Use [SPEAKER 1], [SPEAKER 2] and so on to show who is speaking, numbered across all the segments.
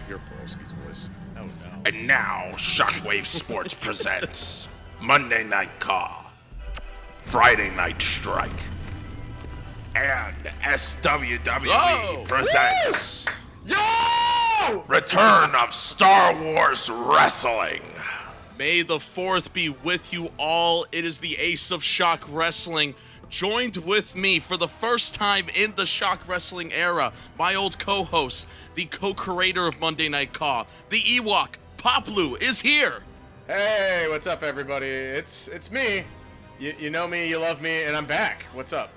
[SPEAKER 1] hear Borowski's voice. Oh no.
[SPEAKER 2] And now, Shockwave Sports presents Monday Night Caw, Friday Night Strike, and SWWE presents Return of Star Wars Wrestling.
[SPEAKER 1] May the 4th be with you all. It is the ace of Shock Wrestling, joined with me for the first time in the Shock Wrestling era, my old co-host, the co-creator of Monday Night Caw, the Ewok, Paploo, is here.
[SPEAKER 3] Hey, what's up, everybody? It's me. You know me, you love me, and I'm back. What's up?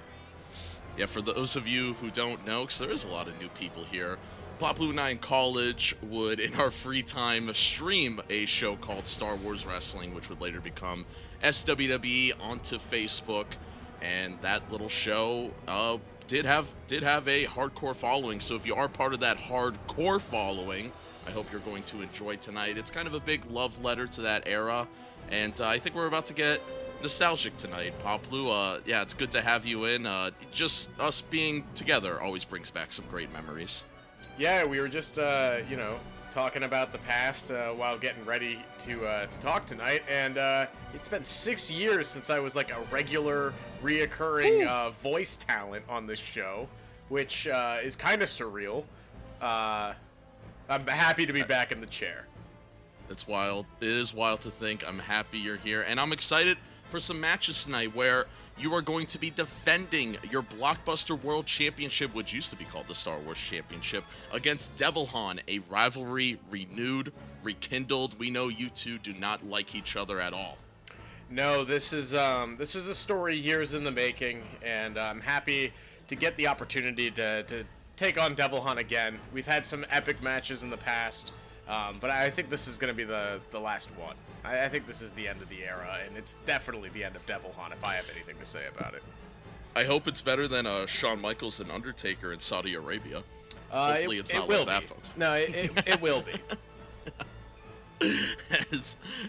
[SPEAKER 1] Yeah, for those of you who don't know, because there is a lot of new people here, Paploo and I in college would, in our free time, stream a show called Star Wars Wrestling, which would later become SWWE onto Facebook, and that little show did have a hardcore following. So if you are part of that hardcore following, I hope you're going to enjoy tonight. It's kind of a big love letter to that era, and I think we're about to get nostalgic tonight. Paploo, yeah, it's good to have you in. Just us being together always brings back some great memories.
[SPEAKER 3] Yeah, we were just, talking about the past while getting ready to talk tonight, and it's been 6 years since I was like a regular, reoccurring voice talent on this show, which is kind of surreal. I'm happy to be back in the chair.
[SPEAKER 1] It's wild. It is wild to think. I'm happy you're here, and I'm excited for some matches tonight where you are going to be defending your Blockbuster World Championship, which used to be called the Star Wars Championship, against Devilhan, a rivalry renewed, rekindled. We know you two do not like each other at all.
[SPEAKER 3] No, this is a story years in the making, and I'm happy to get the opportunity to take on Devilhan again. We've had some epic matches in the past, but I think this is going to be the last one. I think this is the end of the era, and it's definitely the end of Devilhan if I have anything to say about it.
[SPEAKER 1] I hope it's better than Shawn Michaels and Undertaker in Saudi Arabia. Hopefully it's not like that, folks.
[SPEAKER 3] No, it will be.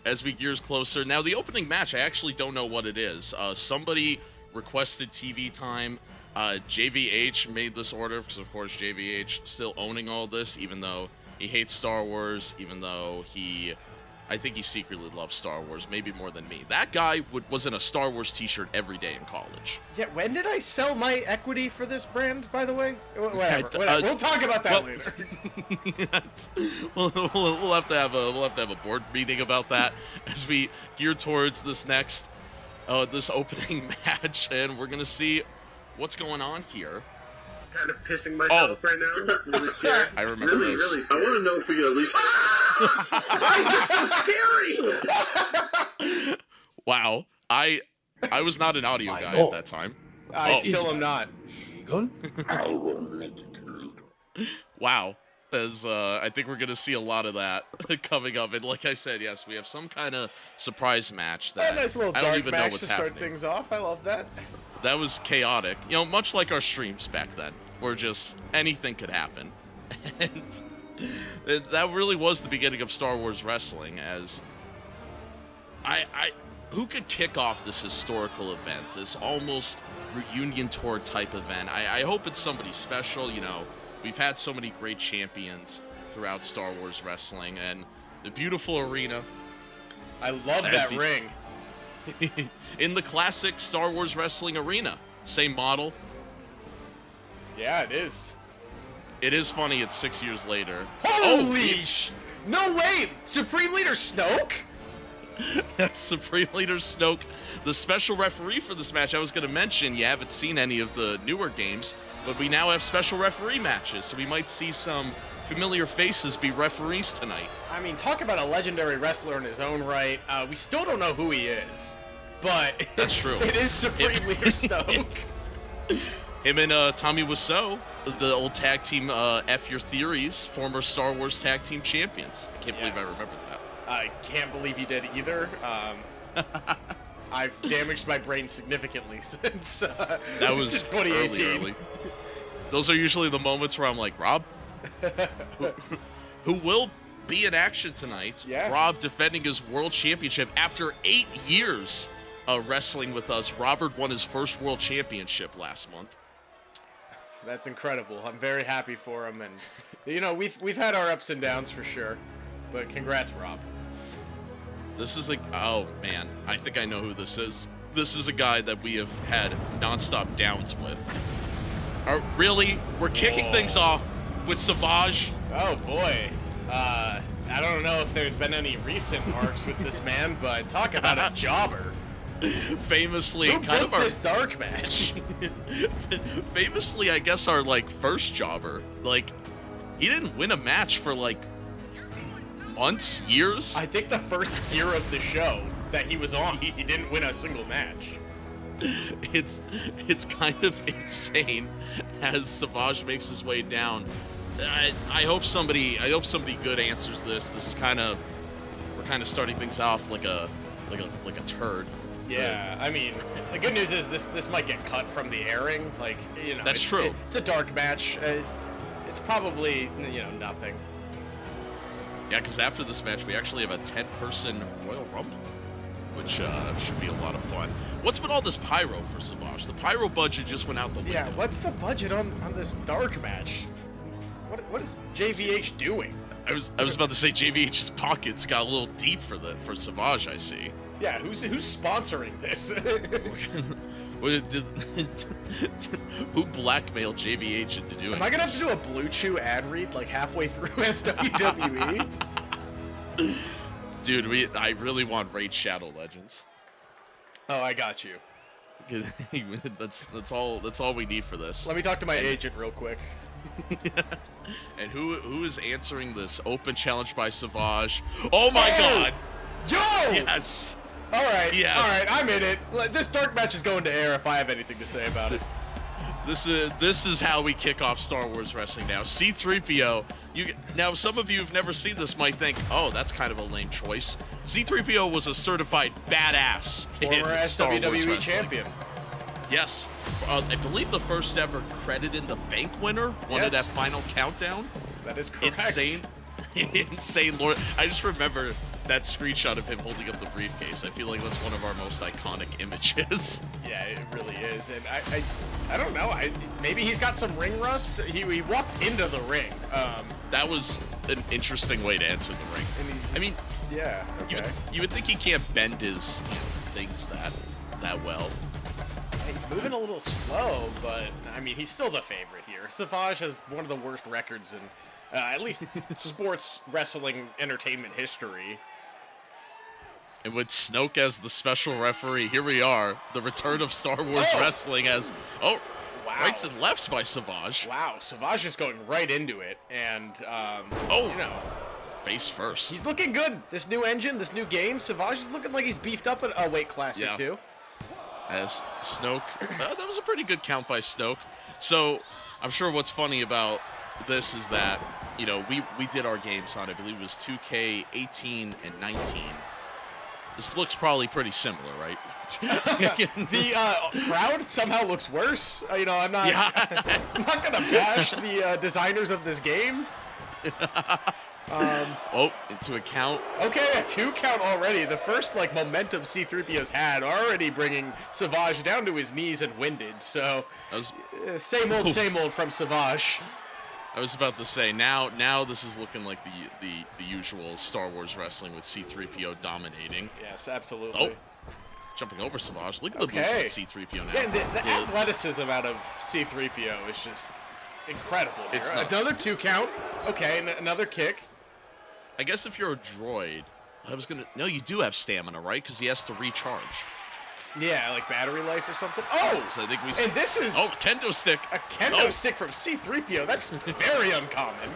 [SPEAKER 1] As we gears closer. Now, the opening match, I actually don't know what it is. Somebody requested TV time. JVH made this order, because of course JVH still owning all this, even though he hates Star Wars, even though I think he secretly loves Star Wars, maybe more than me. That guy was in a Star Wars t-shirt every day in college.
[SPEAKER 3] Yeah, when did I sell my equity for this brand, by the way? Whatever. We'll talk about that later.
[SPEAKER 1] we'll have to have a board meeting about that as we gear towards this opening match, and we're gonna see what's going on here.
[SPEAKER 4] Kind of pissing myself right now. Really scared.
[SPEAKER 1] I remember
[SPEAKER 4] really,
[SPEAKER 1] this.
[SPEAKER 4] really scared. I want to know if we can at least. Why is this so scary?
[SPEAKER 1] Wow, I was not an audio guy at that time.
[SPEAKER 3] I still am not.
[SPEAKER 4] I will make it legal.
[SPEAKER 1] Wow. As I think we're gonna see a lot of that coming up, and like I said, yes, we have some kind of surprise match that
[SPEAKER 3] A nice little
[SPEAKER 1] I don't
[SPEAKER 3] dark
[SPEAKER 1] even know
[SPEAKER 3] match
[SPEAKER 1] what's
[SPEAKER 3] to start
[SPEAKER 1] happening.
[SPEAKER 3] things off. I love that.
[SPEAKER 1] That was chaotic, much like our streams back then, where just anything could happen, and that really was the beginning of Star Wars Wrestling. As who could kick off this historical event, this almost reunion tour type event? I hope it's somebody special. We've had so many great champions throughout Star Wars Wrestling, and the beautiful arena.
[SPEAKER 3] I love that ring.
[SPEAKER 1] In the classic Star Wars Wrestling arena. Same model.
[SPEAKER 3] Yeah, it is.
[SPEAKER 1] It is funny, it's 6 years later.
[SPEAKER 3] Holy no way! Supreme Leader Snoke?
[SPEAKER 1] Supreme Leader Snoke, the special referee for this match. I was going to mention, you haven't seen any of the newer games, but we now have special referee matches, so we might see some familiar faces be referees tonight.
[SPEAKER 3] I mean, talk about a legendary wrestler in his own right. We still don't know who he is, but
[SPEAKER 1] that's true.
[SPEAKER 3] It is Supreme Leader Snoke.
[SPEAKER 1] Him and Tommy Wiseau, the old tag team F Your Theories, former Star Wars tag team champions. I can't believe I remember that.
[SPEAKER 3] I can't believe you did either. I've damaged my brain significantly since
[SPEAKER 1] that was
[SPEAKER 3] since 2018.
[SPEAKER 1] Early. Those are usually the moments where I'm like, Rob, who will be in action tonight.
[SPEAKER 3] Yeah.
[SPEAKER 1] Rob defending his world championship after 8 years wrestling with us. Robert won his first world championship last month.
[SPEAKER 3] That's incredible. I'm very happy for him, and you know we've had our ups and downs for sure, but congrats, Rob.
[SPEAKER 1] This is oh man, I think I know who this is. This is a guy that we have had nonstop downs with. Really, we're kicking things off with Savage.
[SPEAKER 3] Oh boy. I don't know if there's been any recent arcs with this man, but talk about a jobber.
[SPEAKER 1] Famously,
[SPEAKER 3] Who
[SPEAKER 1] kind of
[SPEAKER 3] booked this dark match.
[SPEAKER 1] Famously, I guess our first jobber. He didn't win a match for months, years.
[SPEAKER 3] I think the first year of the show that he was on, he didn't win a single match.
[SPEAKER 1] It's kind of insane as Savage makes his way down. I hope somebody good answers this. This is we're kind of starting things off like a turd.
[SPEAKER 3] Yeah, I mean, the good news is this might get cut from the airing.
[SPEAKER 1] That's true.
[SPEAKER 3] It's a dark match. It's probably nothing.
[SPEAKER 1] Yeah, because after this match, we actually have a 10-person Royal Rumble, which should be a lot of fun. What's with all this pyro for Savage? The pyro budget just went out the window.
[SPEAKER 3] Yeah, what's the budget on this dark match? What is JVH doing?
[SPEAKER 1] I was about to say JVH's pockets got a little deep for Savage, I see.
[SPEAKER 3] Yeah, who's sponsoring this?
[SPEAKER 1] Who blackmailed JVH into doing
[SPEAKER 3] Am I gonna have
[SPEAKER 1] this?
[SPEAKER 3] to do a Blue Chew ad read halfway through SWWE?
[SPEAKER 1] Dude, I really want Raid Shadow Legends.
[SPEAKER 3] Oh, I got you.
[SPEAKER 1] that's all we need for this.
[SPEAKER 3] Let me talk to my agent real quick.
[SPEAKER 1] And who is answering this open challenge by Savage? Oh my God!
[SPEAKER 3] Yo!
[SPEAKER 1] Yes.
[SPEAKER 3] All right.
[SPEAKER 1] Yes.
[SPEAKER 3] All right. I'm in it. This dark match is going to air if I have anything to say about it.
[SPEAKER 1] This is how we kick off Star Wars Wrestling now. C-3PO. Now, some of you who've never seen this might think, oh, that's kind of a lame choice. C-3PO was a certified badass.
[SPEAKER 3] Former
[SPEAKER 1] in Star Wars
[SPEAKER 3] SWWE
[SPEAKER 1] Wrestling.
[SPEAKER 3] champion.
[SPEAKER 1] Yes. I believe the first ever Credit in the Bank winner won it
[SPEAKER 3] Yes.
[SPEAKER 1] at Final Countdown.
[SPEAKER 3] That is correct.
[SPEAKER 1] Insane. Insane, Lord. I just remember that screenshot of him holding up the briefcase. I feel like that's one of our most iconic images.
[SPEAKER 3] Yeah, it really is. And I don't know. Maybe he's got some ring rust. He walked into the ring.
[SPEAKER 1] That was an interesting way to enter the ring. I mean,
[SPEAKER 3] yeah. Okay.
[SPEAKER 1] you would think he can't bend his things that well.
[SPEAKER 3] He's moving a little slow, but I mean, he's still the favorite here. Savage has one of the worst records in at least sports wrestling entertainment history.
[SPEAKER 1] And with Snoke as the special referee, here we are. The return of Star Wars Wrestling as
[SPEAKER 3] Wow.
[SPEAKER 1] rights and lefts by Savage.
[SPEAKER 3] Wow, Savage is going right into it, and
[SPEAKER 1] face first.
[SPEAKER 3] he's looking good. This new engine, this new game, Savage is looking like he's beefed up a weight class or two.
[SPEAKER 1] As Snoke, that was a pretty good count by Snoke. So I'm sure what's funny about this is that we did our games on, I believe it was 2K18 and 19. This looks probably pretty similar, right?
[SPEAKER 3] The crowd somehow looks worse. I'm not. I'm not gonna bash the designers of this game.
[SPEAKER 1] Into a count.
[SPEAKER 3] Okay, a 2 count already. The first momentum C-3PO's had already bringing Savage down to his knees and winded. So same old from Savage.
[SPEAKER 1] I was about to say now this is looking like the usual Star Wars Wrestling with C-3PO dominating.
[SPEAKER 3] Yes, absolutely.
[SPEAKER 1] Jumping over Savage. Look at the moves of C-3PO now.
[SPEAKER 3] Yeah, and the athleticism out of C-3PO is just incredible. Here.
[SPEAKER 1] It's nuts.
[SPEAKER 3] Another 2 count. Okay, another kick.
[SPEAKER 1] I guess if you're a droid, no, you do have stamina, right? Because he has to recharge.
[SPEAKER 3] Yeah, like battery life or something. Oh,
[SPEAKER 1] So I think we.
[SPEAKER 3] and this is
[SPEAKER 1] kendo stick.
[SPEAKER 3] a kendo stick from C-3PO. That's very uncommon.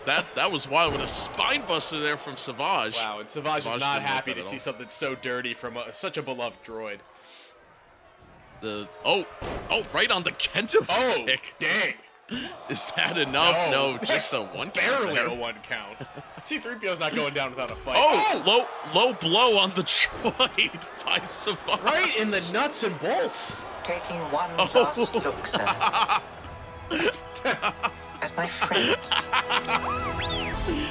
[SPEAKER 1] That was wild with a spine buster there from Savage.
[SPEAKER 3] Wow, and Savage is
[SPEAKER 1] Savage
[SPEAKER 3] not
[SPEAKER 1] didn't like
[SPEAKER 3] happy
[SPEAKER 1] that
[SPEAKER 3] to
[SPEAKER 1] at
[SPEAKER 3] see
[SPEAKER 1] all.
[SPEAKER 3] something so dirty from such a beloved droid.
[SPEAKER 1] Right on the kendo
[SPEAKER 3] Oh,
[SPEAKER 1] stick.
[SPEAKER 3] dang.
[SPEAKER 1] Is that enough? No, just a one count.
[SPEAKER 3] Barely
[SPEAKER 1] there.
[SPEAKER 3] a 1 count. C-3PO's not going down without a fight.
[SPEAKER 1] Low blow on the droid by Savage.
[SPEAKER 3] Right in the nuts and bolts.
[SPEAKER 5] Taking one last look, sir. At my friends.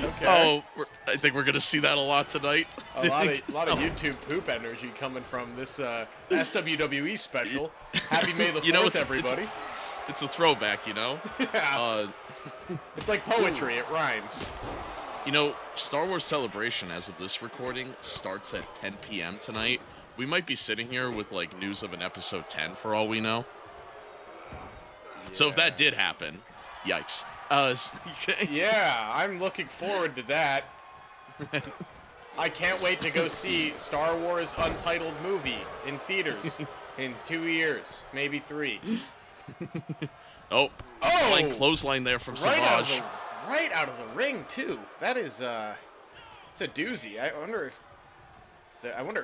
[SPEAKER 3] Okay.
[SPEAKER 1] I think we're gonna see that a lot tonight.
[SPEAKER 3] A lot of YouTube poop energy coming from this SWWE special. Happy May the 4th, everybody.
[SPEAKER 1] It's a throwback, you know?
[SPEAKER 3] Yeah. It's like poetry. It rhymes.
[SPEAKER 1] You know, Star Wars Celebration, as of this recording, starts at 10 p.m. tonight. We might be sitting here with, like, news of an episode 10 for all we know. Yeah. So if that did happen, yikes.
[SPEAKER 3] Yeah, I'm looking forward to that. I can't wait to go see Star Wars Untitled movie in theaters in 2 years, maybe 3.
[SPEAKER 1] Oh, like clothesline there from Savage.
[SPEAKER 3] Right out of the ring too. That is it's a doozy. I wonder if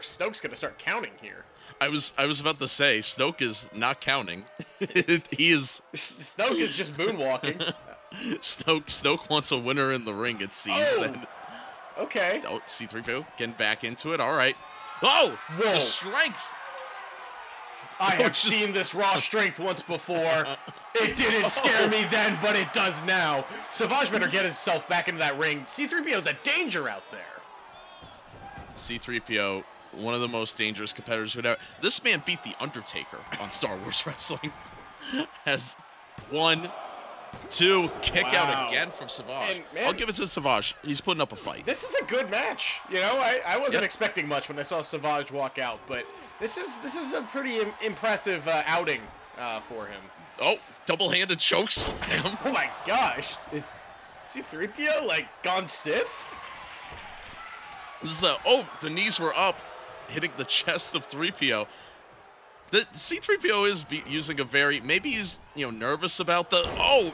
[SPEAKER 3] Snoke's gonna start counting here.
[SPEAKER 1] I was about to say Snoke is not counting. He is.
[SPEAKER 3] Snoke is just moonwalking.
[SPEAKER 1] Snoke wants a winner in the ring, it seems.
[SPEAKER 3] Oh.
[SPEAKER 1] And,
[SPEAKER 3] Okay.
[SPEAKER 1] oh, C-3PO getting back into it. All right. Oh,
[SPEAKER 3] whoa.
[SPEAKER 1] The strength.
[SPEAKER 3] I have seen this raw strength once before. It didn't scare me then, but it does now. Savage better get himself back into that ring. C-3PO's a danger out there.
[SPEAKER 1] C-3PO, one of the most dangerous competitors we'd ever. This man beat The Undertaker on Star Wars Wrestling. Has 1, 2, kick out again from Savage.
[SPEAKER 3] And, man,
[SPEAKER 1] I'll give it to Savage. He's putting up a fight.
[SPEAKER 3] This is a good match. You know, I wasn't expecting much when I saw Savage walk out, but this is a pretty impressive outing for him.
[SPEAKER 1] Oh, double-handed choke slam.
[SPEAKER 3] Oh my gosh. Is C-3PO, like, gone Sith?
[SPEAKER 1] This is the knees were up, hitting the chest of 3PO. The C-3PO is using a very, maybe he's, nervous about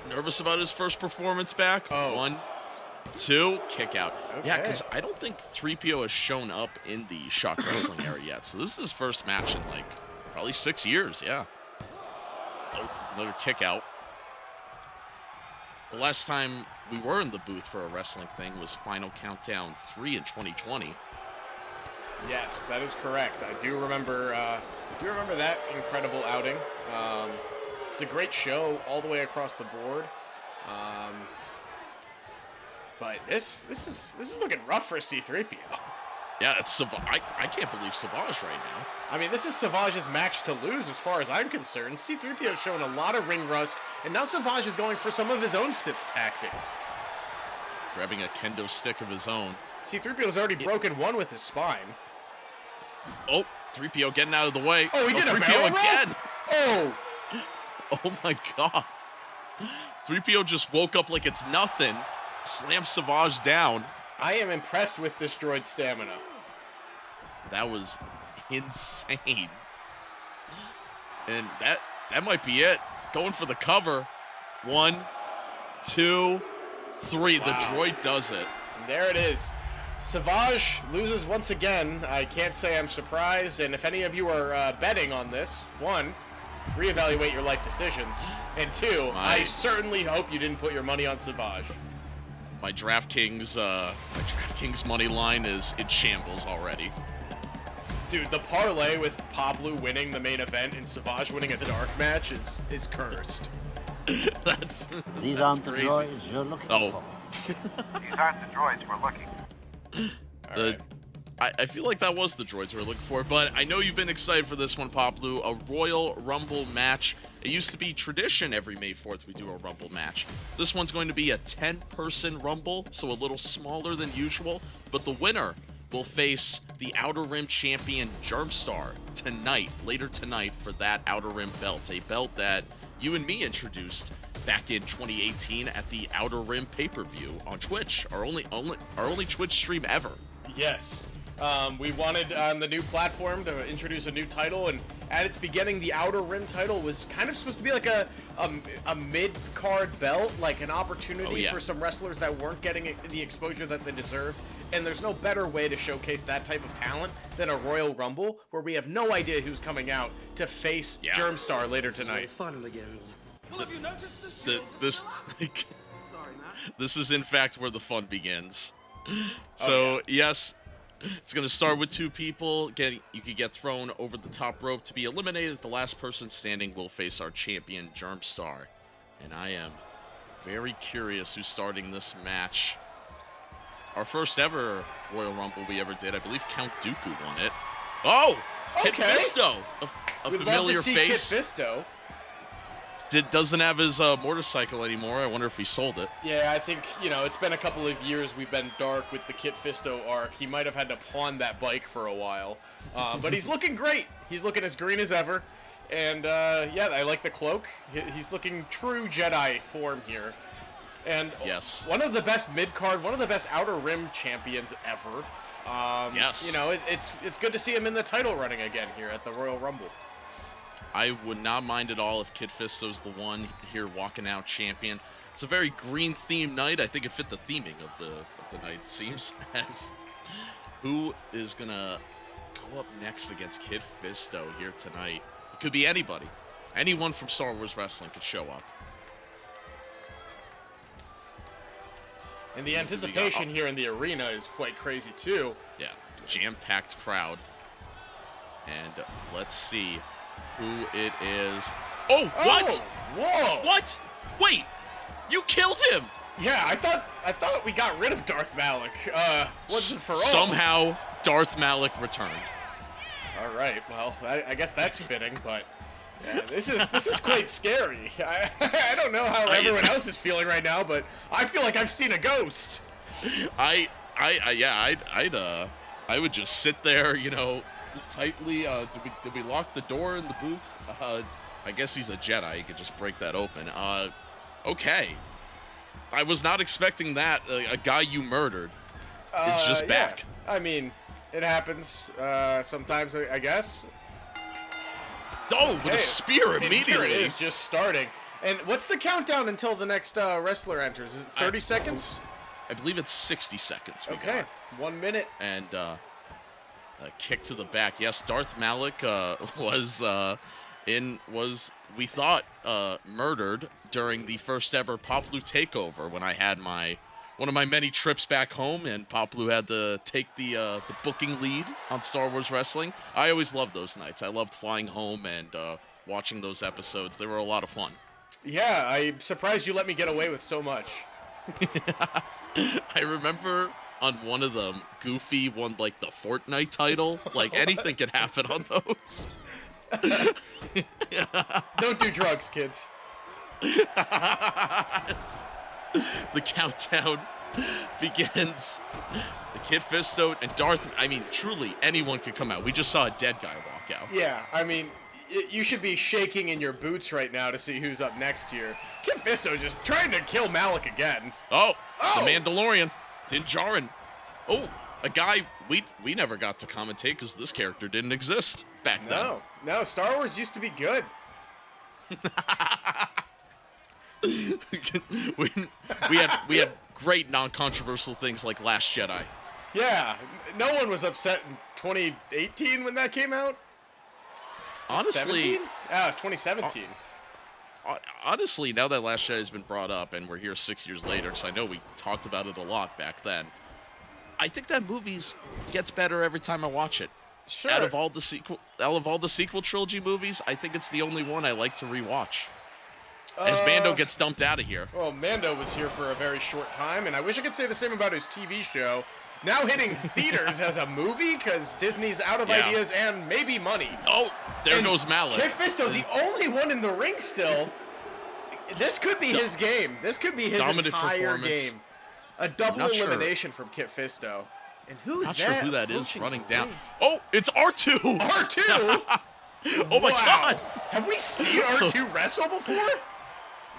[SPEAKER 1] nervous about his first performance back.
[SPEAKER 3] Oh.
[SPEAKER 1] 1, 2, kick out.
[SPEAKER 3] Okay.
[SPEAKER 1] Yeah, because I don't think 3PO has shown up in the ShockWrestling era yet. So this is his first match in, like, probably 6 years, yeah. Oh, another kick out. The last time we were in the booth for a wrestling thing was Final Countdown 3 in 2020.
[SPEAKER 3] Yes, that is correct. I do remember that incredible outing. It's a great show all the way across the board. But this is looking rough for C-3PO.
[SPEAKER 1] Yeah, it's I can't believe Savage right now.
[SPEAKER 3] I mean, this is Savage's match to lose as far as I'm concerned. C-3PO is showing a lot of ring rust, and now Savage is going for some of his own Sith tactics.
[SPEAKER 1] Grabbing a kendo stick of his own.
[SPEAKER 3] C-3PO's already broken one with his spine.
[SPEAKER 1] Oh, 3PO getting out of the way.
[SPEAKER 3] Oh, he did a
[SPEAKER 1] 3PO
[SPEAKER 3] barrel roll?
[SPEAKER 1] again.
[SPEAKER 3] Oh!
[SPEAKER 1] Oh my god. 3PO just woke up like it's nothing. Slammed Savage down.
[SPEAKER 3] I am impressed with this droid's stamina.
[SPEAKER 1] That was insane. And that might be it. Going for the cover. 1, 2, 3. Wow. The droid does it.
[SPEAKER 3] And there it is. Savage loses once again. I can't say I'm surprised. And if any of you are betting on this, 1, reevaluate your life decisions. And 2, I certainly hope you didn't put your money on Savage.
[SPEAKER 1] My DraftKings money line is in shambles already.
[SPEAKER 3] Dude, the parlay with Paploo winning the main event and Savage winning a dark match is cursed.
[SPEAKER 6] These aren't the droids you're looking for.
[SPEAKER 7] These aren't the droids we're looking for.
[SPEAKER 3] Right.
[SPEAKER 1] I feel like that was the droids we were looking for, but I know you've been excited for this one, Paploo. A Royal Rumble match. It used to be tradition every May 4th we do a Rumble match. This one's going to be a 10-person Rumble, so a little smaller than usual, but the winner will face the Outer Rim champion Germ Star later tonight for that Outer Rim belt, a belt that you and me introduced back in 2018 at the Outer Rim pay-per-view on Twitch, our only Twitch stream ever.
[SPEAKER 3] Yes. We wanted on the new platform to introduce a new title, and at its beginning, the Outer Rim title was kind of supposed to be like a mid-card belt, like an opportunity for some wrestlers that weren't getting the exposure that they deserve. And there's no better way to showcase that type of talent than a Royal Rumble, where we have no idea who's coming out to face Germ Star later tonight.
[SPEAKER 4] Fun begins.
[SPEAKER 1] This is in fact where the fun begins. So yes, it's going to start with 2 people. You could get thrown over the top rope to be eliminated. The last person standing will face our champion, Germ Star. And I am very curious who's starting this match. Our first ever Royal Rumble we ever did, I believe Count Dooku won it. Oh!
[SPEAKER 3] Okay.
[SPEAKER 1] Kit Fisto! A familiar
[SPEAKER 3] love to see
[SPEAKER 1] face.
[SPEAKER 3] Kit Fisto.
[SPEAKER 1] doesn't have his motorcycle anymore. I wonder if he sold it.
[SPEAKER 3] Yeah, I think, it's been a couple of years we've been dark with the Kit Fisto arc. He might have had to pawn that bike for a while. But he's looking great. He's looking as green as ever. And, yeah, I like the cloak. He's looking true Jedi form here. And
[SPEAKER 1] yes,
[SPEAKER 3] one of the best mid-card, one of the best Outer Rim champions ever.
[SPEAKER 1] Yes.
[SPEAKER 3] It's good to see him in the title running again here at the Royal Rumble.
[SPEAKER 1] I would not mind at all if Kit Fisto's the one here walking out champion. It's a very green-themed night. I think it fit the theming of the night, it seems. As who is going to go up next against Kit Fisto here tonight? It could be anybody. Anyone from Star Wars Wrestling could show up.
[SPEAKER 3] And the anticipation here in the arena is quite crazy, too.
[SPEAKER 1] Yeah, jam-packed crowd. And let's see who it is. Oh, what?
[SPEAKER 3] Whoa!
[SPEAKER 1] What? Wait, you killed him!
[SPEAKER 3] Yeah, I thought we got rid of Darth Malik. Once and for all.
[SPEAKER 1] Somehow, Darth Malik returned.
[SPEAKER 3] All right, well, I guess that's fitting, but yeah, this is quite scary. I don't know how everyone else is feeling right now, but I feel like I've seen a ghost.
[SPEAKER 1] I would just sit there, tightly. Did we lock the door in the booth? I guess he's a Jedi. He could just break that open. Okay. I was not expecting that. A guy you murdered is just back.
[SPEAKER 3] Yeah. I mean, it happens sometimes, I guess.
[SPEAKER 1] Oh, with a spear immediately.
[SPEAKER 3] Here it is, just starting. And what's the countdown until the next wrestler enters? Is it 30 seconds?
[SPEAKER 1] I believe it's 60 seconds.
[SPEAKER 3] Okay, 1 minute.
[SPEAKER 1] And a kick to the back. Yes, Darth Malik was we thought murdered during the first ever Paploo takeover when I had one of my many trips back home, and Paploo had to take the booking lead on Star Wars Wrestling. I always loved those nights. I loved flying home and watching those episodes. They were a lot of fun.
[SPEAKER 3] Yeah, I'm surprised you let me get away with so much.
[SPEAKER 1] I remember on one of them, Goofy won like the Fortnite title. Like anything could happen on those.
[SPEAKER 3] Don't do drugs, kids.
[SPEAKER 1] The countdown begins. The Kit Fisto and Darth. I mean, truly, anyone could come out. We just saw a dead guy walk out.
[SPEAKER 3] Yeah, I mean, you should be shaking in your boots right now to see who's up next here. Kit Fisto just trying to kill Malik again.
[SPEAKER 1] Oh, the Mandalorian, Din Djarin. Oh, a guy we never got to commentate because this character didn't exist back then.
[SPEAKER 3] No, Star Wars used to be good.
[SPEAKER 1] we had great non-controversial things like Last Jedi.
[SPEAKER 3] Yeah, no one was upset in 2018 when that came out.
[SPEAKER 1] Honestly,
[SPEAKER 3] 2017.
[SPEAKER 1] Honestly, now that Last Jedi has been brought up and we're here 6 years later, because I know we talked about it a lot back then, I think that movie gets better every time I watch it.
[SPEAKER 3] Sure.
[SPEAKER 1] Out of all the sequel trilogy movies, I think it's the only one I like to rewatch. As Mando gets dumped out of here.
[SPEAKER 3] Well, Mando was here for a very short time, and I wish I could say the same about his TV show. Now hitting theaters as a movie, because Disney's out of ideas and maybe money.
[SPEAKER 1] Oh, there goes Malik.
[SPEAKER 3] Kit Fisto, the only one in the ring still. This could be his game. This could be his entire game. A double elimination from Kit Fisto. And who's
[SPEAKER 1] not
[SPEAKER 3] that?
[SPEAKER 1] Not sure who that is running down. Oh, it's R2!
[SPEAKER 3] R2?
[SPEAKER 1] Oh my God!
[SPEAKER 3] Have we seen R2 wrestle before?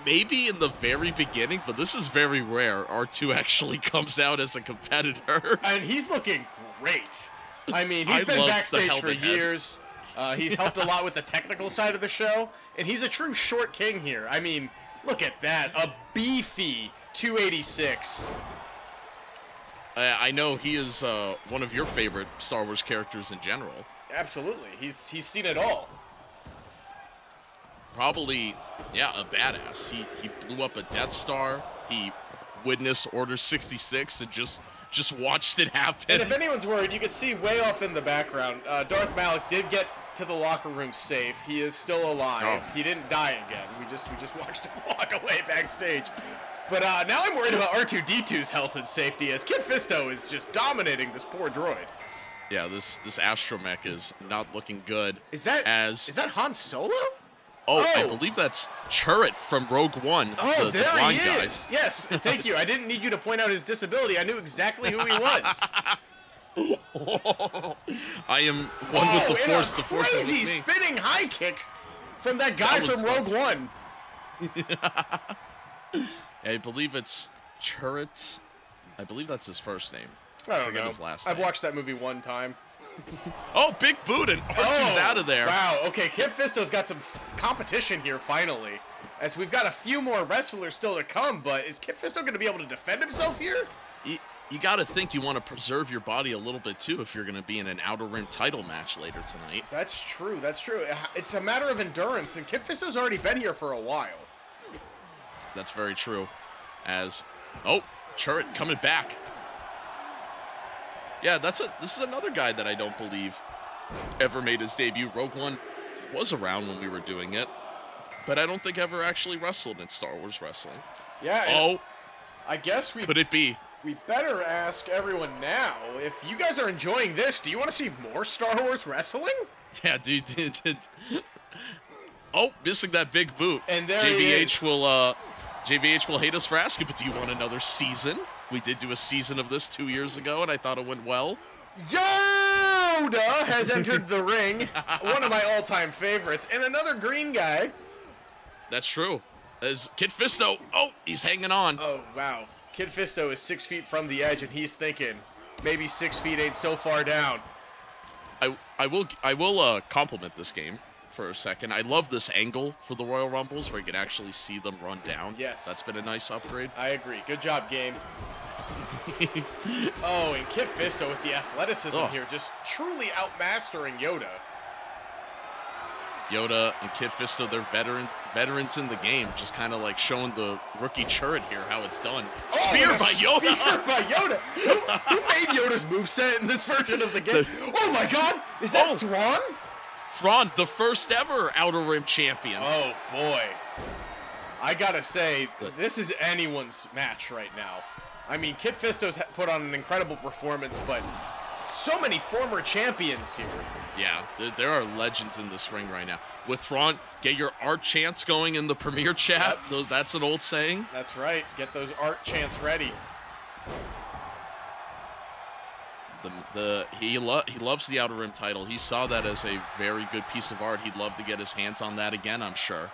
[SPEAKER 1] Maybe in the very beginning, but this is very rare. R2 actually comes out as a competitor.
[SPEAKER 3] And he's looking great. I mean, he's been backstage for years. He's helped a lot with the technical side of the show. And he's a true short king here. I mean, look at that. A beefy 286.
[SPEAKER 1] I know he is one of your favorite Star Wars characters in general.
[SPEAKER 3] Absolutely. He's seen it all.
[SPEAKER 1] Probably, yeah, a badass. He blew up a Death Star. He witnessed Order 66 and just watched it happen.
[SPEAKER 3] And if anyone's worried, you can see way off in the background, Darth Malik did get to the locker room safe. He is still alive.
[SPEAKER 1] Oh.
[SPEAKER 3] He didn't die again. We just watched him walk away backstage. But now I'm worried about R2-D2's health and safety, as Kit Fisto is just dominating this poor droid.
[SPEAKER 1] Yeah, this astromech is not looking good.
[SPEAKER 3] Is that Han Solo?
[SPEAKER 1] Oh, I believe that's Chirrut from Rogue One.
[SPEAKER 3] Oh,
[SPEAKER 1] the
[SPEAKER 3] there
[SPEAKER 1] blind
[SPEAKER 3] he
[SPEAKER 1] guy.
[SPEAKER 3] is. Yes, thank you. I didn't need you to point out his disability. I knew exactly who he was.
[SPEAKER 1] I am one with the
[SPEAKER 3] and
[SPEAKER 1] Force.
[SPEAKER 3] a
[SPEAKER 1] The Force is with
[SPEAKER 3] crazy
[SPEAKER 1] me.
[SPEAKER 3] spinning high kick from that guy
[SPEAKER 1] That was
[SPEAKER 3] from Rogue
[SPEAKER 1] nuts.
[SPEAKER 3] One.
[SPEAKER 1] I believe it's Chirrut. I believe that's his first name.
[SPEAKER 3] I don't
[SPEAKER 1] forget
[SPEAKER 3] know.
[SPEAKER 1] his last
[SPEAKER 3] I've
[SPEAKER 1] name.
[SPEAKER 3] watched that movie one time.
[SPEAKER 1] Oh, big boot and R2's out of there.
[SPEAKER 3] Wow, okay, Kid Fisto's got some competition here finally. As we've got a few more wrestlers still to come, but is Kid Fisto going to be able to defend himself here?
[SPEAKER 1] You got to think you want to preserve your body a little bit too if you're going to be in an Outer Rim title match later tonight.
[SPEAKER 3] That's true, that's true. It's a matter of endurance, and Kid Fisto's already been here for a while.
[SPEAKER 1] That's very true. Oh, Chirrut coming back. Yeah, this is another guy that I don't believe ever made his debut. Rogue One was around when we were doing it, but I don't think ever actually wrestled in Star Wars wrestling.
[SPEAKER 3] Yeah.
[SPEAKER 1] Oh,
[SPEAKER 3] I guess
[SPEAKER 1] could it be?
[SPEAKER 3] we better ask everyone now. If you guys are enjoying this, do you want to see more Star Wars wrestling?
[SPEAKER 1] Yeah, dude. Oh, missing that big boot.
[SPEAKER 3] And there he is.
[SPEAKER 1] JVH will hate us for asking, but do you want another season? We did do a season of this 2 years ago, and I thought it went well.
[SPEAKER 3] Yoda has entered the ring. One of my all-time favorites. And another green guy.
[SPEAKER 1] That's true. As Kid Fisto, oh, he's hanging on.
[SPEAKER 3] Oh, wow. Kid Fisto is 6 feet from the edge, and he's thinking, maybe 6 feet ain't so far down.
[SPEAKER 1] I will compliment this game for a second. I love this angle for the Royal Rumbles where you can actually see them run down.
[SPEAKER 3] Yes.
[SPEAKER 1] That's been a nice upgrade.
[SPEAKER 3] I agree. Good job, game. Oh, and Kid Fisto with the athleticism here, just truly outmastering Yoda.
[SPEAKER 1] Yoda and Kid Fisto, they're veterans in the game, just kind of like showing the rookie Chirrut here how it's done. Spear by Yoda!
[SPEAKER 3] Spear by Yoda! Who made Yoda's moveset in this version of the game? Oh my god! Is that Thrawn?
[SPEAKER 1] Thrawn, the first ever Outer Rim champion.
[SPEAKER 3] Oh boy. I gotta say, this is anyone's match right now. I mean, Kid Fisto's put on an incredible performance, but so many former champions here.
[SPEAKER 1] Yeah, there are legends in this ring right now. With Thrawn, get your art chants going in the premiere chat.
[SPEAKER 3] Yep.
[SPEAKER 1] That's an old saying.
[SPEAKER 3] That's right. Get those art chants ready.
[SPEAKER 1] He loves the Outer Rim title. He saw that as a very good piece of art. He'd love to get his hands on that again, I'm sure.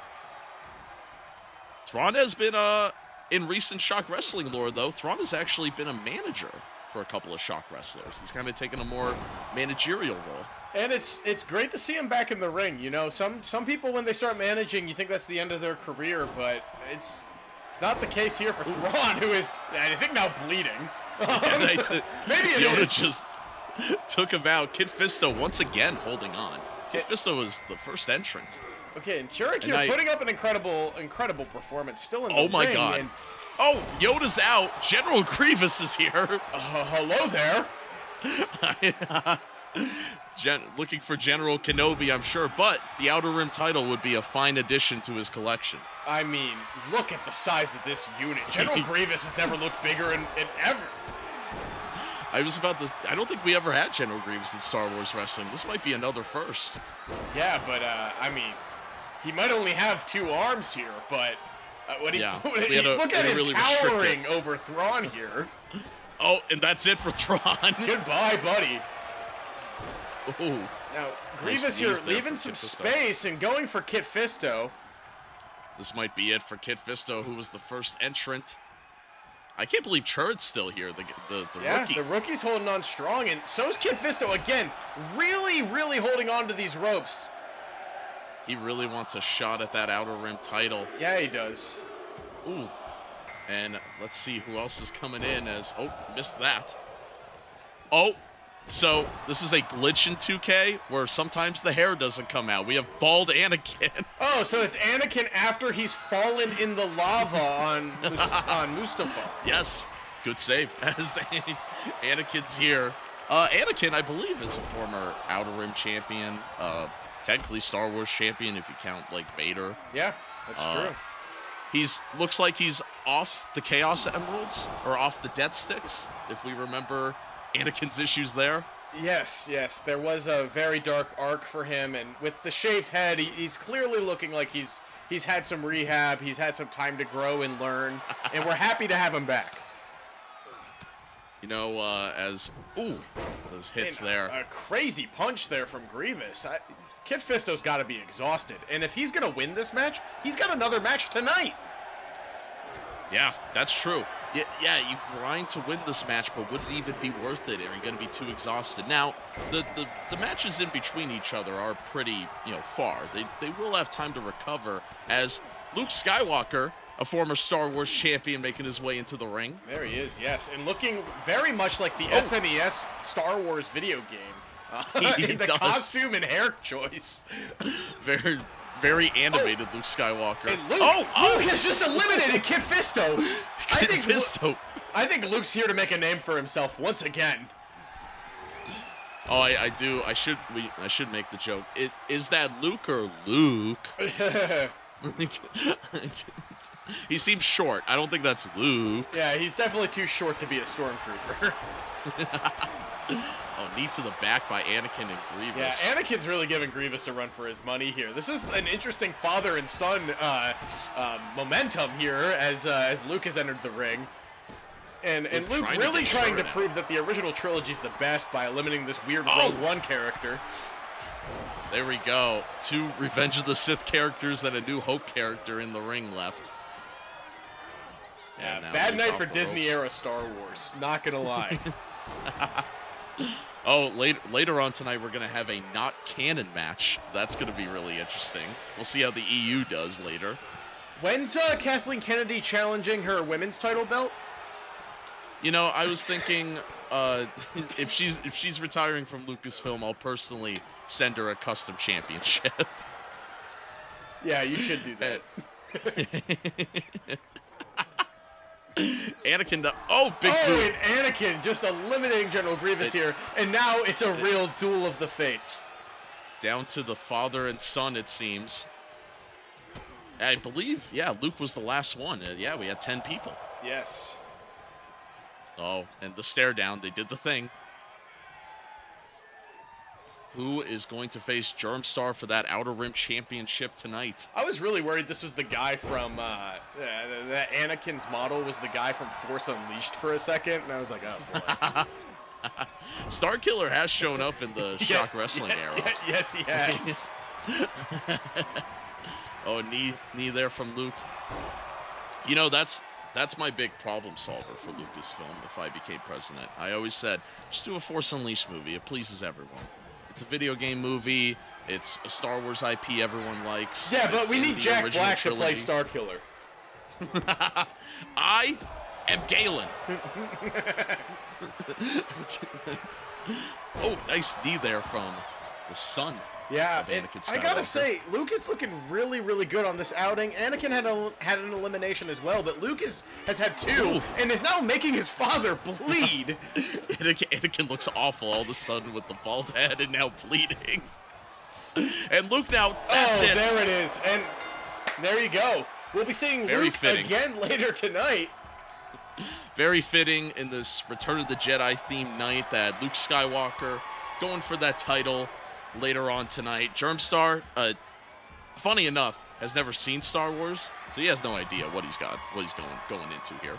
[SPEAKER 1] Thrawn has been in recent Shock Wrestling lore, though. Thrawn has actually been a manager for a couple of Shock wrestlers. He's kind of taken a more managerial role.
[SPEAKER 3] And it's great to see him back in the ring. You know, some people when they start managing, you think that's the end of their career, but it's not the case here for Thrawn, who is, I think, now bleeding. Maybe it
[SPEAKER 1] Yoda
[SPEAKER 3] is.
[SPEAKER 1] just took him out. Kid Fisto once again holding on. Kid Fisto was the first entrant.
[SPEAKER 3] Okay, and Turek here putting up an incredible performance. Still in the ring.
[SPEAKER 1] Oh my god.
[SPEAKER 3] And,
[SPEAKER 1] Yoda's out. General Grievous is here.
[SPEAKER 3] hello there.
[SPEAKER 1] Looking for General Kenobi, I'm sure, but the Outer Rim title would be a fine addition to his collection.
[SPEAKER 3] I mean, look at the size of this unit. General Grievous has never looked bigger in ever.
[SPEAKER 1] I don't think we ever had General Grievous in Star Wars wrestling. This might be another first.
[SPEAKER 3] Yeah, but, I mean, he might only have 2 arms here, but look at him
[SPEAKER 1] really
[SPEAKER 3] towering over Thrawn here.
[SPEAKER 1] Oh, and that's it for Thrawn.
[SPEAKER 3] Goodbye, buddy.
[SPEAKER 1] Ooh.
[SPEAKER 3] Now, Grievous here leaving some space and going for Kid Fisto.
[SPEAKER 1] This might be it for Kid Fisto, who was the first entrant. I can't believe Chirrut's still here, the rookie.
[SPEAKER 3] The rookie's holding on strong, and so's Kid Fisto again, really, really holding on to these ropes.
[SPEAKER 1] He really wants a shot at that Outer Rim title.
[SPEAKER 3] Yeah, he does.
[SPEAKER 1] Ooh. And let's see who else is coming in missed that. Oh, so this is a glitch in 2K where sometimes the hair doesn't come out. We have bald Anakin.
[SPEAKER 3] Oh, so it's Anakin after he's fallen in the lava on Mustafa.
[SPEAKER 1] Yes, good save. As Anakin's here. Anakin, I believe, is a former Outer Rim champion. Technically Star Wars champion if you count like Vader.
[SPEAKER 3] Yeah, that's true.
[SPEAKER 1] Looks like he's off the Chaos Emeralds or off the Death Sticks, if we remember Anakin's issues there.
[SPEAKER 3] Yes, yes. There was a very dark arc for him, and with the shaved head, he's clearly looking like he's had some rehab, he's had some time to grow and learn, and we're happy to have him back.
[SPEAKER 1] You know, those hits
[SPEAKER 3] And
[SPEAKER 1] there.
[SPEAKER 3] A crazy punch there from Grievous. Kid Fisto's got to be exhausted, and if he's going to win this match, he's got another match tonight.
[SPEAKER 1] Yeah, that's true. Yeah, you grind to win this match, but would it even be worth it? Are you going to be too exhausted? Now, the matches in between each other are pretty, far. They will have time to recover as Luke Skywalker, a former Star Wars champion, making his way into the ring.
[SPEAKER 3] There he is, yes, and looking very much like the SNES Star Wars video game.
[SPEAKER 1] He
[SPEAKER 3] the
[SPEAKER 1] does.
[SPEAKER 3] Costume and hair choice.
[SPEAKER 1] Very, very animated Luke Skywalker.
[SPEAKER 3] And Luke has just eliminated Kid Fisto. I think Luke's here to make a name for himself once again.
[SPEAKER 1] Oh, I do. I should make the joke. Is that Luke or Luke? He seems short. I don't think that's Luke.
[SPEAKER 3] Yeah, he's definitely too short to be a stormtrooper.
[SPEAKER 1] Oh, knee to the back by Anakin and Grievous.
[SPEAKER 3] Yeah, Anakin's really giving Grievous a run for his money here. This is an interesting father and son momentum here as Luke has entered the ring. And Luke really trying to prove that the original trilogy is the best by eliminating this weird Rogue One character.
[SPEAKER 1] There we go. 2 Revenge of the Sith characters and a New Hope character in the ring left.
[SPEAKER 3] Yeah, bad night for Disney-era Star Wars. Not gonna lie.
[SPEAKER 1] Later on tonight, we're going to have a not canon match. That's going to be really interesting. We'll see how the EU does later.
[SPEAKER 3] When's Kathleen Kennedy challenging her women's title belt?
[SPEAKER 1] I was thinking if she's retiring from Lucasfilm, I'll personally send her a custom championship.
[SPEAKER 3] Yeah, you should do that.
[SPEAKER 1] Anakin, big boot.
[SPEAKER 3] And Anakin just eliminating General Grievous here, and now it's a real duel of the fates.
[SPEAKER 1] Down to the father and son, it seems. I believe, Luke was the last one. We had 10 people.
[SPEAKER 3] Yes.
[SPEAKER 1] Oh, and the stare down, they did the thing. Who is going to face Germ Star for that Outer Rim Championship tonight?
[SPEAKER 3] I was really worried this was the guy from, that Anakin's model was the guy from Force Unleashed for a second, and I was like, oh boy.
[SPEAKER 1] Starkiller has shown up in the ShockWrestling era.
[SPEAKER 3] Yes, he has.
[SPEAKER 1] Oh, knee there from Luke. That's my big problem solver for Lucasfilm if I became president. I always said, just do a Force Unleashed movie. It pleases everyone. It's a video game movie. It's a Star Wars IP everyone likes.
[SPEAKER 3] Yeah, but we need Jack Black
[SPEAKER 1] trilogy.
[SPEAKER 3] to play Starkiller.
[SPEAKER 1] I am Galen. Oh, nice knee there from the son.
[SPEAKER 3] Yeah,
[SPEAKER 1] of
[SPEAKER 3] and
[SPEAKER 1] Anakin
[SPEAKER 3] I gotta
[SPEAKER 1] Skywalker.
[SPEAKER 3] say, Luke is looking really, really good on this outing. Anakin had an elimination as well, but Luke has had 2 and is now making his father bleed.
[SPEAKER 1] Anakin looks awful all of a sudden with the bald head and now bleeding. And Luke now, that's it.
[SPEAKER 3] There it is. And there you go. We'll be seeing Luke again later tonight.
[SPEAKER 1] Very fitting in this Return of the Jedi themed night that Luke Skywalker going for that title later on tonight. Germ Star, funny enough, has never seen Star Wars, so he has no idea what he's going into here.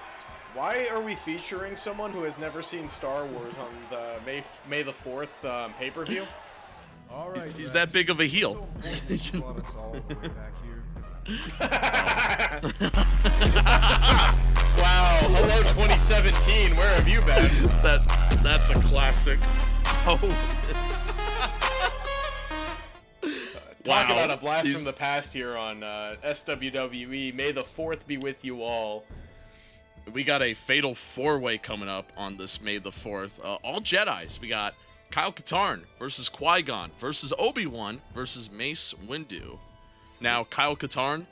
[SPEAKER 3] Why are we featuring someone who has never seen Star Wars on the May the 4th pay-per-view?
[SPEAKER 8] All right,
[SPEAKER 1] he's that big of a heel.
[SPEAKER 3] Wow, hello 2017, where have you been?
[SPEAKER 1] That's a classic. Oh.
[SPEAKER 3] Talk about a blast from the past here on SWWE. May the 4th be with you all.
[SPEAKER 1] We got a fatal 4-way coming up on this May the 4th. All Jedis. We got Kyle Katarn versus Qui-Gon versus Obi-Wan versus Mace Windu. Now, Kyle Katarn,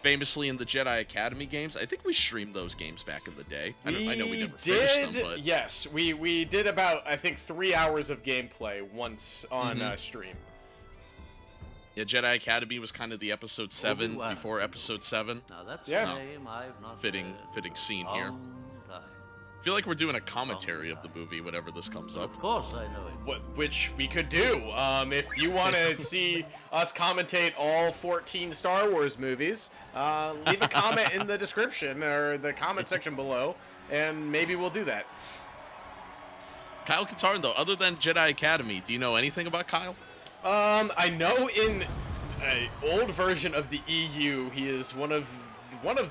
[SPEAKER 1] famously in the Jedi Academy games. I think we streamed those games back in the day. I know we never finished them, but...
[SPEAKER 3] Yes, we did about, I think, 3 hours of gameplay once on stream.
[SPEAKER 1] Yeah, Jedi Academy was kind of the episode 7 before episode 7.
[SPEAKER 6] Now that's
[SPEAKER 3] Yeah.
[SPEAKER 6] a name I've not
[SPEAKER 1] Fitting scene here. I feel like we're doing a commentary of the movie whenever this comes up.
[SPEAKER 6] Of course I know it.
[SPEAKER 3] Which we could do. If you want to see us commentate all 14 Star Wars movies, leave a comment in the description or the comment section below, and maybe we'll do that.
[SPEAKER 1] Kyle Katarn, though, other than Jedi Academy, do you know anything about Kyle?
[SPEAKER 3] I know in an old version of the EU, he is one of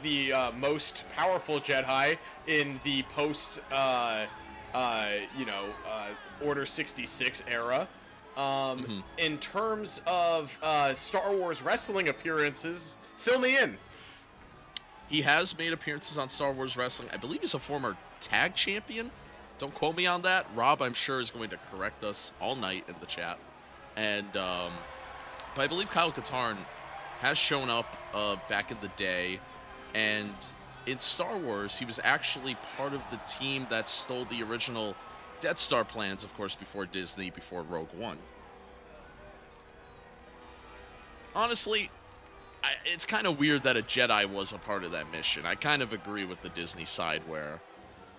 [SPEAKER 3] the most powerful Jedi in the post, Order 66 era. In terms of Star Wars wrestling appearances, fill me in.
[SPEAKER 1] He has made appearances on Star Wars Wrestling. I believe he's a former tag champion. Don't quote me on that. Rob, I'm sure, is going to correct us all night in the chat. And, but I believe Kyle Katarn has shown up back in the day. And in Star Wars, he was actually part of the team that stole the original Death Star plans, of course, before Disney, before Rogue One. Honestly, it's kind of weird that a Jedi was a part of that mission. I kind of agree with the Disney side where,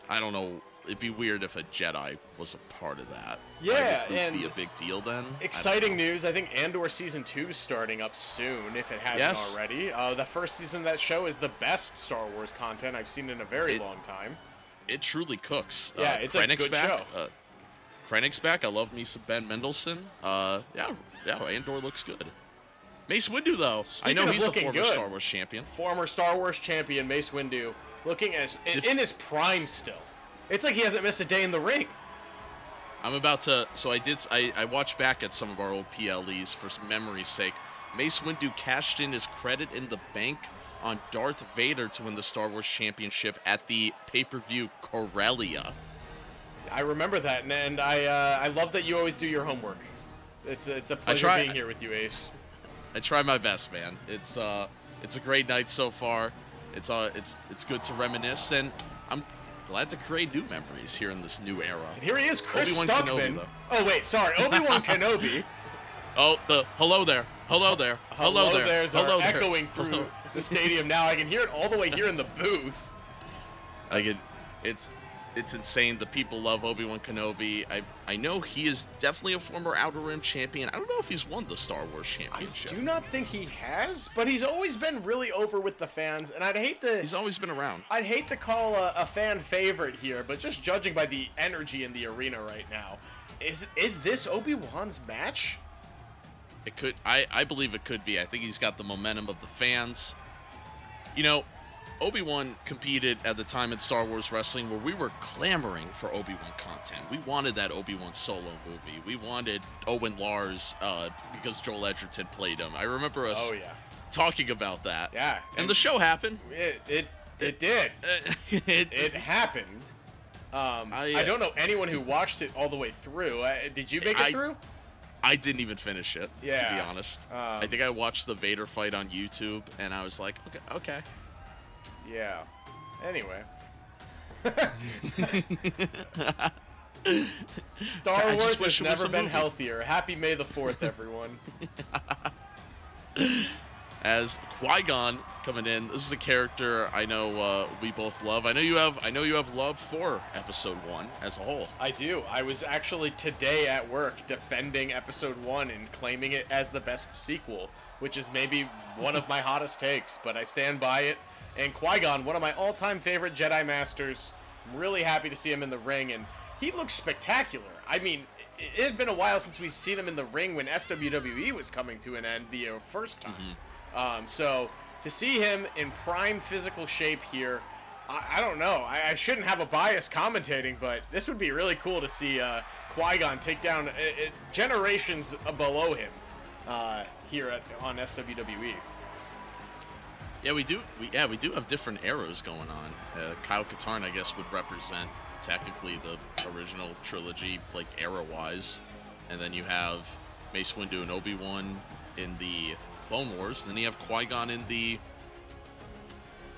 [SPEAKER 1] I don't know, it'd be weird if a Jedi was a part of that.
[SPEAKER 3] Yeah,
[SPEAKER 1] would
[SPEAKER 3] and
[SPEAKER 1] be a big deal then.
[SPEAKER 3] Exciting news. I think Andor Season 2 is starting up soon, if it hasn't already. The first season of that show is the best Star Wars content I've seen in a very long time.
[SPEAKER 1] It truly cooks.
[SPEAKER 3] Yeah, it's a good show.
[SPEAKER 1] Krennic's back. I love me some Ben Mendelsohn. Andor looks good. Mace Windu, though.
[SPEAKER 3] Speaking
[SPEAKER 1] I know
[SPEAKER 3] of
[SPEAKER 1] he's a
[SPEAKER 3] looking
[SPEAKER 1] former
[SPEAKER 3] good,
[SPEAKER 1] Star Wars champion.
[SPEAKER 3] Former Star Wars champion Mace Windu, looking as in his prime still. It's like he hasn't missed a day in the ring.
[SPEAKER 1] I'm about to. So I watched back at some of our old PLEs for some memory's sake. Mace Windu cashed in his credit in the bank on Darth Vader to win the Star Wars Championship at the pay-per-view Corellia.
[SPEAKER 3] I remember that, and I love that you always do your homework. It's a pleasure being here with you, Ace.
[SPEAKER 1] I try my best, man. It's a great night so far. It's good to reminisce, and I'm glad to create new memories here in this new era.
[SPEAKER 3] And here he is, Chris
[SPEAKER 1] Obi-Wan
[SPEAKER 3] Stuckman.
[SPEAKER 1] Kenobi,
[SPEAKER 3] oh wait, sorry, Obi-Wan Kenobi.
[SPEAKER 1] Oh, hello there, hello there, hello there.
[SPEAKER 3] There's
[SPEAKER 1] hello there.
[SPEAKER 3] echoing through the stadium now. I can hear it all the way here in the booth.
[SPEAKER 1] It's insane. The people love Obi-Wan Kenobi. I know he is definitely a former Outer Rim champion. I don't know if he's won the Star Wars Championship.
[SPEAKER 3] I do not think he has, but he's always been really over with the fans, and
[SPEAKER 1] He's always been around.
[SPEAKER 3] I'd hate to call a fan favorite here, but just judging by the energy in the arena right now, is this Obi-Wan's match?
[SPEAKER 1] It could. I believe it could be. I think he's got the momentum of the fans. You know, Obi-Wan competed at the time in Star Wars Wrestling where we were clamoring for Obi-Wan content. We wanted that Obi-Wan solo movie. We wanted Owen Lars because Joel Edgerton played him. I remember us talking about that.
[SPEAKER 3] Yeah.
[SPEAKER 1] And the show happened.
[SPEAKER 3] It did. It happened. I don't know anyone who watched it all the way through. Did you make it through?
[SPEAKER 1] I didn't even finish it, to be honest.
[SPEAKER 3] I
[SPEAKER 1] think I watched the Vader fight on YouTube, and I was like, okay.
[SPEAKER 3] Yeah. Anyway. Star Wars has never been healthier. Happy May the 4th, everyone.
[SPEAKER 1] As Qui-Gon coming in, this is a character I know we both love. I know you have love for Episode 1 as a whole.
[SPEAKER 3] I do. I was actually today at work defending Episode 1 and claiming it as the best sequel, which is maybe one of my hottest takes, but I stand by it. And Qui-Gon, one of my all-time favorite Jedi Masters. I'm really happy to see him in the ring, and he looks spectacular. I mean, it had been a while since we've seen him in the ring when SWWE was coming to an end the first time. So to see him in prime physical shape here, I don't know. I shouldn't have a bias commentating, but this would be really cool to see Qui-Gon take down generations below him here on SWWE.
[SPEAKER 1] Yeah, we do. We do have different eras going on. Kyle Katarn, I guess, would represent technically the original trilogy, like era-wise, and then you have Mace Windu and Obi-Wan in the Clone Wars. And then you have Qui-Gon in the,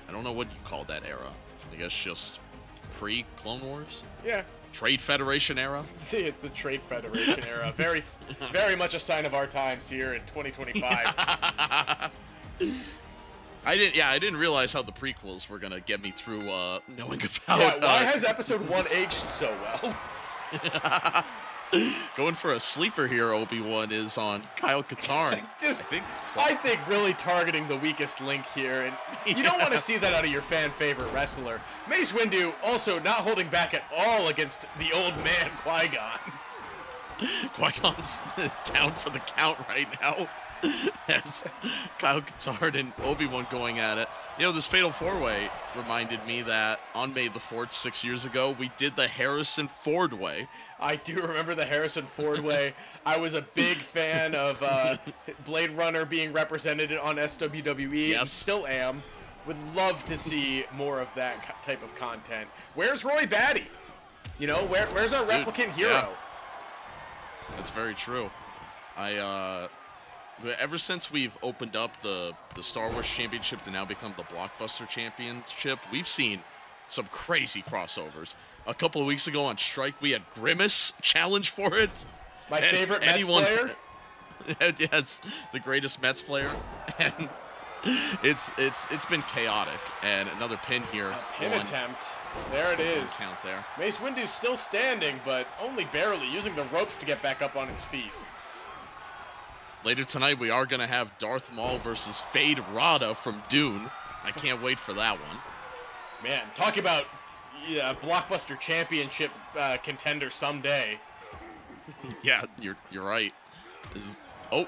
[SPEAKER 1] I don't know what you call that era. I guess just pre-Clone Wars.
[SPEAKER 3] Yeah.
[SPEAKER 1] Trade Federation era.
[SPEAKER 3] The Trade Federation era. Very, very much a sign of our times here in 2025.
[SPEAKER 1] I didn't realize how the prequels were gonna get me through knowing about.
[SPEAKER 3] Yeah, why has episode 1 aged so well?
[SPEAKER 1] Going for a sleeper here, Obi-Wan is on Kyle Katarn.
[SPEAKER 3] I think really targeting the weakest link here, and you don't want to see that out of your fan favorite wrestler. Mace Windu also not holding back at all against the old man Qui-Gon.
[SPEAKER 1] Qui-Gon's down for the count right now. As Kyle Katarn and Obi-Wan going at it. You know, this Fatal 4-Way reminded me that on May the 4th, 6 years ago, we did the Harrison Ford Way.
[SPEAKER 3] I do remember the Harrison Ford Way. I was a big fan of Blade Runner being represented on SWWE.
[SPEAKER 1] Yes.
[SPEAKER 3] And still am. Would love to see more of that type of content. Where's Roy Batty? You know, where's our replicant hero?
[SPEAKER 1] Yeah. That's very true. Ever since we've opened up the Star Wars Championship to now become the Blockbuster Championship, we've seen some crazy crossovers. A couple of weeks ago on Strike, we had Grimace challenge for it.
[SPEAKER 3] My favorite Mets player?
[SPEAKER 1] Yes, the greatest Mets player. And it's been chaotic. And another pin here.
[SPEAKER 3] A pin attempt. There it is.
[SPEAKER 1] Count there.
[SPEAKER 3] Mace Windu's still standing, but only barely, using the ropes to get back up on his feet.
[SPEAKER 1] Later tonight, we are going to have Darth Maul versus Feyd Rautha from Dune. I can't wait for that one.
[SPEAKER 3] Man, talk about Blockbuster Championship contender someday.
[SPEAKER 1] Yeah, you're right. Oh,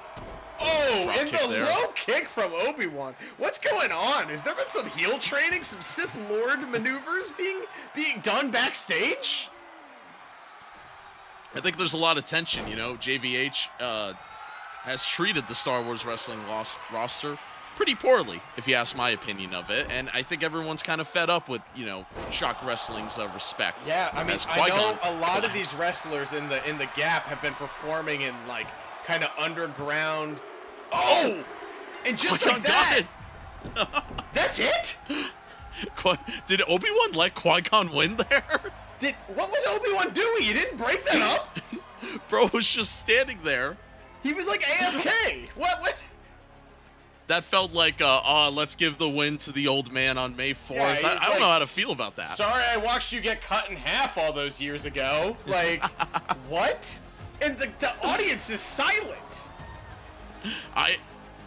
[SPEAKER 3] and the
[SPEAKER 1] there.
[SPEAKER 3] low kick from Obi-Wan. What's going on? Has there been some heel training, some Sith Lord maneuvers being done backstage?
[SPEAKER 1] I think there's a lot of tension, you know. JVH has treated the Star Wars Wrestling roster pretty poorly, if you ask my opinion of it. And I think everyone's kind of fed up with, you know, Wrestling's respect.
[SPEAKER 3] Yeah, I mean, I know a lot of these wrestlers in the Gap have been performing in, like, kind of underground. Oh! And just like that! That's it?
[SPEAKER 1] Did Obi-Wan let Qui-Gon win there?
[SPEAKER 3] What was Obi-Wan doing? He didn't break that up?
[SPEAKER 1] Bro was just standing there.
[SPEAKER 3] He was like AFK. What?
[SPEAKER 1] That felt like, let's give the win to the old man on May 4th.
[SPEAKER 3] Yeah,
[SPEAKER 1] I don't know how to feel about that.
[SPEAKER 3] Sorry I watched you get cut in half all those years ago. Like, what? And the audience is silent.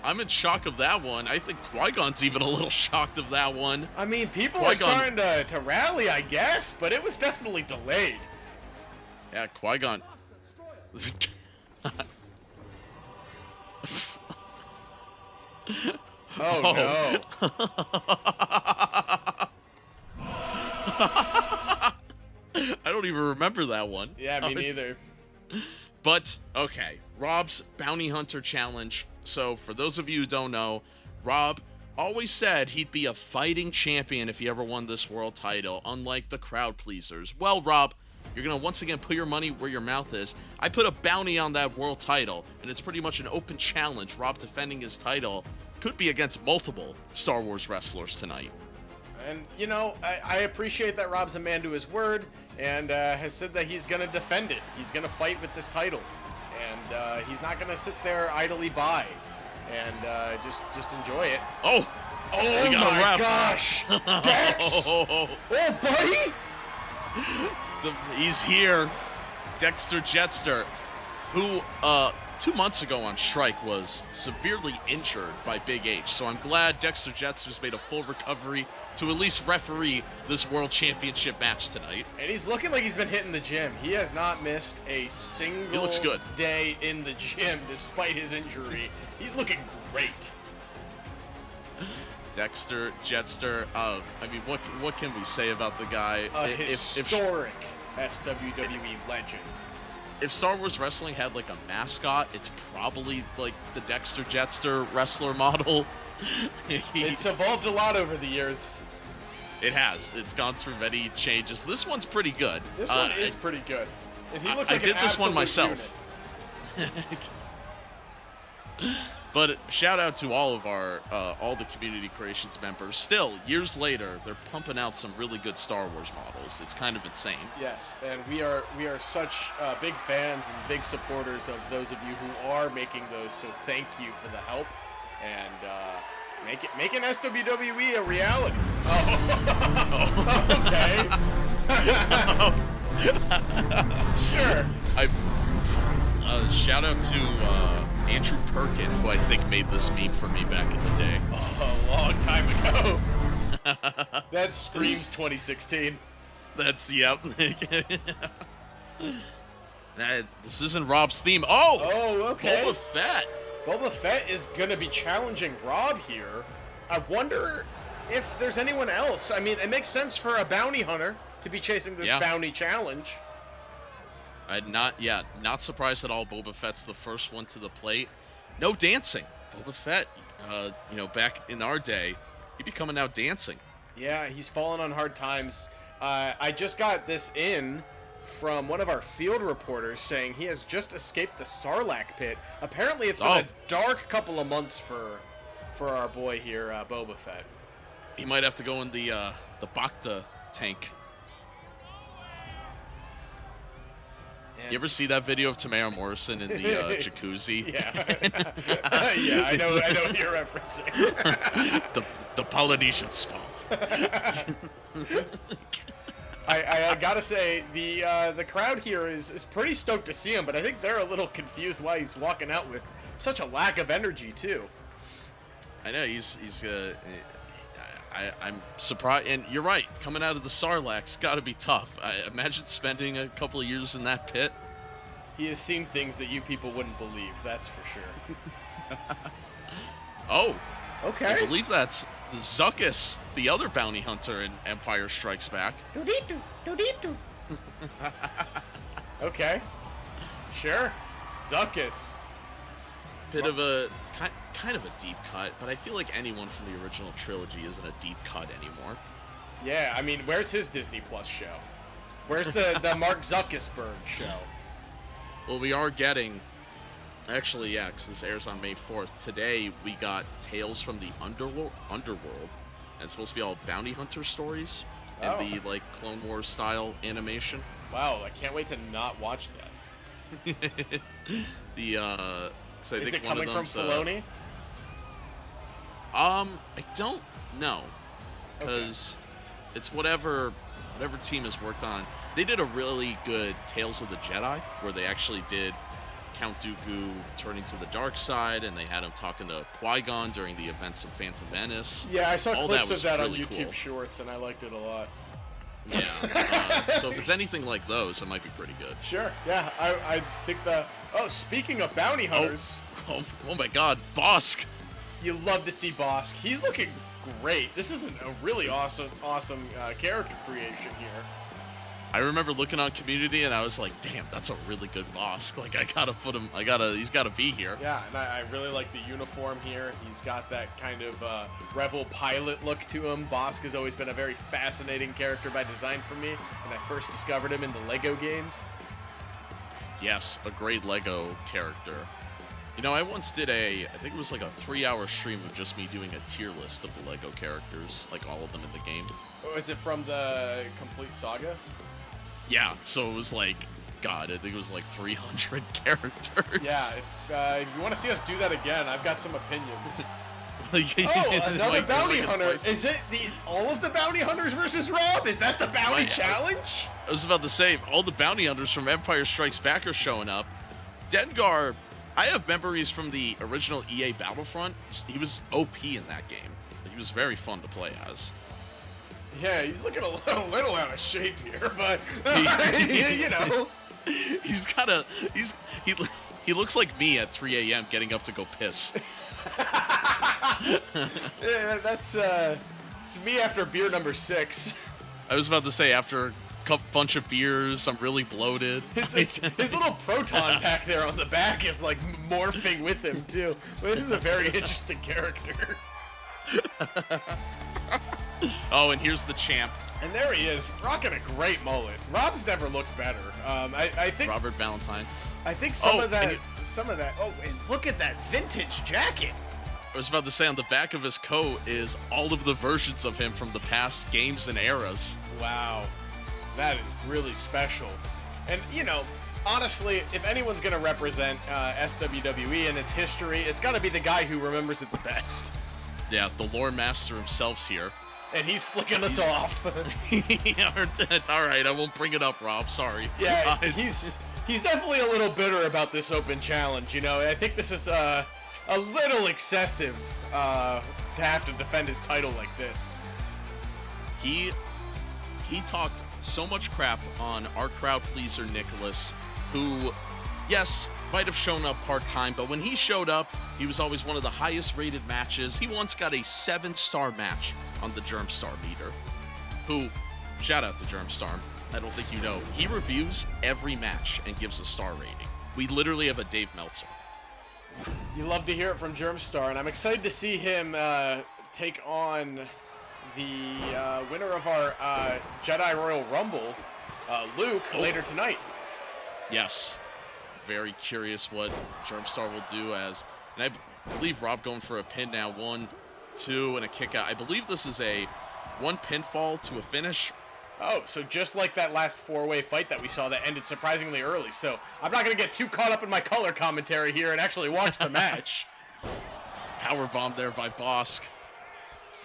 [SPEAKER 1] I'm in shock of that one. I think Qui-Gon's even a little shocked of that one.
[SPEAKER 3] I mean, people are starting to rally, I guess, but it was definitely delayed.
[SPEAKER 1] Yeah, Qui-Gon.
[SPEAKER 3] Oh, no.
[SPEAKER 1] I don't even remember that one.
[SPEAKER 3] Yeah, me neither.
[SPEAKER 1] But, okay, Rob's Bounty Hunter Challenge. So, for those of you who don't know, Rob always said he'd be a fighting champion if he ever won this world title, unlike the crowd pleasers. Well, Rob, you're going to once again put your money where your mouth is. I put a bounty on that world title, and it's pretty much an open challenge. Rob defending his title could be against multiple Star Wars wrestlers tonight.
[SPEAKER 3] And, you know, I appreciate that Rob's a man to his word and has said that he's going to defend it. He's going to fight with this title. And he's not going to sit there idly by and just enjoy it.
[SPEAKER 1] Oh my
[SPEAKER 3] gosh! Dex! Oh, buddy!
[SPEAKER 1] He's here. Dexter Jetster, who 2 months ago on Strike was severely injured by Big H. So I'm glad Dexter Jetster's made a full recovery to at least referee this World Championship match tonight.
[SPEAKER 3] And he's looking like he's been hitting the gym. He has not missed a single
[SPEAKER 1] He looks good.
[SPEAKER 3] day in the gym despite his injury. He's looking great.
[SPEAKER 1] Dexter Jetster, I mean, what can we say about the guy?
[SPEAKER 3] Historic SWWE legend.
[SPEAKER 1] If Star Wars Wrestling had like a mascot, it's probably like the Dexter Jetster wrestler model.
[SPEAKER 3] It's evolved a lot over the years.
[SPEAKER 1] It has. It's gone through many changes. This one's pretty good.
[SPEAKER 3] This one is pretty good. And he looks
[SPEAKER 1] I
[SPEAKER 3] like
[SPEAKER 1] did
[SPEAKER 3] an
[SPEAKER 1] this one
[SPEAKER 3] absolute
[SPEAKER 1] myself.
[SPEAKER 3] unit.
[SPEAKER 1] But shout out to all of our all the Community Creations members. Still, years later, they're pumping out some really good Star Wars models. It's kind of insane.
[SPEAKER 3] Yes, and we are such big fans and big supporters of those of you who are making those. So thank you for the help. And Make an SWWE a reality. Oh. Okay. Sure.
[SPEAKER 1] Shout out to Andrew Perkin, who I think made this meme for me back in the day.
[SPEAKER 3] Oh, a long time ago. That screams 2016.
[SPEAKER 1] That's, yep. This isn't Rob's theme. Oh,
[SPEAKER 3] okay.
[SPEAKER 1] Boba Fett.
[SPEAKER 3] Boba Fett is going to be challenging Rob here. I wonder if there's anyone else. I mean, it makes sense for a bounty hunter to be chasing this bounty challenge.
[SPEAKER 1] Not surprised at all. Boba Fett's the first one to the plate. No dancing. Boba Fett, back in our day, he'd be coming out dancing.
[SPEAKER 3] Yeah, he's fallen on hard times. I just got this in from one of our field reporters saying he has just escaped the Sarlacc pit. Apparently, it's been a dark couple of months for our boy here, Boba Fett.
[SPEAKER 1] He might have to go in the Bacta tank. You ever see that video of Tamara Morrison in the jacuzzi?
[SPEAKER 3] Yeah. Yeah, I know what you're referencing.
[SPEAKER 1] the Polynesian spa.
[SPEAKER 3] I gotta say, the crowd here is pretty stoked to see him, but I think they're a little confused why he's walking out with such a lack of energy too.
[SPEAKER 1] I know I'm surprised, and you're right. Coming out of the Sarlacc's got to be tough. I imagine spending a couple of years in that pit.
[SPEAKER 3] He has seen things that you people wouldn't believe. That's for sure.
[SPEAKER 1] Oh,
[SPEAKER 3] okay.
[SPEAKER 1] I believe that's the Zuckuss, the other bounty hunter in Empire Strikes Back.
[SPEAKER 3] Okay, sure. Zuckuss.
[SPEAKER 1] Bit of a kind of a deep cut, but I feel like anyone from the original trilogy isn't a deep cut anymore.
[SPEAKER 3] Yeah, I mean, where's his Disney Plus show? Where's the Mark Zuckersberg show?
[SPEAKER 1] Well, we are getting, actually, yeah, because this airs on May 4th. Today we got Tales from the Underworld, and it's supposed to be all bounty hunter stories and the like Clone Wars style animation.
[SPEAKER 3] Wow, I can't wait to not watch that. Is it coming from Filoni?
[SPEAKER 1] I don't know, because it's whatever team has worked on. They did a really good Tales of the Jedi, where they actually did Count Dooku turning to the dark side, and they had him talking to Qui-Gon during the events of Phantom Menace.
[SPEAKER 3] Yeah, I saw clips of that
[SPEAKER 1] really
[SPEAKER 3] on YouTube
[SPEAKER 1] cool.
[SPEAKER 3] Shorts, and I liked it a lot.
[SPEAKER 1] Yeah, so if it's anything like those, it might be pretty good.
[SPEAKER 3] Sure, yeah, I think speaking of bounty hunters...
[SPEAKER 1] Oh my god, Bosk!
[SPEAKER 3] You love to see Bosk. He's looking great. This is a really awesome character creation here.
[SPEAKER 1] I remember looking on Community and I was like, damn, that's a really good Bosk. Like, I gotta put him, he's gotta be here.
[SPEAKER 3] Yeah, and I really like the uniform here. He's got that kind of rebel pilot look to him. Bosk has always been a very fascinating character by design for me, and I first discovered him in the Lego games.
[SPEAKER 1] Yes, a great Lego character. You know, I once did I think it was like a 3-hour stream of just me doing a tier list of the Lego characters, like all of them in the game.
[SPEAKER 3] Oh, is it from the complete saga?
[SPEAKER 1] Yeah, so it was like, God, I think it was like 300 characters.
[SPEAKER 3] Yeah, if you want to see us do that again, I've got some opinions. Another
[SPEAKER 1] like,
[SPEAKER 3] bounty hunter.
[SPEAKER 1] Slices.
[SPEAKER 3] Is it all of the bounty hunters versus Rob? Is that the bounty challenge?
[SPEAKER 1] I was about to say, all the bounty hunters from Empire Strikes Back are showing up. Dengar, I have memories from the original EA Battlefront. He was OP in that game. He was very fun to play as.
[SPEAKER 3] Yeah, he's looking a little out of shape here, but you know.
[SPEAKER 1] He looks like me at 3 a.m. getting up to go piss.
[SPEAKER 3] Yeah, that's it's me after beer number 6.
[SPEAKER 1] I was about to say, after a bunch of beers, I'm really bloated.
[SPEAKER 3] His little proton pack there on the back is like morphing with him too. This is a very interesting character.
[SPEAKER 1] Oh, and here's the champ.
[SPEAKER 3] And there he is, rocking a great mullet. Rob's never looked better. I think
[SPEAKER 1] Robert Valentine.
[SPEAKER 3] I think some of that. Oh, and look at that vintage jacket.
[SPEAKER 1] I was about to say, on the back of his coat is all of the versions of him from the past games and eras.
[SPEAKER 3] Wow, that is really special. And you know, honestly, if anyone's gonna represent SWWE and its history, it's got to be the guy who remembers it the best.
[SPEAKER 1] Yeah, the lore master himself's here.
[SPEAKER 3] And he's flicking us off.
[SPEAKER 1] Yeah, all right, I won't bring it up, Rob. Sorry.
[SPEAKER 3] Yeah, he's definitely a little bitter about this open challenge. You know, I think this is a little excessive to have to defend his title like this.
[SPEAKER 1] He talked so much crap on our crowd pleaser Nicholas, who, yes, might have shown up part-time, but when he showed up, he was always one of the highest rated matches. He once got a 7-star match on the Germ Star meter, who, shout out to Germ Star, I don't think you know, he reviews every match and gives a star rating. We literally have a Dave Meltzer.
[SPEAKER 3] You love to hear it from Germ Star, and I'm excited to see him take on the winner of our Jedi Royal Rumble, Luke, later tonight.
[SPEAKER 1] Yes. Very curious what Germ Star will do as, and I believe Rob going for a pin now. 1, 2, and a kick out. I believe this is a 1 pinfall to a finish.
[SPEAKER 3] Oh, so just like that last 4-way fight that we saw that ended surprisingly early. So I'm not going to get too caught up in my color commentary here and actually watch the match.
[SPEAKER 1] Powerbomb there by Bosk.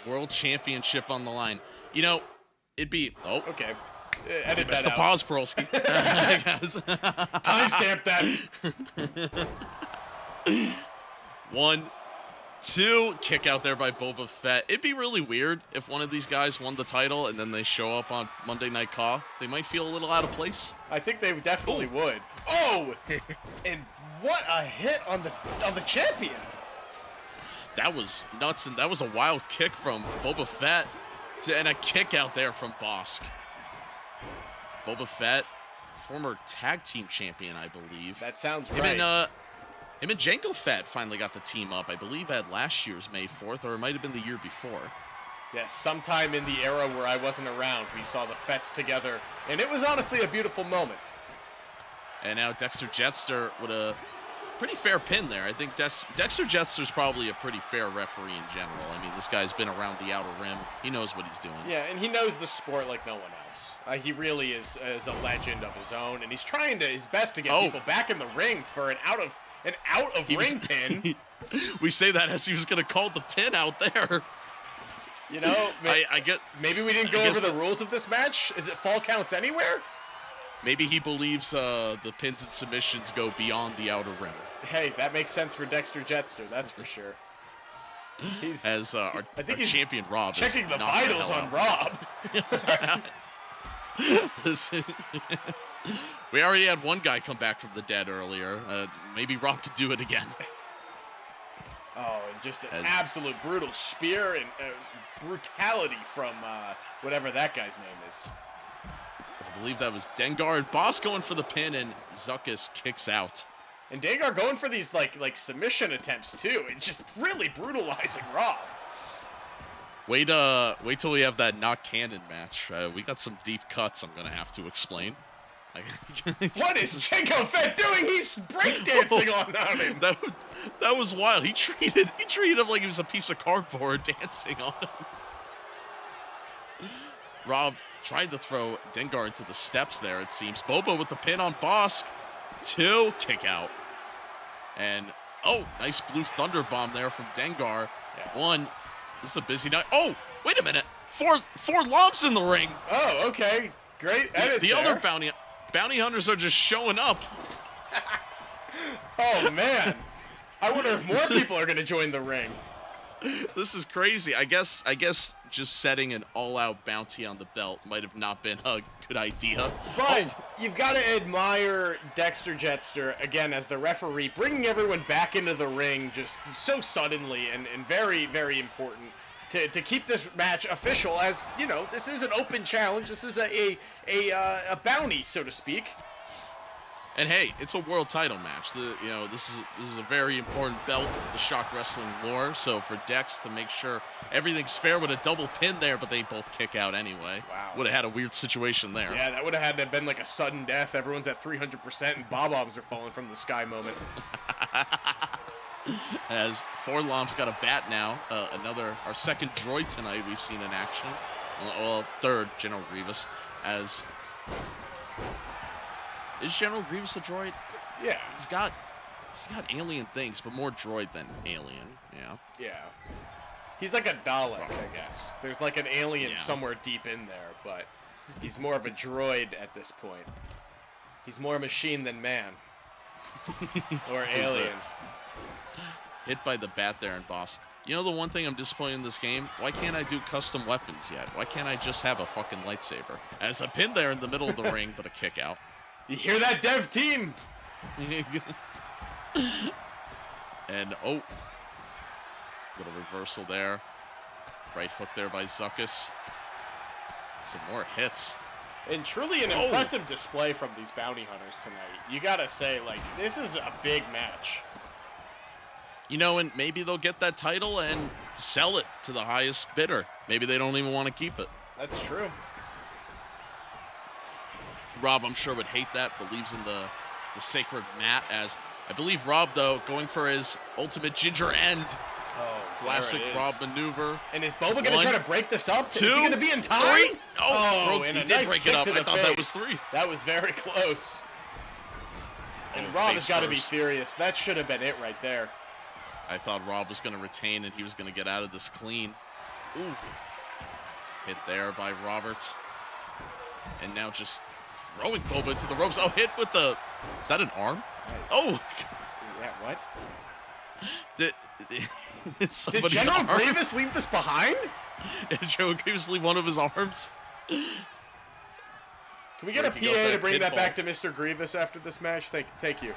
[SPEAKER 1] World Championship on the line. You know, it'd be... Oh,
[SPEAKER 3] okay. Edit
[SPEAKER 1] missed
[SPEAKER 3] that
[SPEAKER 1] the
[SPEAKER 3] out.
[SPEAKER 1] pause, Perolski.
[SPEAKER 3] Timestamp that.
[SPEAKER 1] 1, 2, kick out there by Boba Fett. It'd be really weird if one of these guys won the title and then they show up on Monday Night Raw. They might feel a little out of place.
[SPEAKER 3] I think they definitely would. Oh! And what a hit on the champion.
[SPEAKER 1] That was nuts, and that was a wild kick from Boba Fett, and a kick out there from Bosk. Boba Fett, former tag team champion, I believe.
[SPEAKER 3] That sounds right.
[SPEAKER 1] Him and Jango Fett finally got the team up, I believe, at last year's May 4th, or it might have been the year before.
[SPEAKER 3] Yes, sometime in the era where I wasn't around, we saw the Fetts together, and it was honestly a beautiful moment.
[SPEAKER 1] And now Dexter Jetster with a pretty fair pin there. I think Dexter Jetster's probably a pretty fair referee in general. I mean, this guy's been around the outer rim. He knows what he's doing.
[SPEAKER 3] Yeah, and he knows the sport like no one else. He really is a legend of his own, and he's trying his best to get people back in the ring for an out of ring pin.
[SPEAKER 1] We say that as he was going to call the pin out there.
[SPEAKER 3] You know, maybe we didn't go over the rules of this match. Is it fall counts anywhere?
[SPEAKER 1] Maybe he believes the pins and submissions go beyond the outer rim.
[SPEAKER 3] Hey, that makes sense for Dexter Jetster, that's for sure. He's
[SPEAKER 1] our champion Rob
[SPEAKER 3] checking the vitals on Rob.
[SPEAKER 1] We already had one guy come back from the dead earlier. Maybe Rob could do it again.
[SPEAKER 3] Oh, and just an absolute brutal spear and brutality from whatever that guy's name is.
[SPEAKER 1] I believe that was Dengar. Boss going for the pin, and Zuckus kicks out.
[SPEAKER 3] And Dengar going for these like submission attempts too. It's just really brutalizing Rob.
[SPEAKER 1] Wait till we have that Not Canon match. We got some deep cuts I'm gonna have to explain.
[SPEAKER 3] What is Jango Fett doing? He's breakdancing on him.
[SPEAKER 1] That was wild. He treated him like he was a piece of cardboard dancing on him. Rob tried to throw Dengar into the steps there, it seems. Boba with the pin on Bosk. 2, kick out. And, nice blue thunder bomb there from Dengar. Yeah. 1, this is a busy night. Oh, wait a minute. 4 lobs in the ring.
[SPEAKER 3] Oh, okay. Great edit
[SPEAKER 1] The other bounty hunters are just showing up.
[SPEAKER 3] Oh, man. I wonder if more people are going to join the ring.
[SPEAKER 1] This is crazy. I guess just setting an all-out bounty on the belt might have not been a good idea.
[SPEAKER 3] But you've got to admire Dexter Jetster, again, as the referee, bringing everyone back into the ring just so suddenly and very, very important to keep this match official as, you know, this is an open challenge. This is a bounty, so to speak.
[SPEAKER 1] And hey, it's a world title match. This is a very important belt to the ShockWrestling lore. So for Dex to make sure everything's fair with a double pin there, but they both kick out anyway.
[SPEAKER 3] Wow.
[SPEAKER 1] Would have had a weird situation there.
[SPEAKER 3] Yeah, that would have had to have been like a sudden death. Everyone's at 300% and bob-ombs are falling from the sky moment.
[SPEAKER 1] As Forlom's got a bat now. Our second droid tonight we've seen in action. Well, third, General Grievous. Is General Grievous a droid?
[SPEAKER 3] Yeah.
[SPEAKER 1] He's got alien things, but more droid than alien. Yeah.
[SPEAKER 3] Yeah. He's like a Dalek, I guess. There's like an alien somewhere deep in there, but he's more of a droid at this point. He's more machine than man. Or alien.
[SPEAKER 1] Hit by the bat there, and boss. You know the one thing I'm disappointed in this game? Why can't I do custom weapons yet? Why can't I just have a fucking lightsaber? As a pin there in the middle of the ring, but a kick out.
[SPEAKER 3] You hear that, dev team?
[SPEAKER 1] And, oh. Little reversal there. Right hook there by Zuckuss. Some more hits.
[SPEAKER 3] And truly an impressive display from these bounty hunters tonight. You gotta say, like, this is a big match.
[SPEAKER 1] You know, and maybe they'll get that title and sell it to the highest bidder. Maybe they don't even want to keep it.
[SPEAKER 3] That's true.
[SPEAKER 1] Rob, I'm sure, would hate that, believes in the sacred mat, as I believe Rob, though, going for his ultimate ginger end.
[SPEAKER 3] Oh,
[SPEAKER 1] classic Rob maneuver.
[SPEAKER 3] And is Boba going to try to break this up?
[SPEAKER 1] Two,
[SPEAKER 3] is he going to be in time?
[SPEAKER 1] Three. Oh,
[SPEAKER 3] and
[SPEAKER 1] he
[SPEAKER 3] a
[SPEAKER 1] did
[SPEAKER 3] nice
[SPEAKER 1] break
[SPEAKER 3] kick
[SPEAKER 1] it up.
[SPEAKER 3] to the
[SPEAKER 1] I thought
[SPEAKER 3] face.
[SPEAKER 1] that was 3.
[SPEAKER 3] That was very close. And Rob has got to be furious. That should have been it right there.
[SPEAKER 1] I thought Rob was going to retain and he was going to get out of this clean. Ooh. Hit there by Roberts. And now just throwing Boba into the ropes. Oh, hit with the... Is that an arm? Oh!
[SPEAKER 3] Yeah, what?
[SPEAKER 1] Did
[SPEAKER 3] General Grievous leave this behind?
[SPEAKER 1] Did General Grievous leave one of his arms?
[SPEAKER 3] Can we get a PA to bring that back to Mr. Grievous after this match? Thank you.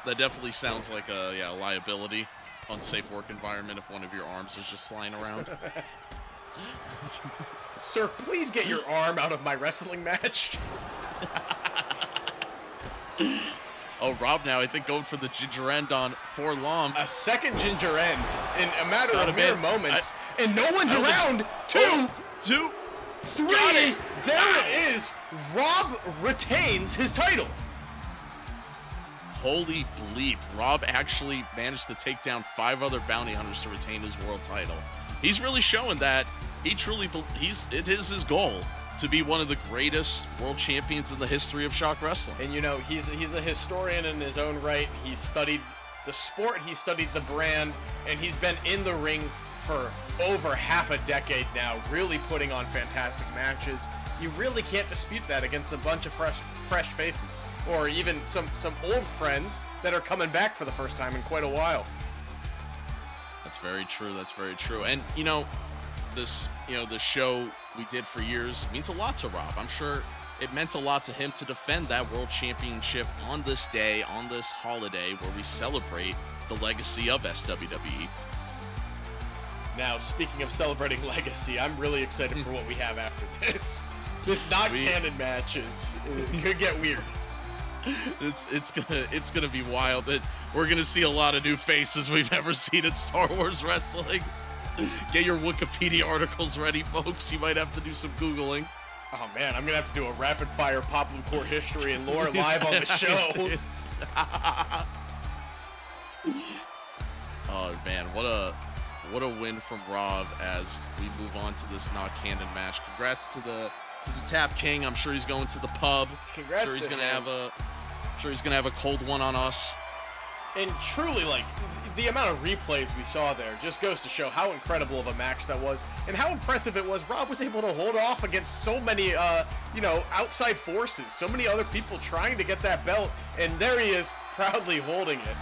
[SPEAKER 1] That definitely sounds like a liability. Unsafe work environment if one of your arms is just flying around.
[SPEAKER 3] Sir, please get your arm out of my wrestling match.
[SPEAKER 1] Oh, Rob now, I think, going for the ginger end on Forlom.
[SPEAKER 3] A second ginger end in a matter of mere moments. And no one's around. Two. Three. There it is. Rob retains his title.
[SPEAKER 1] Holy bleep. Rob actually managed to take down 5 other bounty hunters to retain his world title. He's really showing that he truly it is his goal to be one of the greatest world champions in the history of Shock Wrestling.
[SPEAKER 3] And you know, he's a historian in his own right. He studied the sport, he studied the brand, and he's been in the ring for over half a decade now, really putting on fantastic matches. You really can't dispute that against a bunch of fresh faces, or even some old friends that are coming back for the first time in quite a while.
[SPEAKER 1] That's very true. That's very true. And you know, this the show we did for years means a lot to Rob. I'm sure it meant a lot to him to defend that world championship on this day, on this holiday where we celebrate the legacy of SWWE.
[SPEAKER 3] Now, speaking of celebrating legacy, I'm really excited for what we have after this. This not canon match could get weird.
[SPEAKER 1] It's gonna be wild. We're gonna see a lot of new faces we've never seen in Star Wars wrestling. Get your Wikipedia articles ready, folks. You might have to do some Googling.
[SPEAKER 3] Oh man, I'm gonna have to do a rapid fire Paploo core history and lore live on the show.
[SPEAKER 1] Oh man, what a win from Rob as we move on to this not canon match. Congrats to the Tap King. I'm sure he's going to the pub.
[SPEAKER 3] Congrats
[SPEAKER 1] I'm sure he's
[SPEAKER 3] to
[SPEAKER 1] gonna
[SPEAKER 3] him.
[SPEAKER 1] have a cold one on us.
[SPEAKER 3] And truly, like, the amount of replays we saw there just goes to show how incredible of a match that was, and how impressive it was. Rob was able to hold off against so many, outside forces, so many other people trying to get that belt, and there he is, proudly holding it.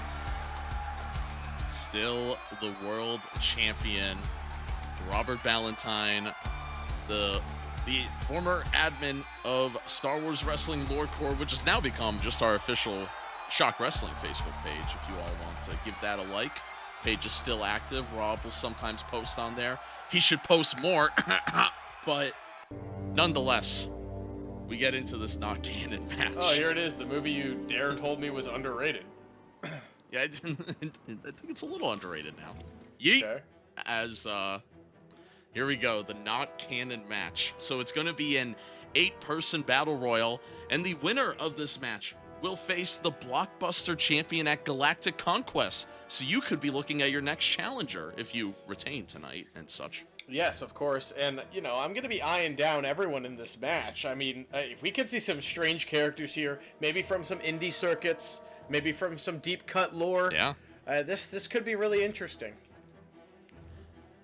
[SPEAKER 1] Still the world champion, Robert Ballantyne, the former admin of Star Wars Wrestling Lore Corps, which has now become just our official Shock Wrestling Facebook page. If you all want to give that a like, page is still active. Rob will sometimes post on there. He should post more, but nonetheless, we get into this not canon match.
[SPEAKER 3] Oh, here it is, the movie you told me was underrated.
[SPEAKER 1] Yeah, I think it's a little underrated now. Yeet.
[SPEAKER 3] Okay.
[SPEAKER 1] As here we go, the not canon match. So it's going to be an 8-person battle royal, and the winner of this match will face the Blockbuster champion at Galactic Conquest. So you could be looking at your next challenger if you retain tonight and such.
[SPEAKER 3] Yes, of course, and, I'm going to be eyeing down everyone in this match. I mean, we could see some strange characters here, maybe from some indie circuits, maybe from some deep-cut lore.
[SPEAKER 1] Yeah.
[SPEAKER 3] This could be really interesting.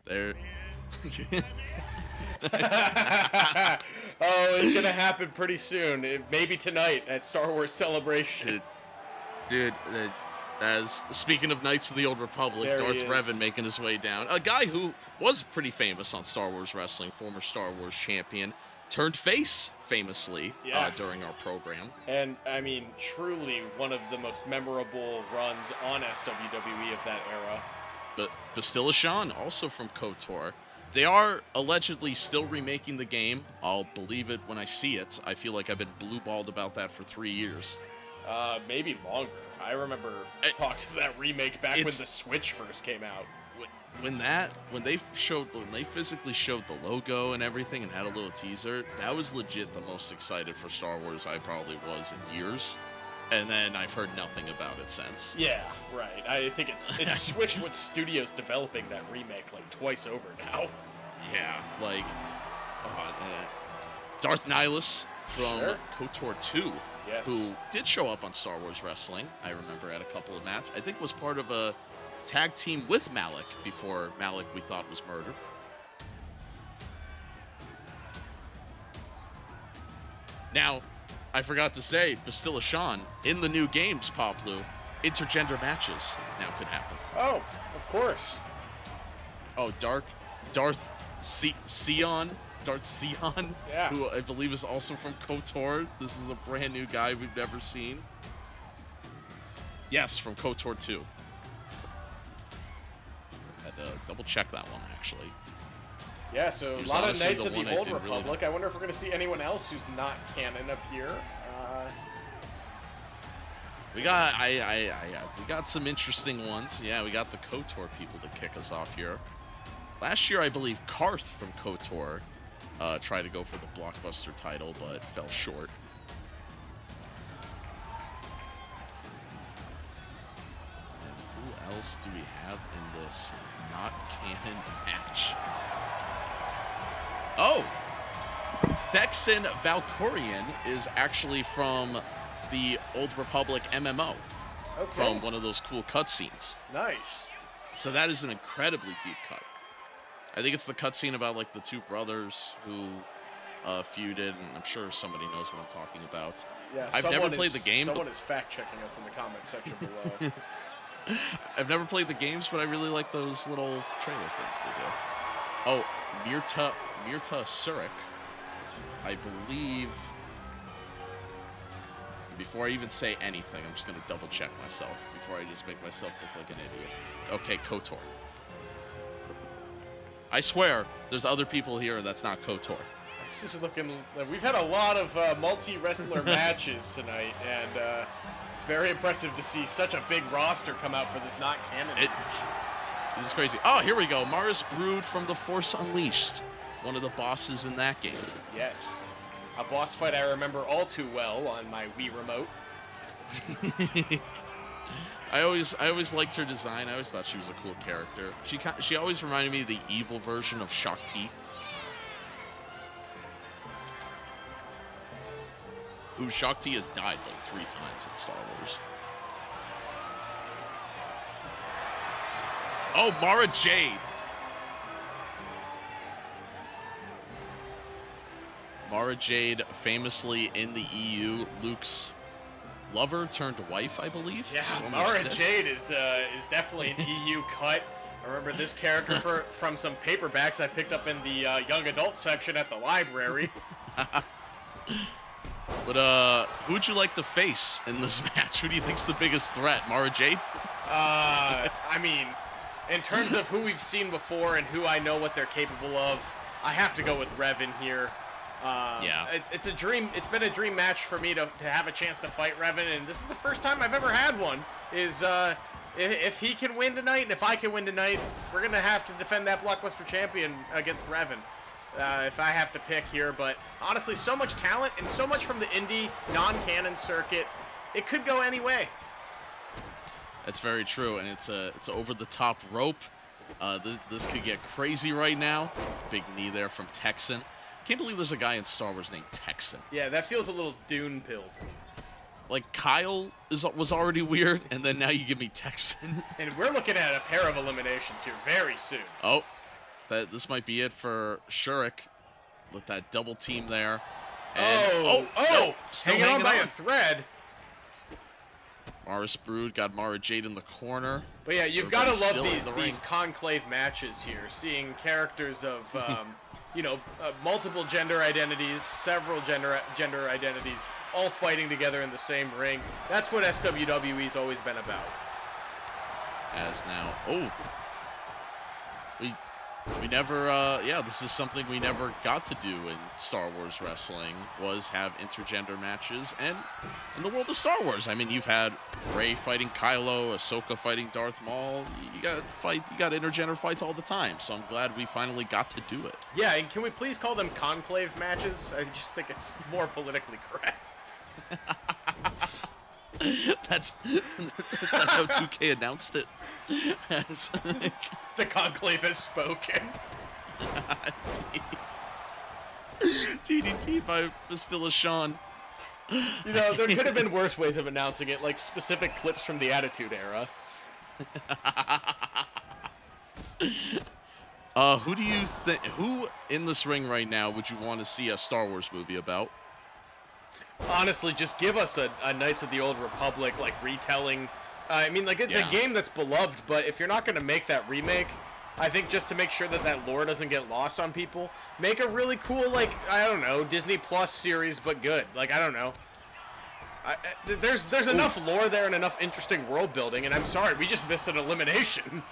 [SPEAKER 1] There.
[SPEAKER 3] Oh, it's gonna happen pretty soon. Maybe tonight at Star Wars Celebration.
[SPEAKER 1] Dude, as speaking of Knights of the Old Republic,
[SPEAKER 3] There
[SPEAKER 1] Darth
[SPEAKER 3] he is.
[SPEAKER 1] Revan making his way down. A guy who was pretty famous on Star Wars Wrestling, former Star Wars champion, turned face famously during our program.
[SPEAKER 3] And, I mean, truly one of the most memorable runs on SWWE of that era.
[SPEAKER 1] But Bastilla Shan, also from KOTOR. They are allegedly still remaking the game. I'll believe it when I see it. I feel like I've been blue-balled about that for 3 years.
[SPEAKER 3] Maybe longer. I remember talks of that remake back when the Switch first came out.
[SPEAKER 1] When they physically showed the logo and everything and had a little teaser, that was legit the most excited for Star Wars I probably was in years. And then I've heard nothing about it since.
[SPEAKER 3] Yeah, right. I think it's switched with studios developing that remake like twice over now.
[SPEAKER 1] Yeah, like Darth Nihilus from KOTOR 2, who did show up on Star Wars Wrestling. I remember at a couple of matches. I think was part of a tag team with Malik before Malik we thought was murdered. Now, I forgot to say, Bastilla Shan, in the new games, Paploo, intergender matches now could happen.
[SPEAKER 3] Oh, of course.
[SPEAKER 1] Oh, Darth Sion, who I believe is also from KOTOR. This is a brand new guy we've never seen. Yes, from KOTOR 2. Had to double check that one, actually.
[SPEAKER 3] Yeah, so a
[SPEAKER 1] was
[SPEAKER 3] lot of
[SPEAKER 1] honestly
[SPEAKER 3] Knights
[SPEAKER 1] the
[SPEAKER 3] of
[SPEAKER 1] one
[SPEAKER 3] the
[SPEAKER 1] I
[SPEAKER 3] Old
[SPEAKER 1] didn't really
[SPEAKER 3] Republic. I wonder if we're going to see anyone else who's not canon up here.
[SPEAKER 1] We got some interesting ones. Yeah, we got the KOTOR people to kick us off here. Last year, I believe Karth from KOTOR tried to go for the Blockbuster title, but fell short. And who else do we have in this not canon match? Oh! Thexan Valkorian is actually from the Old Republic MMO.
[SPEAKER 3] Okay.
[SPEAKER 1] From one of those cool cutscenes.
[SPEAKER 3] Nice.
[SPEAKER 1] So that is an incredibly deep cut. I think it's the cutscene about like the two brothers who feuded, and I'm sure somebody knows what I'm talking about.
[SPEAKER 3] Yeah,
[SPEAKER 1] I've never played the game.
[SPEAKER 3] Someone is fact-checking us in the comment section below.
[SPEAKER 1] I've never played the games, but I really like those little trailer things they do. Oh, Mirta Surik, I believe. Before I even say anything, I'm just going to double check myself before I just make myself look like an idiot. Okay, KOTOR. I swear, there's other people here that's not KOTOR.
[SPEAKER 3] This is looking. We've had a lot of multi-wrestler matches tonight, and it's very impressive to see such a big roster come out for this not canon match.
[SPEAKER 1] This is crazy. Oh, here we go. Maris Brood from The Force Unleashed. One of the bosses in that game.
[SPEAKER 3] Yes. A boss fight I remember all too well on my Wii remote.
[SPEAKER 1] I always liked her design. I always thought she was a cool character. She always reminded me of the evil version of Shakti. Who Shakti has died like 3 times in Star Wars. Oh, Mara Jade. Mara Jade, famously in the EU, Luke's lover turned wife, I believe.
[SPEAKER 3] Yeah, Mara Jade is definitely an EU cut. I remember this character from some paperbacks I picked up in the young adult section at the library.
[SPEAKER 1] But who would you like to face in this match? Who do you think's the biggest threat, Mara Jade?
[SPEAKER 3] I mean, in terms of who we've seen before and who I know what they're capable of, I have to go with Revan here.
[SPEAKER 1] Yeah.
[SPEAKER 3] It's a dream. It's been a dream match for me to have a chance to fight Revan, and this is the first time I've ever had one. If he can win tonight, and if I can win tonight, we're gonna have to defend that Blockbuster champion against Revan. If I have to pick here, but honestly, so much talent and so much from the indie non-canon circuit, it could go any way.
[SPEAKER 1] That's very true, and it's over the top rope. This could get crazy right now. Big knee there from Texan. Can't believe there's a guy in Star Wars named Texan.
[SPEAKER 3] Yeah, that feels a little Dune pill.
[SPEAKER 1] Like Kyle was already weird, and then now you give me Texan.
[SPEAKER 3] And we're looking at a pair of eliminations here very soon.
[SPEAKER 1] Oh, that this might be it for Shurik with that double team there.
[SPEAKER 3] And,
[SPEAKER 1] still
[SPEAKER 3] hanging on by a thread.
[SPEAKER 1] Morris Brood got Mara Jade in the corner.
[SPEAKER 3] But yeah, you've got to
[SPEAKER 1] Everybody's
[SPEAKER 3] love
[SPEAKER 1] still in the
[SPEAKER 3] these conclave matches here, seeing characters of, multiple gender identities, several gender identities, all fighting together in the same ring. That's what SWWE's always been about.
[SPEAKER 1] As now, we never, this is something we never got to do in Star Wars wrestling, was have intergender matches. And in the world of Star Wars, I mean, you've had Rey fighting Kylo, Ahsoka fighting Darth Maul. You got intergender fights all the time. So I'm glad we finally got to do it.
[SPEAKER 3] Yeah, and can we please call them conclave matches? I just think it's more politically correct.
[SPEAKER 1] That's how 2K announced it. As,
[SPEAKER 3] the conclave has spoken.
[SPEAKER 1] DDT by Bastilla Sean.
[SPEAKER 3] You know, there could have been worse ways of announcing it, like specific clips from the Attitude Era.
[SPEAKER 1] Who do you think? Who in this ring right now would you want to see a Star Wars movie about?
[SPEAKER 3] Honestly, just give us a Knights of the Old Republic, like, retelling. I mean, like, it's a game that's beloved, but if you're not going to make that remake, I think just to make sure that that lore doesn't get lost on people, make a really cool, like, I don't know, Disney Plus series, but good. Like, I don't know. There's enough lore there and enough interesting world building, and I'm sorry, we just missed an elimination.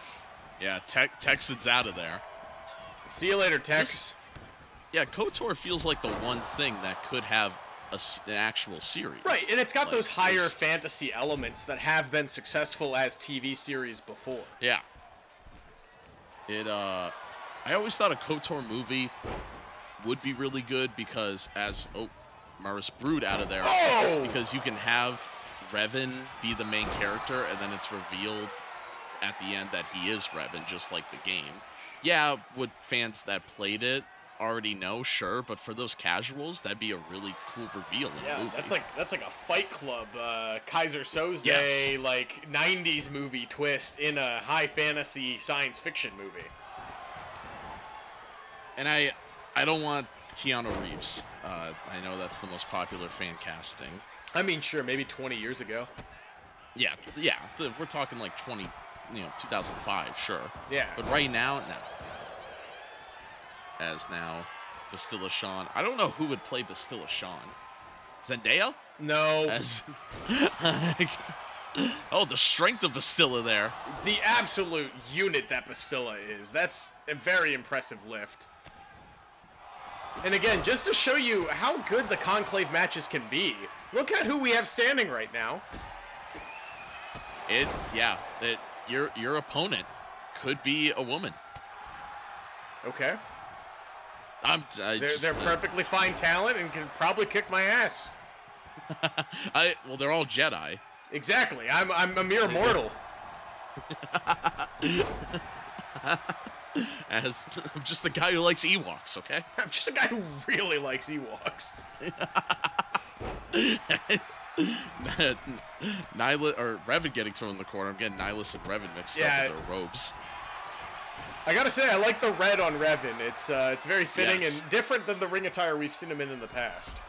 [SPEAKER 1] Yeah, Texan's out of there.
[SPEAKER 3] See you later, Tex.
[SPEAKER 1] Yeah, KOTOR feels like the one thing that could have an actual series.
[SPEAKER 3] Right, and it's got those higher fantasy elements that have been successful as TV series before.
[SPEAKER 1] Yeah. I always thought a KOTOR movie would be really good because Morris Brood out of there. Because you can have Revan be the main character and then it's revealed at the end that he is Revan, just like the game. Yeah, would fans that played it already know, sure, but for those casuals, that'd be a really cool reveal in the movie.
[SPEAKER 3] That's like a Fight Club, Kaiser Soze,
[SPEAKER 1] yes.
[SPEAKER 3] like 90s movie twist in a high fantasy science fiction movie.
[SPEAKER 1] And I don't want Keanu Reeves. I know that's the most popular fan casting.
[SPEAKER 3] I mean, sure, maybe 20 years ago.
[SPEAKER 1] Yeah. If we're talking like 2005, sure.
[SPEAKER 3] Yeah.
[SPEAKER 1] But right now, no. As now, Bastilla Sean. I don't know who would play Bastilla Sean. Zendaya?
[SPEAKER 3] No.
[SPEAKER 1] The strength of Bastilla there.
[SPEAKER 3] The absolute unit that Bastilla is. That's a very impressive lift. And again, just to show you how good the conclave matches can be, look at who we have standing right now.
[SPEAKER 1] Your opponent could be a woman.
[SPEAKER 3] Okay. They're perfectly fine talent and can probably kick my ass.
[SPEAKER 1] They're all Jedi.
[SPEAKER 3] Exactly. I'm a mere mortal.
[SPEAKER 1] As I'm just a guy who likes Ewoks, okay?
[SPEAKER 3] I'm just a guy who really likes Ewoks.
[SPEAKER 1] Nyla or Revan getting thrown in the corner. I'm getting Nihilus and Revan mixed up with their robes.
[SPEAKER 3] I gotta say, I like the red on Revan. It's very fitting
[SPEAKER 1] Yes.
[SPEAKER 3] and different than the ring attire we've seen him in the past.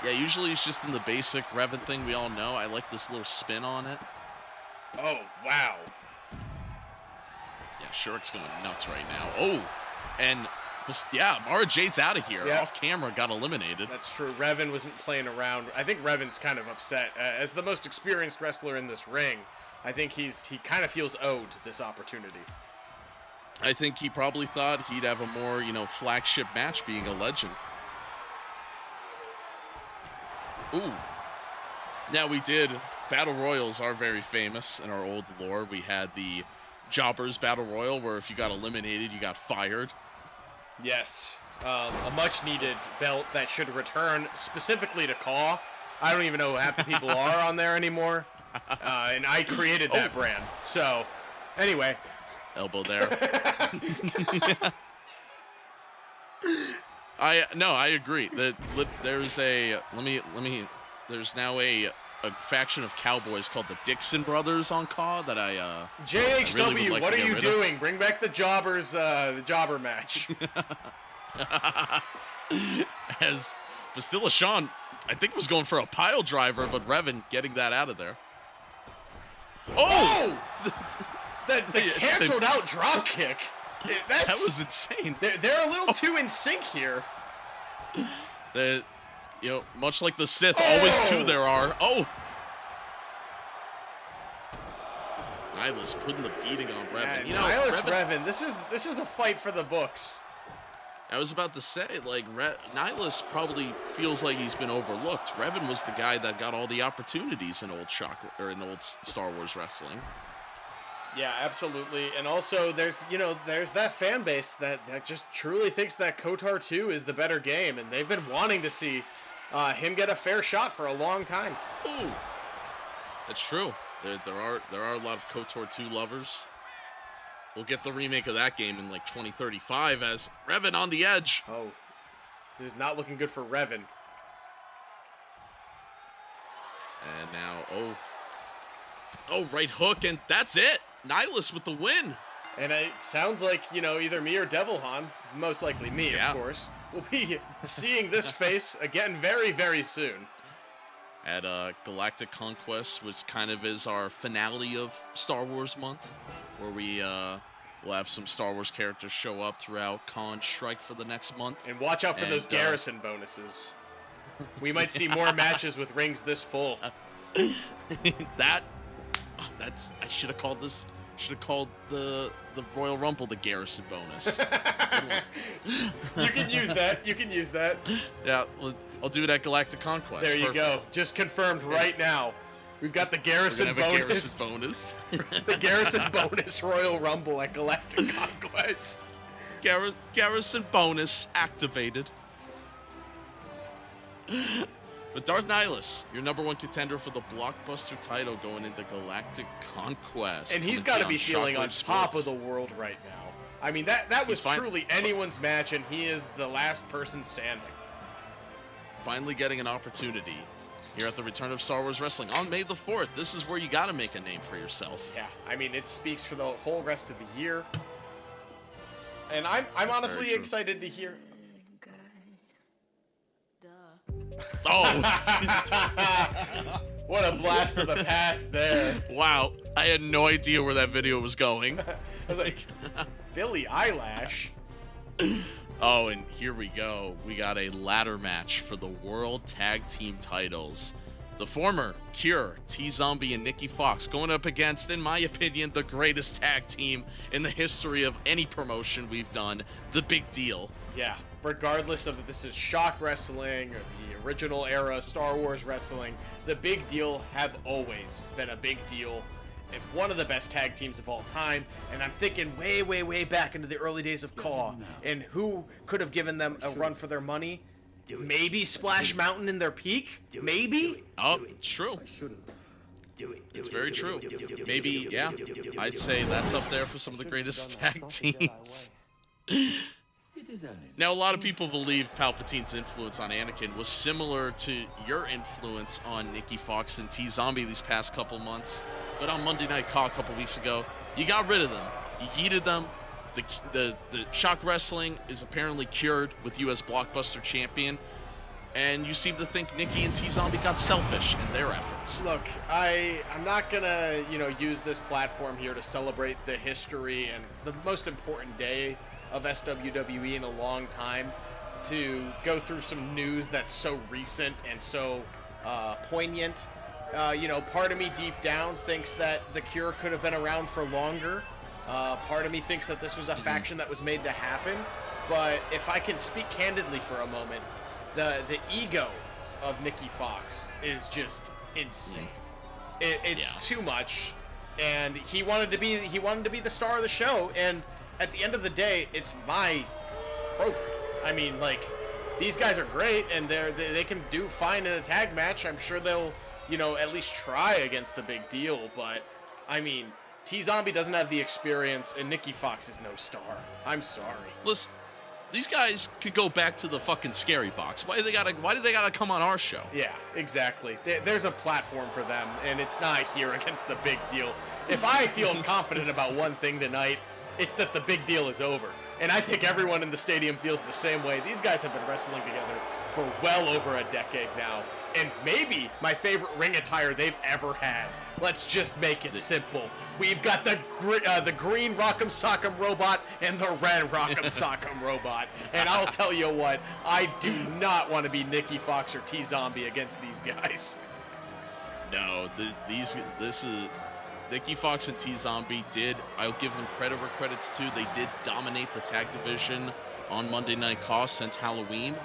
[SPEAKER 1] Yeah, usually it's just in the basic Revan thing we all know. I like this little spin on it.
[SPEAKER 3] Oh, wow.
[SPEAKER 1] Yeah, Shurik's going nuts right now. Oh, and Mara Jade's out of here.
[SPEAKER 3] Yep.
[SPEAKER 1] Off camera, got eliminated.
[SPEAKER 3] That's true. Revan wasn't playing around. I think Revan's kind of upset. As the most experienced wrestler in this ring, I think he kind of feels owed this opportunity.
[SPEAKER 1] I think he probably thought he'd have a more, flagship match being a legend. Ooh. Now we did. Battle Royals are very famous in our old lore. We had the Jobbers Battle Royal where if you got eliminated, you got fired.
[SPEAKER 3] Yes. A much-needed belt that should return specifically to Caw. I don't even know who half the people are on there anymore. And I created that brand. So, anyway.
[SPEAKER 1] Elbow there. I agree that there's there's now a a faction of cowboys called the Dixon Brothers on CAW that I
[SPEAKER 3] JHW,
[SPEAKER 1] really would like
[SPEAKER 3] what
[SPEAKER 1] to
[SPEAKER 3] are
[SPEAKER 1] get
[SPEAKER 3] you
[SPEAKER 1] rid of.
[SPEAKER 3] doing? Bring back the jobbers, the jobber match.
[SPEAKER 1] As Bastilla Sean, I think, was going for a pile driver, but Revan getting that out of there. Oh!
[SPEAKER 3] The canceled out drop kick.
[SPEAKER 1] That was insane.
[SPEAKER 3] They're a little too in sync here.
[SPEAKER 1] Much like the Sith, always two there are. Oh! Nihilus putting the beating on Revan.
[SPEAKER 3] Nihilus Revan, this is a fight for the books.
[SPEAKER 1] I was about to say, like, Nihilus probably feels like he's been overlooked. Revan was the guy that got all the opportunities in old Star Wars wrestling.
[SPEAKER 3] Yeah, absolutely. And also, there's that fan base that just truly thinks that KOTOR 2 is the better game, and they've been wanting to see him get a fair shot for a long time.
[SPEAKER 1] Ooh, that's true. There are a lot of KOTOR 2 lovers. We'll get the remake of that game in like 2035 as Revan on the edge.
[SPEAKER 3] Oh, this is not looking good for Revan.
[SPEAKER 1] And now, oh, right hook, and that's it. Nihilus with the win.
[SPEAKER 3] And it sounds like, either me or Devilhan, most likely me, of course, will be seeing this face again very, very soon.
[SPEAKER 1] At Galactic Conquest, which kind of is our finale of Star Wars month, where we will have some Star Wars characters show up throughout Con Strike for the next month.
[SPEAKER 3] And watch out for those garrison bonuses. We might see more matches with rings this full.
[SPEAKER 1] I should have called this. Should have called the Royal Rumble the garrison bonus. That's a good one.
[SPEAKER 3] You can use that.
[SPEAKER 1] Yeah, I'll do it at Galactic Conquest.
[SPEAKER 3] There you go. Just confirmed right now. We've got the garrison
[SPEAKER 1] We're gonna have
[SPEAKER 3] bonus.
[SPEAKER 1] a garrison bonus.
[SPEAKER 3] The garrison bonus Royal Rumble at Galactic Conquest.
[SPEAKER 1] Garrison bonus activated. But Darth Nihilus, your #1 contender for the Blockbuster title going into Galactic Conquest.
[SPEAKER 3] And he's got to be feeling on top of the world right now. I mean, that was truly anyone's match, and he is the last person standing.
[SPEAKER 1] Finally getting an opportunity here at the return of Star Wars Wrestling on May the 4th. This is where you got to make a name for yourself.
[SPEAKER 3] Yeah, I mean, it speaks for the whole rest of the year. And I'm honestly excited to hear...
[SPEAKER 1] Oh!
[SPEAKER 3] What a blast of the past there.
[SPEAKER 1] Wow, I had no idea where that video was going.
[SPEAKER 3] I was like, Billy Eyelash.
[SPEAKER 1] Oh, and here we go. We got a ladder match for the World Tag Team titles. The former Cure, T-Zombie, and Nicki Fox going up against, in my opinion, the greatest tag team in the history of any promotion we've done, The Big Deal.
[SPEAKER 3] Yeah, regardless of if this is ShockWrestling or the original era Star Wars wrestling, The Big Deal have always been a big deal. And one of the best tag teams of all time, and I'm thinking way, way, way back into the early days of CAW, and who could have given them a run for their money? Maybe Splash Mountain in their peak? Maybe?
[SPEAKER 1] Oh, it's true. It's very true. Maybe, yeah. I'd say that's up there for some of the greatest tag teams. Now, a lot of people believe Palpatine's influence on Anakin was similar to your influence on Nicki Fox and T-Zombie these past couple months. But on Monday Night Call a couple weeks ago, you got rid of them. You yeeted them. The ShockWrestling is apparently cured with you as Blockbuster champion. And you seem to think Nicki and T-Zombie got selfish in their efforts.
[SPEAKER 3] Look, I'm not gonna, use this platform here to celebrate the history and the most important day of SWWE in a long time to go through some news that's so recent and so poignant. Part of me deep down thinks that the Cure could have been around for longer. Part of me thinks that this was a faction that was made to happen. But if I can speak candidly for a moment, the ego of Nicki Fox is just insane. It's too much, and he wanted to be the star of the show. And at the end of the day, it's my program. I mean, these guys are great, and they can do fine in a tag match. I'm sure they'll at least try against the Big Deal. But I mean, T-Zombie doesn't have the experience, and Nicki Fox is no star. I'm sorry.
[SPEAKER 1] These guys could go back to the fucking scary box. Why do they gotta come on our show?
[SPEAKER 3] Yeah, exactly. There's a platform for them, and it's not here against the big deal. If I feel confident about one thing tonight, it's that the big deal is over. And I think everyone in the stadium feels the same way. These guys have been wrestling together for well over a decade now, and maybe my favorite ring attire they've ever had. Let's just make it simple. We've got the green Rock'em Sock'em robot and the red Rock'em Sock'em robot. And I'll tell you what, I do not want to be Nicki Fox or T-Zombie against these guys.
[SPEAKER 1] No, this is Nicki Fox and T-Zombie I'll give them credit where credit's due. They did dominate the tag division on Monday Night Raw since Halloween,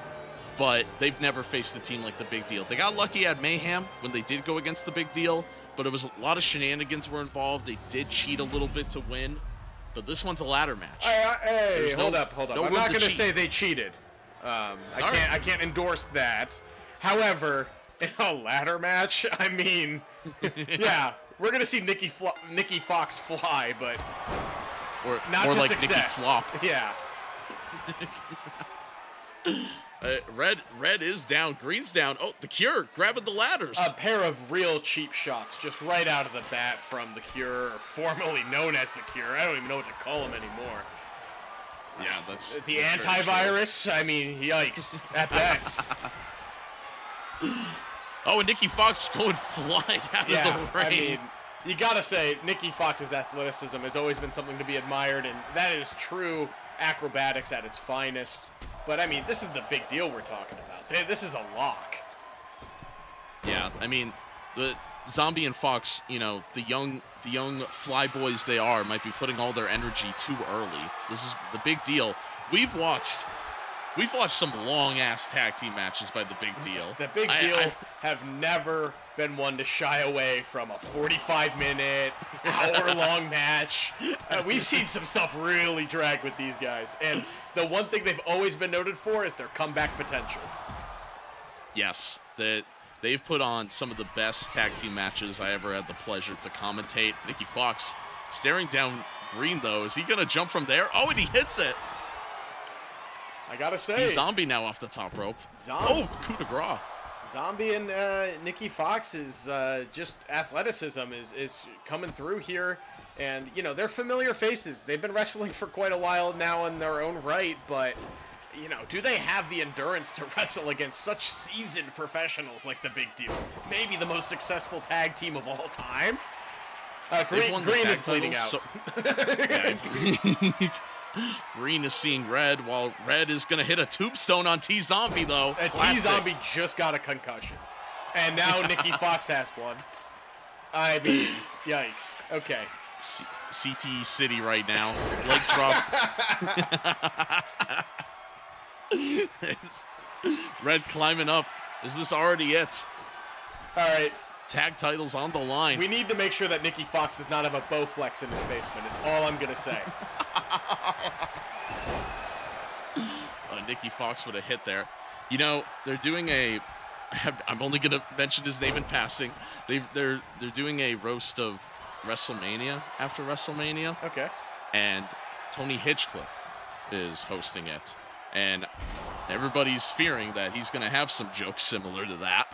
[SPEAKER 1] but they've never faced a team like the Big Deal. They got lucky at Mayhem when they did go against the Big Deal, but it was a lot of shenanigans were involved. They did cheat a little bit to win, but this one's a ladder match.
[SPEAKER 3] Hey, hold up.
[SPEAKER 1] no
[SPEAKER 3] I'm
[SPEAKER 1] room
[SPEAKER 3] not
[SPEAKER 1] to
[SPEAKER 3] going to
[SPEAKER 1] cheat.
[SPEAKER 3] say they cheated. I can't endorse that. However, in a ladder match, I mean, yeah, we're going to see Nicki Fox fly, but
[SPEAKER 1] Or
[SPEAKER 3] not
[SPEAKER 1] more
[SPEAKER 3] to
[SPEAKER 1] like
[SPEAKER 3] success.
[SPEAKER 1] Nicki Flop.
[SPEAKER 3] Yeah.
[SPEAKER 1] Red is down. Green's down. Oh, the Cure grabbing the ladders.
[SPEAKER 3] A pair of real cheap shots just right out of the bat from the Cure, or formerly known as the Cure. I don't even know what to call him anymore.
[SPEAKER 1] Yeah, that's
[SPEAKER 3] The
[SPEAKER 1] that's very
[SPEAKER 3] antivirus? I mean, yikes. At best.
[SPEAKER 1] true. Oh, and Nicki Fox going flying out of the ring.
[SPEAKER 3] I mean, you gotta say, Nicki Fox's athleticism has always been something to be admired, and that is true acrobatics at its finest. But I mean, this is the big deal we're talking about. This is a lock.
[SPEAKER 1] Yeah, I mean, the Zombie and Fox, you know, the young fly boys they are, might be putting all their energy too early. This is the big deal. We've watched some long-ass tag team matches by the Big Deal.
[SPEAKER 3] The Big Deal have never been one to shy away from a 45-minute, hour-long match. We've seen some stuff really drag with these guys, and the one thing they've always been noted for is their comeback potential.
[SPEAKER 1] Yes, that they've put on some of the best tag team matches I ever had the pleasure to commentate. Nicki Fox staring down Green, though. Is he going to jump from there? Oh, and he hits it.
[SPEAKER 3] I gotta say,
[SPEAKER 1] Zombie now off the top rope.
[SPEAKER 3] Zombie.
[SPEAKER 1] Oh, coup de grace.
[SPEAKER 3] Zombie and Nicki Fox's just athleticism is coming through here. And, you know, they're familiar faces. They've been wrestling for quite a while now in their own right, but, you know, do they have the endurance to wrestle against such seasoned professionals like the Big Deal? Maybe the most successful tag team of all time?
[SPEAKER 1] They've won the
[SPEAKER 3] Green
[SPEAKER 1] tag
[SPEAKER 3] is bleeding out.
[SPEAKER 1] Yeah. Green is seeing red, while Red is going to hit a tombstone on T-Zombie, though.
[SPEAKER 3] T-Zombie just got a concussion. And now Nicki Fox has one. I mean, yikes. Okay.
[SPEAKER 1] CTE City right now. Leg drop. Red climbing up. Is this already it?
[SPEAKER 3] All right.
[SPEAKER 1] Tag titles on the line.
[SPEAKER 3] We need to make sure that Nicki Fox does not have a Bowflex in his basement, is all I'm going to say.
[SPEAKER 1] Nicki Fox would have hit there. You know, they're doing a... I'm only going to mention his name in passing. They're doing a roast of WrestleMania after WrestleMania.
[SPEAKER 3] Okay.
[SPEAKER 1] And Tony Hinchcliffe is hosting it. And everybody's fearing that he's going to have some jokes similar to that.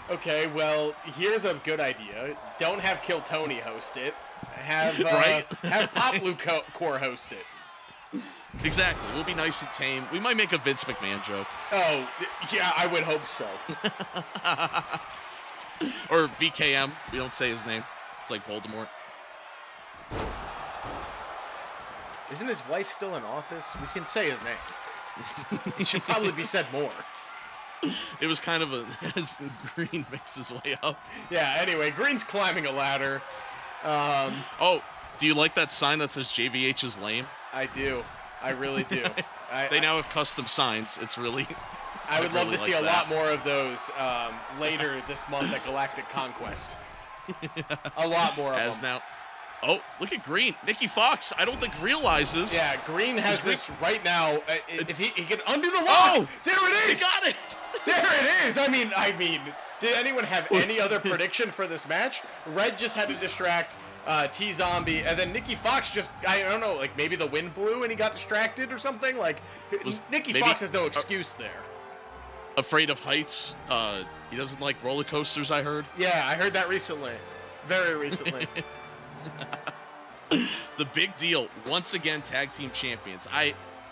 [SPEAKER 3] Okay, well, here's a good idea. Don't have Kill Tony host it. Have
[SPEAKER 1] Right?
[SPEAKER 3] have Paploo Core host it.
[SPEAKER 1] Exactly. We'll be nice and tame. We might make a Vince McMahon joke.
[SPEAKER 3] Oh, yeah, I would hope so.
[SPEAKER 1] Or VKM. We don't say his name. It's like Voldemort.
[SPEAKER 3] Isn't his wife still in office? We can say his name. It should probably be said more.
[SPEAKER 1] It was kind of as Green makes his way up.
[SPEAKER 3] Yeah, anyway, Green's climbing a ladder.
[SPEAKER 1] Oh, do you like that sign that says JVH is lame?
[SPEAKER 3] I do. I really do.
[SPEAKER 1] They now have custom signs. It's really...
[SPEAKER 3] I would love to see a
[SPEAKER 1] that.
[SPEAKER 3] lot more of those later this month at Galactic Conquest. A lot more of
[SPEAKER 1] As
[SPEAKER 3] them.
[SPEAKER 1] now... Oh, look at Green. Nicki Fox, I don't think realizes.
[SPEAKER 3] Yeah, Green has this right now. If he can undo the lock.
[SPEAKER 1] Oh!
[SPEAKER 3] There it is!
[SPEAKER 1] He got it!
[SPEAKER 3] There it is! I mean, did anyone have any other prediction for this match? Red just had to distract T-Zombie, and then Nicki Fox just, I don't know, like maybe the wind blew and he got distracted or something. Like, Nicki Fox has no excuse there.
[SPEAKER 1] Afraid of heights. He doesn't like roller coasters, I heard.
[SPEAKER 3] Yeah, I heard that recently. Very recently.
[SPEAKER 1] The big deal, once again, tag team champions.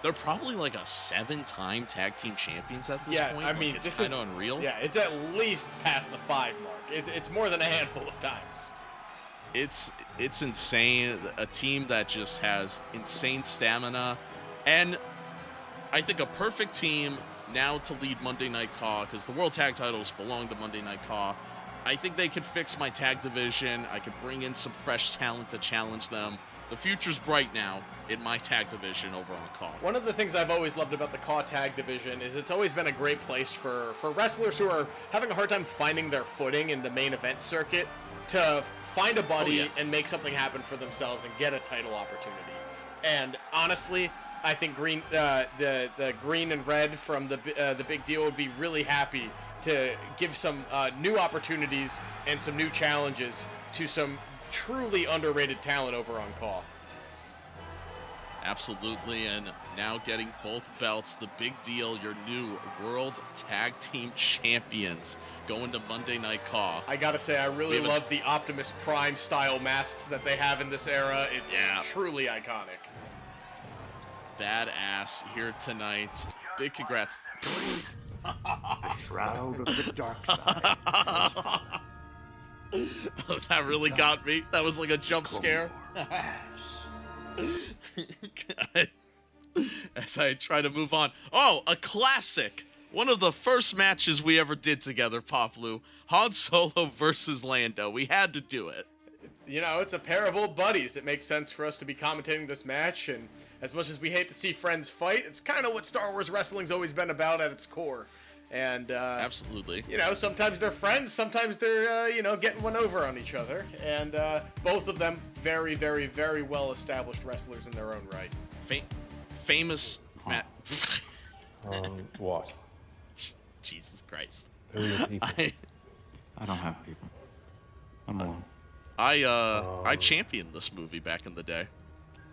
[SPEAKER 1] They're probably like a 7-time tag team champions at this point.
[SPEAKER 3] I mean,
[SPEAKER 1] like,
[SPEAKER 3] this
[SPEAKER 1] it's
[SPEAKER 3] is
[SPEAKER 1] kind of unreal.
[SPEAKER 3] Yeah, it's at least past the 5 mark. It's more than a handful of times.
[SPEAKER 1] It's insane. A team that just has insane stamina, and I think a perfect team now to lead Monday Night Raw, because the World Tag Titles belong to Monday Night Raw. I think they could fix my tag division. I could bring in some fresh talent to challenge them. The future's bright now in my tag division over on Raw.
[SPEAKER 3] One of the things I've always loved about the Raw tag division is it's always been a great place for wrestlers who are having a hard time finding their footing in the main event circuit to find a buddy and make something happen for themselves and get a title opportunity. And honestly, I think the green and red from the big deal would be really happy to give some new opportunities and some new challenges to some truly underrated talent over on Raw.
[SPEAKER 1] Absolutely, and now getting both belts, the big deal, your new World Tag Team Champions going to Monday Night Raw.
[SPEAKER 3] I gotta say, I really love the Optimus Prime style masks that they have in this era. It's truly iconic.
[SPEAKER 1] Badass here tonight. Big congrats.
[SPEAKER 8] The shroud of the dark side.
[SPEAKER 1] That really got me. That was like a jump scare. As I try to move on. Oh, a classic. One of the first matches we ever did together, Paploo. Han Solo versus Lando. We had to do it.
[SPEAKER 3] You know, it's a pair of old buddies. It makes sense for us to be commentating this match, and as much as we hate to see friends fight, it's kind of what Star Wars wrestling's always been about at its core. And
[SPEAKER 1] absolutely,
[SPEAKER 3] you know, sometimes they're friends, sometimes they're getting one over on each other, and both of them very, very, very well established wrestlers in their own right.
[SPEAKER 1] Famous
[SPEAKER 9] What?
[SPEAKER 1] Jesus Christ.
[SPEAKER 9] Who are your people?
[SPEAKER 8] I don't have people. I'm alone.
[SPEAKER 1] I championed this movie back in the day.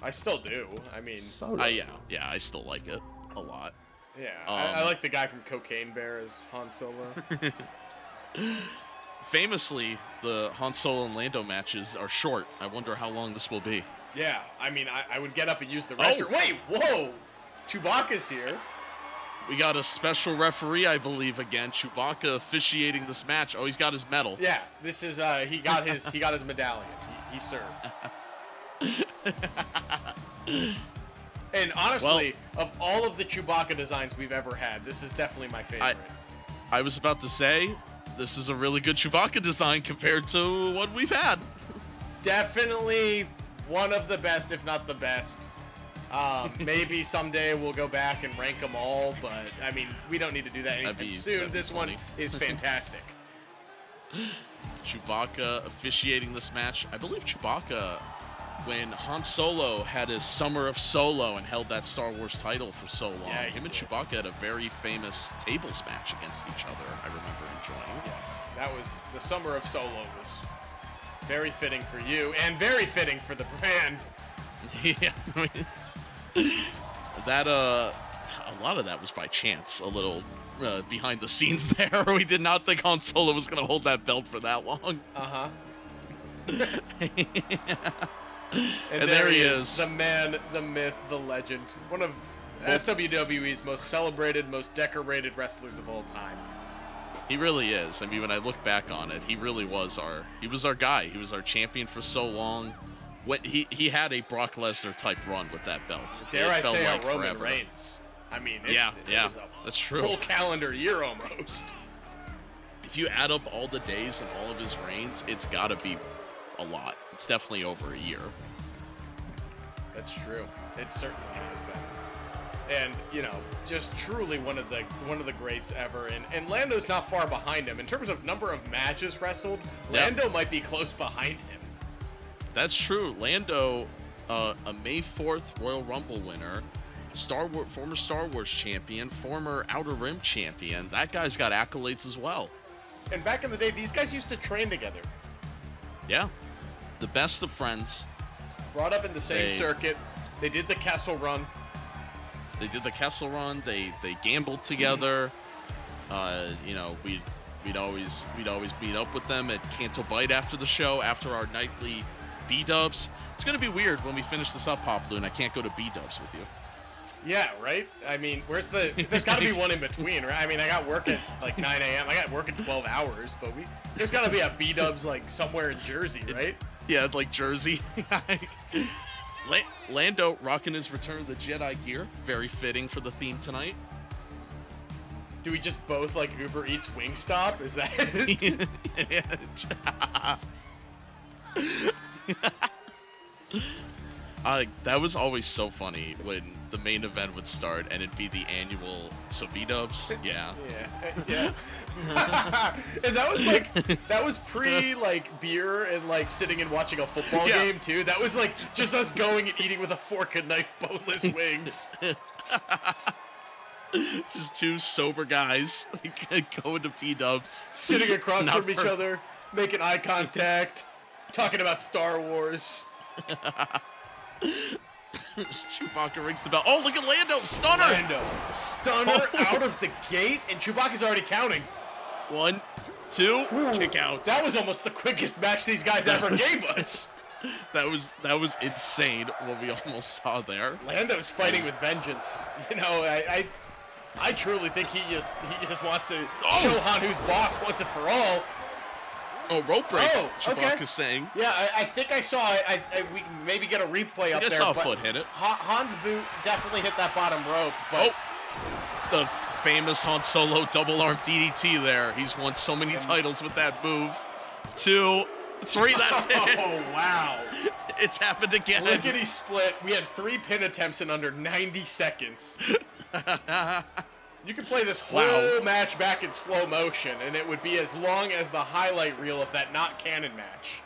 [SPEAKER 3] I still do. I mean,
[SPEAKER 1] I still like it a lot.
[SPEAKER 3] Yeah, I like the guy from Cocaine Bear as Han Solo.
[SPEAKER 1] Famously, the Han Solo and Lando matches are short. I wonder how long this will be.
[SPEAKER 3] Yeah, I mean, I would get up and use the restroom. Wait, whoa! Chewbacca's here.
[SPEAKER 1] We got a special referee, I believe, again. Chewbacca officiating this match. Oh, he's got his medal.
[SPEAKER 3] Yeah, this is he got his medallion. He served. And honestly, of all of the Chewbacca designs we've ever had, this is definitely my favorite.
[SPEAKER 1] I was about to say, this is a really good Chewbacca design compared to what we've had.
[SPEAKER 3] Definitely one of the best, if not the best. Maybe someday we'll go back and rank them all, but I mean, we don't need to do that anytime soon. This one is fantastic.
[SPEAKER 1] Chewbacca officiating this match. I believe Chewbacca, when Han Solo had his Summer of Solo and held that Star Wars title for so long, him and Chewbacca had a very famous tables match against each other, I remember enjoying.
[SPEAKER 3] Yes, that was the Summer of Solo was very fitting for you and very fitting for the brand.
[SPEAKER 1] Yeah, I mean, that a lot of that was by chance, a little behind the scenes there. We did not think Han Solo was going to hold that belt for that long.
[SPEAKER 3] Uh-huh.
[SPEAKER 1] And there he is.
[SPEAKER 3] The man, the myth, the legend. One of SWWE's most celebrated, most decorated wrestlers of all time.
[SPEAKER 1] He really is. I mean, when I look back on it, he really was our guy. He was our champion for so long. He had a Brock Lesnar type run with that belt.
[SPEAKER 3] Dare I say a Roman Reigns. I mean, it was a
[SPEAKER 1] that's true.
[SPEAKER 3] Full calendar year almost.
[SPEAKER 1] If you add up all the days and all of his reigns, it's got to be a lot. It's definitely over a year.
[SPEAKER 3] That's true. It certainly has been. And, you know, just truly one of the greats ever. And Lando's not far behind him. In terms of number of matches wrestled, Lando might be close behind him.
[SPEAKER 1] That's true. Lando, a May 4th Royal Rumble winner, former Star Wars champion, former Outer Rim champion. That guy's got accolades as well.
[SPEAKER 3] And back in the day, these guys used to train together.
[SPEAKER 1] Yeah. the best of friends.
[SPEAKER 3] Brought up in the same
[SPEAKER 1] They-
[SPEAKER 3] circuit. They did the Kessel Run.
[SPEAKER 1] They did the Kessel Run. They gambled together. You know, we'd always meet up with them at Canto Bite after the show, after our nightly B-dubs. It's gonna be weird when we finish this up, Paploo, and I can't go to B-dubs with you.
[SPEAKER 3] Yeah, right? I mean, there's got to be one in between, right? I mean, I got work at like 9 a.m. I got work in 12 hours, but there's got to be a B-dubs like somewhere in Jersey, right?
[SPEAKER 1] Yeah, like Jersey. Lando rocking his Return of the Jedi gear. Very fitting for the theme tonight.
[SPEAKER 3] Do we just both like Uber Eats Wingstop? Is that it?
[SPEAKER 1] That was always so funny when the main event would start and it'd be the annual B-dubs. Yeah.
[SPEAKER 3] Yeah. And that was pre like beer and like sitting and watching a football game too. That was like just us going and eating with a fork and knife boneless wings.
[SPEAKER 1] Just two sober guys going to B-dubs.
[SPEAKER 3] Sitting across
[SPEAKER 1] Not
[SPEAKER 3] from each
[SPEAKER 1] for-
[SPEAKER 3] other, making eye contact, talking about Star Wars.
[SPEAKER 1] Chewbacca rings the bell. Oh, look at Lando! Stunner!
[SPEAKER 3] Stunner out of the gate, and Chewbacca's already counting.
[SPEAKER 1] 1, 2, kick out.
[SPEAKER 3] That was almost the quickest match these guys ever gave us.
[SPEAKER 1] That was insane what we almost saw there.
[SPEAKER 3] Lando's fighting with vengeance. You know, I truly think he just wants to show Han who's boss once and for all.
[SPEAKER 1] Oh, rope break.
[SPEAKER 3] Oh,
[SPEAKER 1] Chewbacca's
[SPEAKER 3] okay.
[SPEAKER 1] saying.
[SPEAKER 3] Yeah, I think I saw it. We can maybe get a replay up
[SPEAKER 1] I
[SPEAKER 3] there.
[SPEAKER 1] saw a
[SPEAKER 3] but
[SPEAKER 1] foot hit it.
[SPEAKER 3] Han's boot definitely hit that bottom rope. But
[SPEAKER 1] The famous Han Solo double arm DDT there. He's won so many titles with that move. 2, 3, that's it.
[SPEAKER 3] Oh, wow.
[SPEAKER 1] It's happened again.
[SPEAKER 3] Lickety split. We had 3 pin attempts in under 90 seconds. You could play this whole match back in slow motion, and it would be as long as the highlight reel of that Not Canon match.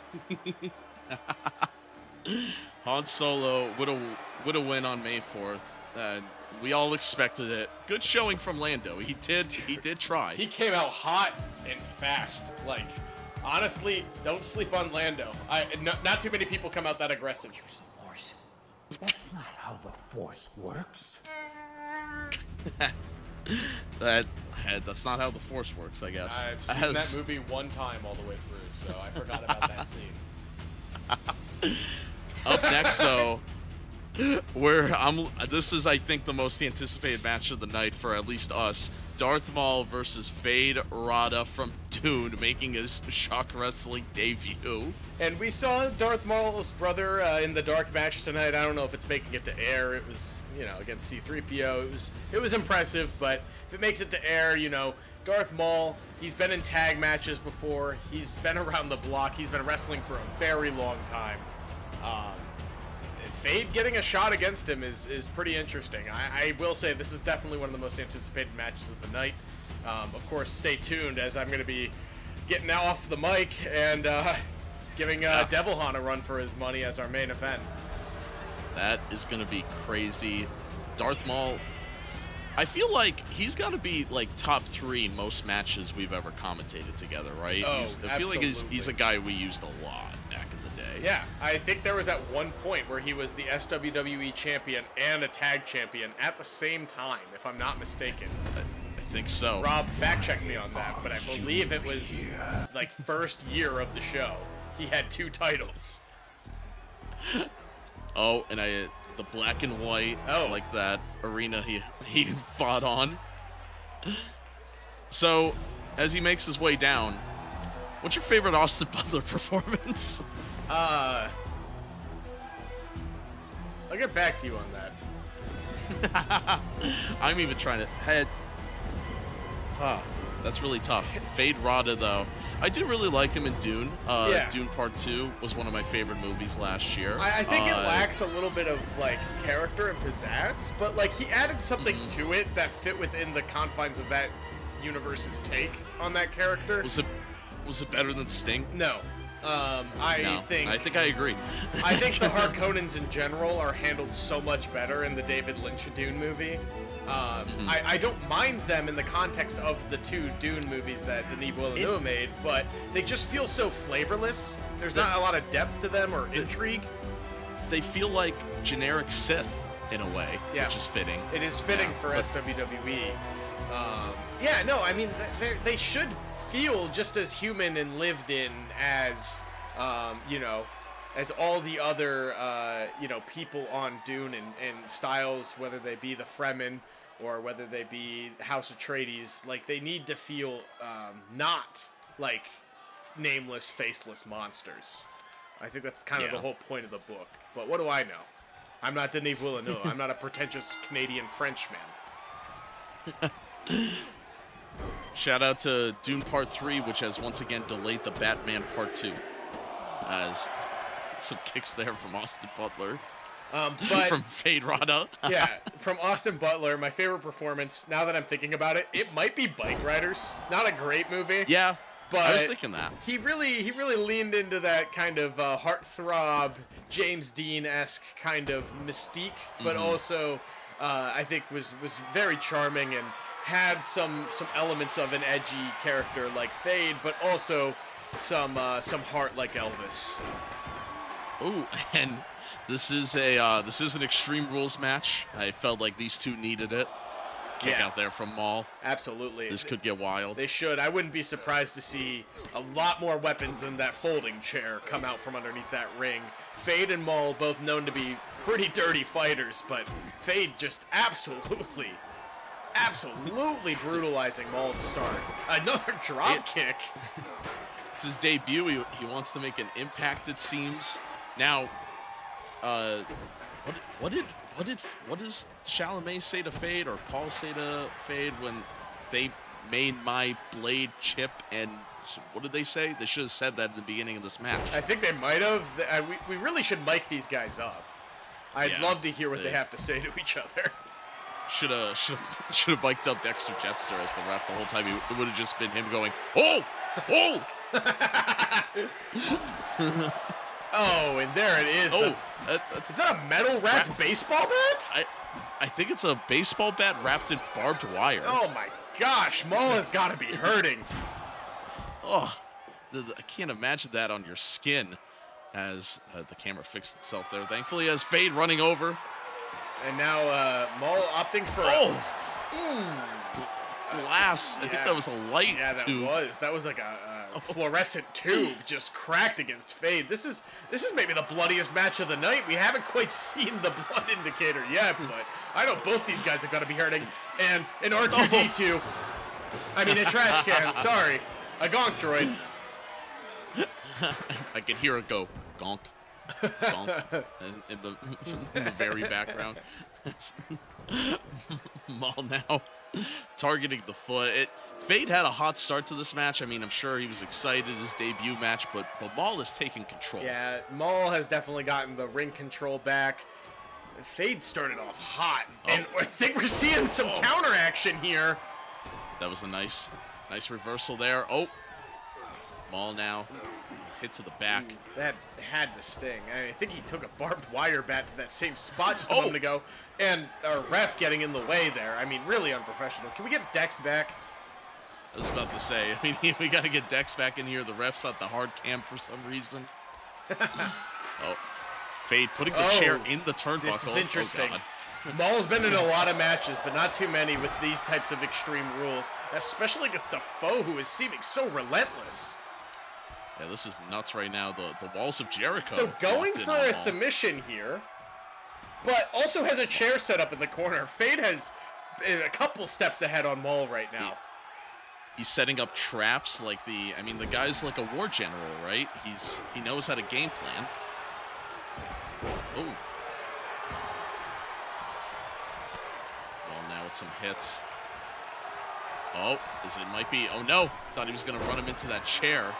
[SPEAKER 1] Han Solo would have win on May 4th. We all expected it. Good showing from Lando. He did try.
[SPEAKER 3] He came out hot and fast. Like, honestly, don't sleep on Lando. Not too many people come out that aggressive.
[SPEAKER 6] Use the Force. That's not how the Force works.
[SPEAKER 1] That's not how the Force works, I guess.
[SPEAKER 3] I've seen that movie one time all the way through, so I forgot about that scene.
[SPEAKER 1] Up next, though, this is, I think, the most anticipated match of the night for at least us. Darth Maul versus Feyd Rautha from Dune, making his ShockWrestling debut.
[SPEAKER 3] And we saw Darth Maul's brother in the dark match tonight. I don't know if it's making it to air. It was, against C-3PO. It was impressive, but if it makes it to air, Darth Maul, he's been in tag matches before. He's been around the block. He's been wrestling for a very long time. Feyd getting a shot against him is pretty interesting. I will say this is definitely one of the most anticipated matches of the night. Of course, stay tuned as I'm going to be getting now off the mic and giving Devil Han a run for his money as our main event.
[SPEAKER 1] That is going to be crazy. Darth Maul, I feel like he's got to be like top 3 most matches we've ever commentated together, right?
[SPEAKER 3] Oh,
[SPEAKER 1] I feel like he's
[SPEAKER 3] absolutely.
[SPEAKER 1] a guy we used a lot back in the day.
[SPEAKER 3] Yeah, I think there was at one point where he was the SWWE champion and a tag champion at the same time, if I'm not mistaken.
[SPEAKER 1] I think so.
[SPEAKER 3] Rob fact-checked me on that, but I believe it was like first year of the show. He had 2 titles.
[SPEAKER 1] Oh, and the black and white, like that arena he fought on. So, as he makes his way down, what's your favorite Austin Butler performance?
[SPEAKER 3] I'll get back to you on that.
[SPEAKER 1] I'm even trying to head. That's really tough. Feyd Rautha, though. I do really like him in Dune.
[SPEAKER 3] Yeah.
[SPEAKER 1] Dune Part 2 was one of my favorite movies last year.
[SPEAKER 3] I think it lacks a little bit of like character and pizzazz, but like he added something to it that fit within the confines of that universe's take on that character.
[SPEAKER 1] Was it better than Sting?
[SPEAKER 3] No. I think
[SPEAKER 1] I agree.
[SPEAKER 3] I think the Harkonnens in general are handled so much better in the David Lynch Dune movie. I don't mind them in the context of the 2 Dune movies that Denis Villeneuve made, but they just feel so flavorless. there's not a lot of depth to them or intrigue.
[SPEAKER 1] They feel like generic Sith in a way,
[SPEAKER 3] Yeah.
[SPEAKER 1] which is fitting.
[SPEAKER 3] It is fitting for SWWE. Yeah, no, I mean, they should feel just as human and lived in as, you know, as all the other, you know, people on Dune and Styles, whether they be the Fremen or whether they be House Atreides. Like, they need to feel not like nameless, faceless monsters. I think that's kind of the whole point of the book. But what do I know? I'm not Denis Villeneuve. I'm not a pretentious Canadian Frenchman.
[SPEAKER 1] Shout out to Dune Part 3, which has once again delayed the Batman Part 2. As some kicks there from Austin Butler.
[SPEAKER 3] But
[SPEAKER 1] from Feyd Rautha.
[SPEAKER 3] yeah, from Austin Butler, my favorite performance, now that I'm thinking about it, it might be Bike Riders. Not a great movie.
[SPEAKER 1] Yeah,
[SPEAKER 3] but
[SPEAKER 1] I was thinking that.
[SPEAKER 3] He really leaned into that kind of heartthrob, James Dean-esque kind of mystique, but also I think was very charming and had some elements of an edgy character like Feyd, but also some heart like Elvis.
[SPEAKER 1] Ooh, and this is an Extreme Rules match. I felt like these two needed it. Kick out there from Maul.
[SPEAKER 3] Absolutely.
[SPEAKER 1] This could get wild.
[SPEAKER 3] They should. I wouldn't be surprised to see a lot more weapons than that folding chair come out from underneath that ring. Feyd and Maul both known to be pretty dirty fighters, but Feyd just absolutely brutalizing Maul at the start. Another drop kick.
[SPEAKER 1] It's his debut. He wants to make an impact, it seems. Now, what does Chalamet say to Feyd or Paul say to Feyd when they made my blade chip? And what did they say? They should have said that at the beginning of this match.
[SPEAKER 3] I think they might have. We really should mic these guys up. I'd love to hear what they have to say to each other.
[SPEAKER 1] Should have mic'd up Dexter Jetster as the ref the whole time. It would have just been him going, "Oh, oh."
[SPEAKER 3] Oh, and there it is.
[SPEAKER 1] Oh,
[SPEAKER 3] is that a metal wrapped baseball bat?
[SPEAKER 1] I think it's a baseball bat wrapped in barbed wire.
[SPEAKER 3] Oh my gosh, Maul has got to be hurting.
[SPEAKER 1] Oh, I can't imagine that on your skin. As the camera fixed itself there, thankfully, as Feyd running over.
[SPEAKER 3] And now Maul opting for
[SPEAKER 1] glass. I think that was a light.
[SPEAKER 3] Yeah, that was like a fluorescent tube just cracked against Feyd. This is maybe the bloodiest match of the night. We haven't quite seen the blood indicator yet, but I know both these guys have got to be hurting. And an R2-D2. I mean, a trash can. Sorry, a gonk droid.
[SPEAKER 1] I can hear it go gonk, gonk in the very background. Maul now targeting the foot. Feyd had a hot start to this match. I mean, I'm sure he was excited, his debut match, but Maul is taking control.
[SPEAKER 3] Yeah, Maul has definitely gotten the ring control back. Feyd started off hot, and I think we're seeing some counter action here.
[SPEAKER 1] That was a nice reversal there. Oh, Maul now hit to the back.
[SPEAKER 3] That had to sting. I think he took a barbed wire bat to that same spot just a moment ago, and our ref getting in the way there. I mean, really unprofessional. Can we get Dex back?
[SPEAKER 1] I was about to say, I mean, we got to get Dex back in here. The ref's at the hard cam for some reason. Feyd putting the chair in the turnbuckle.
[SPEAKER 3] This is interesting.
[SPEAKER 1] Oh,
[SPEAKER 3] Maul's been in a lot of matches, but not too many with these types of extreme rules, especially against a foe who is seeming so relentless.
[SPEAKER 1] Yeah, this is nuts right now. The walls of Jericho.
[SPEAKER 3] So going for a submission here, but also has a chair set up in the corner. Feyd has a couple steps ahead on Maul right now.
[SPEAKER 1] He's setting up traps like the guy's like a war general, right? He knows how to game plan. Oh. Well, now with some hits. Oh, oh no. Thought he was going to run him into that chair.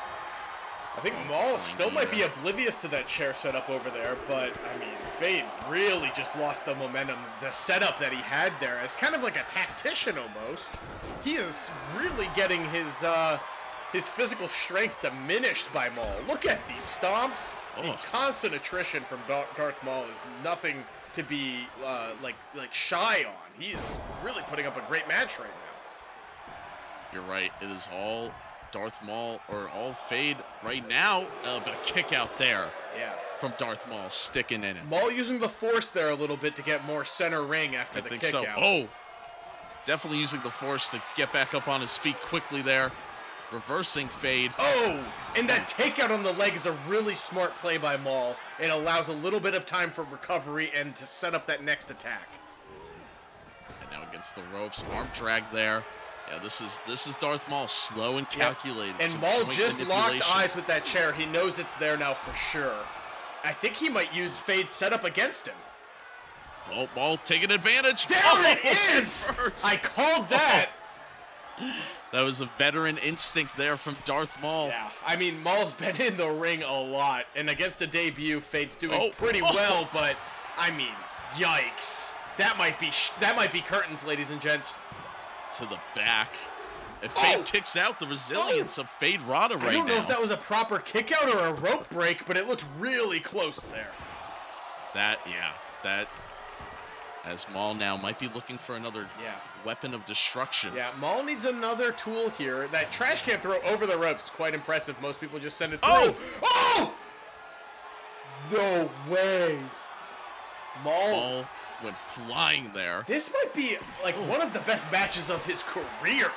[SPEAKER 3] I think Maul still might be oblivious to that chair setup over there, but, I mean, Feyd really just lost the momentum, the setup that he had there, as kind of like a tactician almost. He is really getting his physical strength diminished by Maul. Look at these stomps. The constant attrition from Darth Maul is nothing to be like shy on. He is really putting up a great match right now.
[SPEAKER 1] You're right. It is all Darth Maul, or all Feyd right now. But a kick out there from Darth Maul, sticking in it.
[SPEAKER 3] Maul using the Force there a little bit to get more center ring after the kick out.
[SPEAKER 1] Oh, definitely using the Force to get back up on his feet quickly there. Reversing Feyd.
[SPEAKER 3] Oh, and that takeout on the leg is a really smart play by Maul. It allows a little bit of time for recovery and to set up that next attack.
[SPEAKER 1] And now against the ropes, arm drag there. Yeah, this is Darth Maul, slow and calculated.
[SPEAKER 3] And Maul just locked eyes with that chair. He knows it's there now for sure. I think he might use Feyd's setup against him.
[SPEAKER 1] Oh, Maul taking advantage.
[SPEAKER 3] There it is! I called that.
[SPEAKER 1] That was a veteran instinct there from Darth Maul.
[SPEAKER 3] Yeah, I mean, Maul's been in the ring a lot, and against a debut, Feyd's doing pretty well, but, I mean, yikes. That might be curtains, ladies and gents.
[SPEAKER 1] To the back. And Feyd kicks out the resilience of Feyd Rautha right now.
[SPEAKER 3] I don't know if that was a proper kick out or a rope break, but it looked really close there.
[SPEAKER 1] That, as Maul now might be looking for another weapon of destruction.
[SPEAKER 3] Yeah, Maul needs another tool here. That trash can throw over the ropes, quite impressive. Most people just send it through. Oh! No way.
[SPEAKER 1] Maul went flying there.
[SPEAKER 3] This might be like one of the best matches of his career.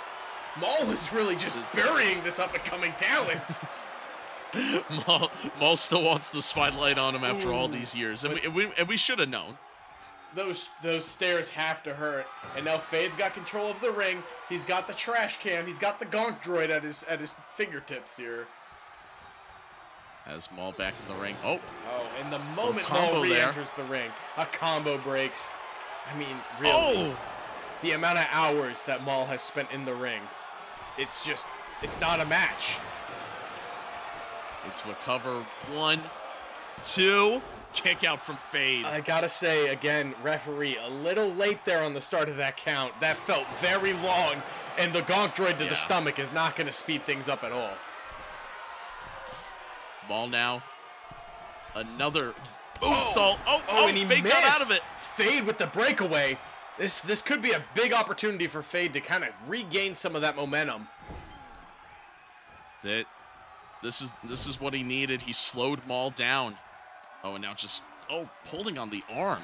[SPEAKER 3] Maul is really just burying this up-and-coming talent.
[SPEAKER 1] Maul still wants the spotlight on him after all these years, and we should have known.
[SPEAKER 3] Those stairs have to hurt. And now Feyd's got control of the ring. He's got the trash can. He's got the gonk droid at his fingertips here.
[SPEAKER 1] As Maul back in the ring. Oh,
[SPEAKER 3] and the moment Maul re-enters the ring, a combo breaks. I mean, really, the amount of hours that Maul has spent in the ring, it's not a match.
[SPEAKER 1] It's recover. 1, 2. Kick out from Feyd.
[SPEAKER 3] I gotta say, again, referee, a little late there on the start of that count. That felt very long, and the gonk droid to the stomach is not going to speed things up at all.
[SPEAKER 1] Maul now. Another moonsault.
[SPEAKER 3] And he
[SPEAKER 1] Feyd got out of it.
[SPEAKER 3] Feyd with the breakaway. This could be a big opportunity for Feyd to kind of regain some of that momentum.
[SPEAKER 1] This is what he needed. He slowed Maul down. Oh, and now just, pulling on the arm.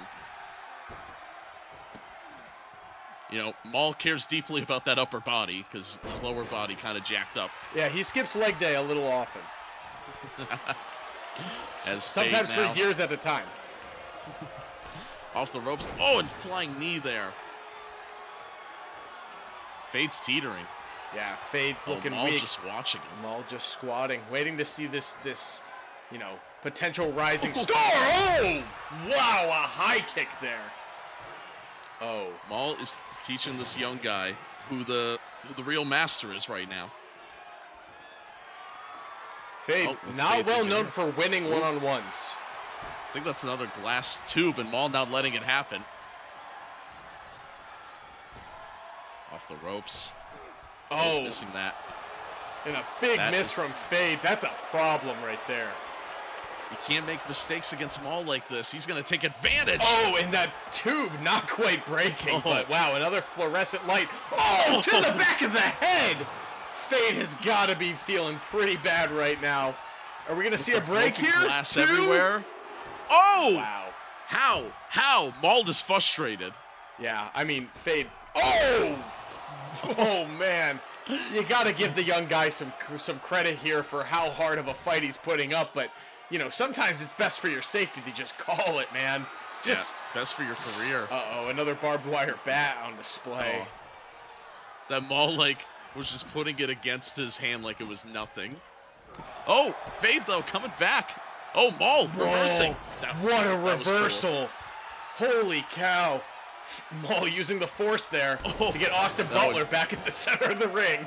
[SPEAKER 1] You know, Maul cares deeply about that upper body because his lower body kind of jacked up.
[SPEAKER 3] Yeah, he skips leg day a little often. Sometimes for years at a time.
[SPEAKER 1] Off the ropes. Oh, and flying knee there. Feyd's teetering.
[SPEAKER 3] Yeah, Feyd's looking
[SPEAKER 1] Maul
[SPEAKER 3] weak.
[SPEAKER 1] Just watching him.
[SPEAKER 3] Maul just squatting, waiting to see this, potential rising star. Oh, wow, a high kick there. Oh,
[SPEAKER 1] Maul is teaching this young guy who the real master is right now.
[SPEAKER 3] Feyd, not well known for winning one-on-ones.
[SPEAKER 1] I think that's another glass tube, and Maul not letting it happen. Off the ropes. Missing that.
[SPEAKER 3] And a big miss from Feyd. That's a problem right there.
[SPEAKER 1] You can't make mistakes against Maul like this. He's going to take advantage.
[SPEAKER 3] Oh, and that tube not quite breaking. But wow, another fluorescent light. Oh, to the back of the head. Feyd has got to be feeling pretty bad right now. Are we going to see a break here?
[SPEAKER 1] Glass everywhere. Oh!
[SPEAKER 3] Wow.
[SPEAKER 1] How? Maul is frustrated.
[SPEAKER 3] Yeah, I mean, Feyd. Oh, man. You got to give the young guy some credit here for how hard of a fight he's putting up, but sometimes it's best for your safety to just call it, man.
[SPEAKER 1] Best for your career.
[SPEAKER 3] Another barbed wire bat on display.
[SPEAKER 1] That Maul was just putting it against his hand like it was nothing. Oh, Feyd though coming back. Oh, Maul reversing.
[SPEAKER 3] What a reversal. Cool. Holy cow. Maul using the Force there to get Austin Butler back at the center of the ring.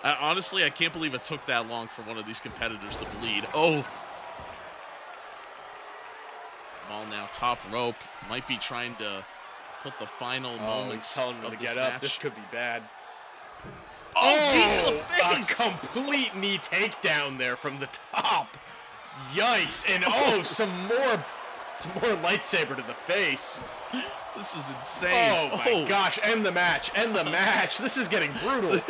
[SPEAKER 1] Honestly, I can't believe it took that long for one of these competitors to bleed. Oh. Maul now top rope. Might be trying to put the final moments.
[SPEAKER 3] He's telling him to get up. This could be bad.
[SPEAKER 1] Knee to the face.
[SPEAKER 3] A complete knee takedown there from the top. Yikes. And some more lightsaber to the face.
[SPEAKER 1] This is insane.
[SPEAKER 3] Oh my gosh. End the match. This is getting brutal.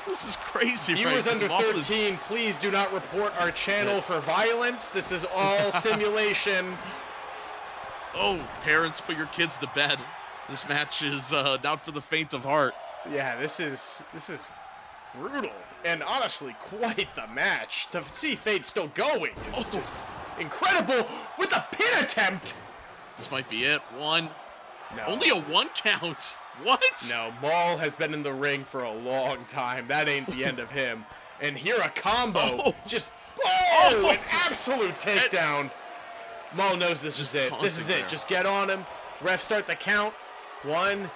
[SPEAKER 1] This is crazy.
[SPEAKER 3] Viewers
[SPEAKER 1] right?
[SPEAKER 3] under
[SPEAKER 1] Maul is-
[SPEAKER 3] 13, please do not report our channel for violence. This is all simulation.
[SPEAKER 1] Oh, parents, put your kids to bed. This match is not for the faint of heart.
[SPEAKER 3] Yeah, this is brutal and honestly quite the match. To see Feyd still going is just incredible with a pin attempt.
[SPEAKER 1] This might be it. One.
[SPEAKER 3] No.
[SPEAKER 1] Only a 1 count. What?
[SPEAKER 3] No, Maul has been in the ring for a long time. That ain't the end of him. And here a combo. Just an absolute takedown. Maul knows this is it. This is it.
[SPEAKER 1] there.
[SPEAKER 3] Just get on him. Ref start the count. 1,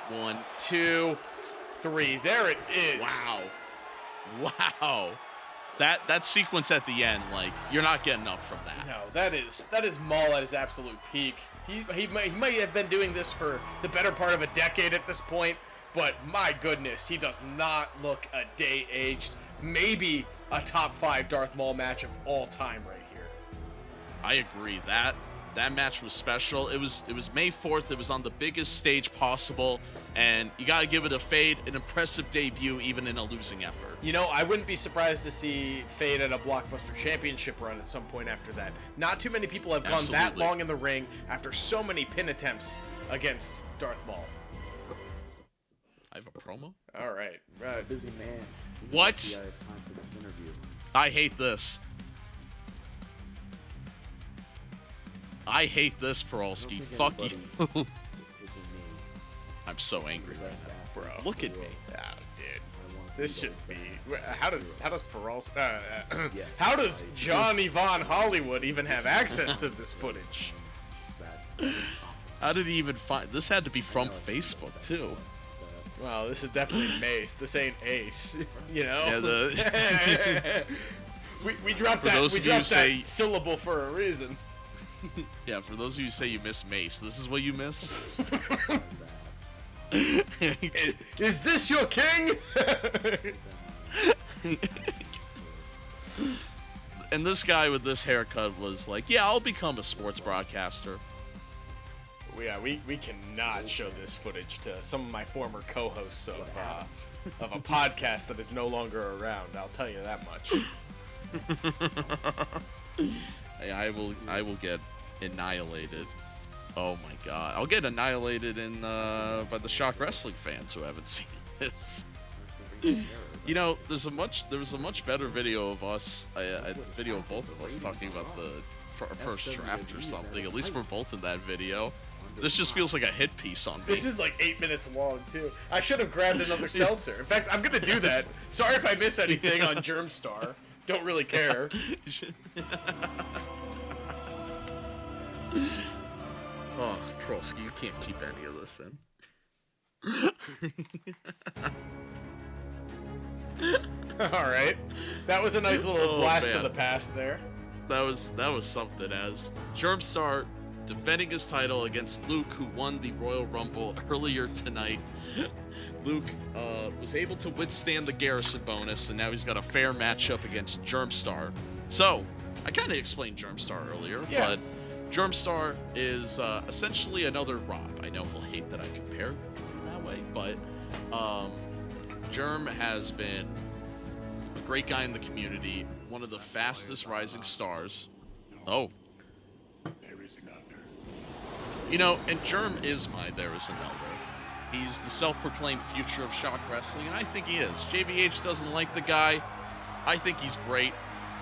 [SPEAKER 3] 2, 3. There it is.
[SPEAKER 1] Wow. That sequence at the end, like, you're not getting up from that.
[SPEAKER 3] No, that is Maul at his absolute peak. He might have been doing this for the better part of a decade at this point, but my goodness, he does not look a day aged. Maybe a top 5 Darth Maul match of all time right here.
[SPEAKER 1] I agree. That match was special. It was May 4th. It was on the biggest stage possible, and you gotta give it a Feyd, an impressive debut, even in a losing effort.
[SPEAKER 3] You know, I wouldn't be surprised to see Feyd at a Blockbuster Championship run at some point after that. Not too many people have gone that
[SPEAKER 1] Absolutely.
[SPEAKER 3] long in the ring after so many pin attempts against Darth Maul.
[SPEAKER 1] I have a promo?
[SPEAKER 3] All right.
[SPEAKER 8] Busy man.
[SPEAKER 1] What?
[SPEAKER 8] I have time for this interview.
[SPEAKER 1] I hate this. I hate this, Peralski. Fuck you.
[SPEAKER 8] It's taking me.
[SPEAKER 1] I'm so angry right now.
[SPEAKER 3] Bro.
[SPEAKER 1] Look at me.
[SPEAKER 3] Oh, dude.
[SPEAKER 8] I want to
[SPEAKER 3] This
[SPEAKER 8] be
[SPEAKER 3] should
[SPEAKER 8] there.
[SPEAKER 3] be. How does Peralta?
[SPEAKER 8] Yes,
[SPEAKER 3] how does
[SPEAKER 8] I-
[SPEAKER 3] John Yvonne Hollywood even have access to this footage?
[SPEAKER 8] It's that
[SPEAKER 1] How did he even find this? Had to be from Facebook too.
[SPEAKER 3] Well, this is definitely Mace. This ain't Ace. You know.
[SPEAKER 1] Yeah, the
[SPEAKER 3] we dropped
[SPEAKER 1] For
[SPEAKER 3] that.
[SPEAKER 1] those
[SPEAKER 3] We
[SPEAKER 1] of you
[SPEAKER 3] dropped
[SPEAKER 1] who
[SPEAKER 3] that
[SPEAKER 1] say-
[SPEAKER 3] syllable for a reason.
[SPEAKER 1] yeah. For those of you who say you miss Mace, this is what you miss.
[SPEAKER 3] Is this your king?
[SPEAKER 1] And this guy with this haircut was like, "Yeah, I'll become a sports broadcaster."
[SPEAKER 3] Yeah, we cannot show this footage to some of my former co-hosts of a podcast that is no longer around. I'll tell you that much.
[SPEAKER 1] Hey, I will get annihilated. Oh my god, I'll get annihilated in by the ShockWrestling fans who haven't seen this. You know, there was a much better video of us, a video of both of us talking about our first draft or something. At least we're both in that video. This just feels like a hit piece on me.
[SPEAKER 3] This is like 8 minutes long too. I should have grabbed another seltzer. In fact, I'm gonna do that. Sorry if I miss anything on Germ Star. Don't really care.
[SPEAKER 1] Oh, Trollski, you can't keep any of this in.
[SPEAKER 3] All right, that was a nice little
[SPEAKER 1] Oh,
[SPEAKER 3] blast
[SPEAKER 1] man.
[SPEAKER 3] to the past there.
[SPEAKER 1] That was something. As Germ Star defending his title against Luke, who won the Royal Rumble earlier tonight. Luke was able to withstand the Garrison bonus, and now he's got a fair matchup against Germ Star. So, I kind of explained Germ Star earlier,
[SPEAKER 3] Yeah.
[SPEAKER 1] but Germ Star is essentially another Rob. I know he'll hate that I compare him that way, but Germ has been a great guy in the community, one of the fastest rising stars. Oh. You know, and Germ is my There Is an Elder. He's the self-proclaimed future of Shock Wrestling, and I think he is. JVH doesn't like the guy. I think he's great.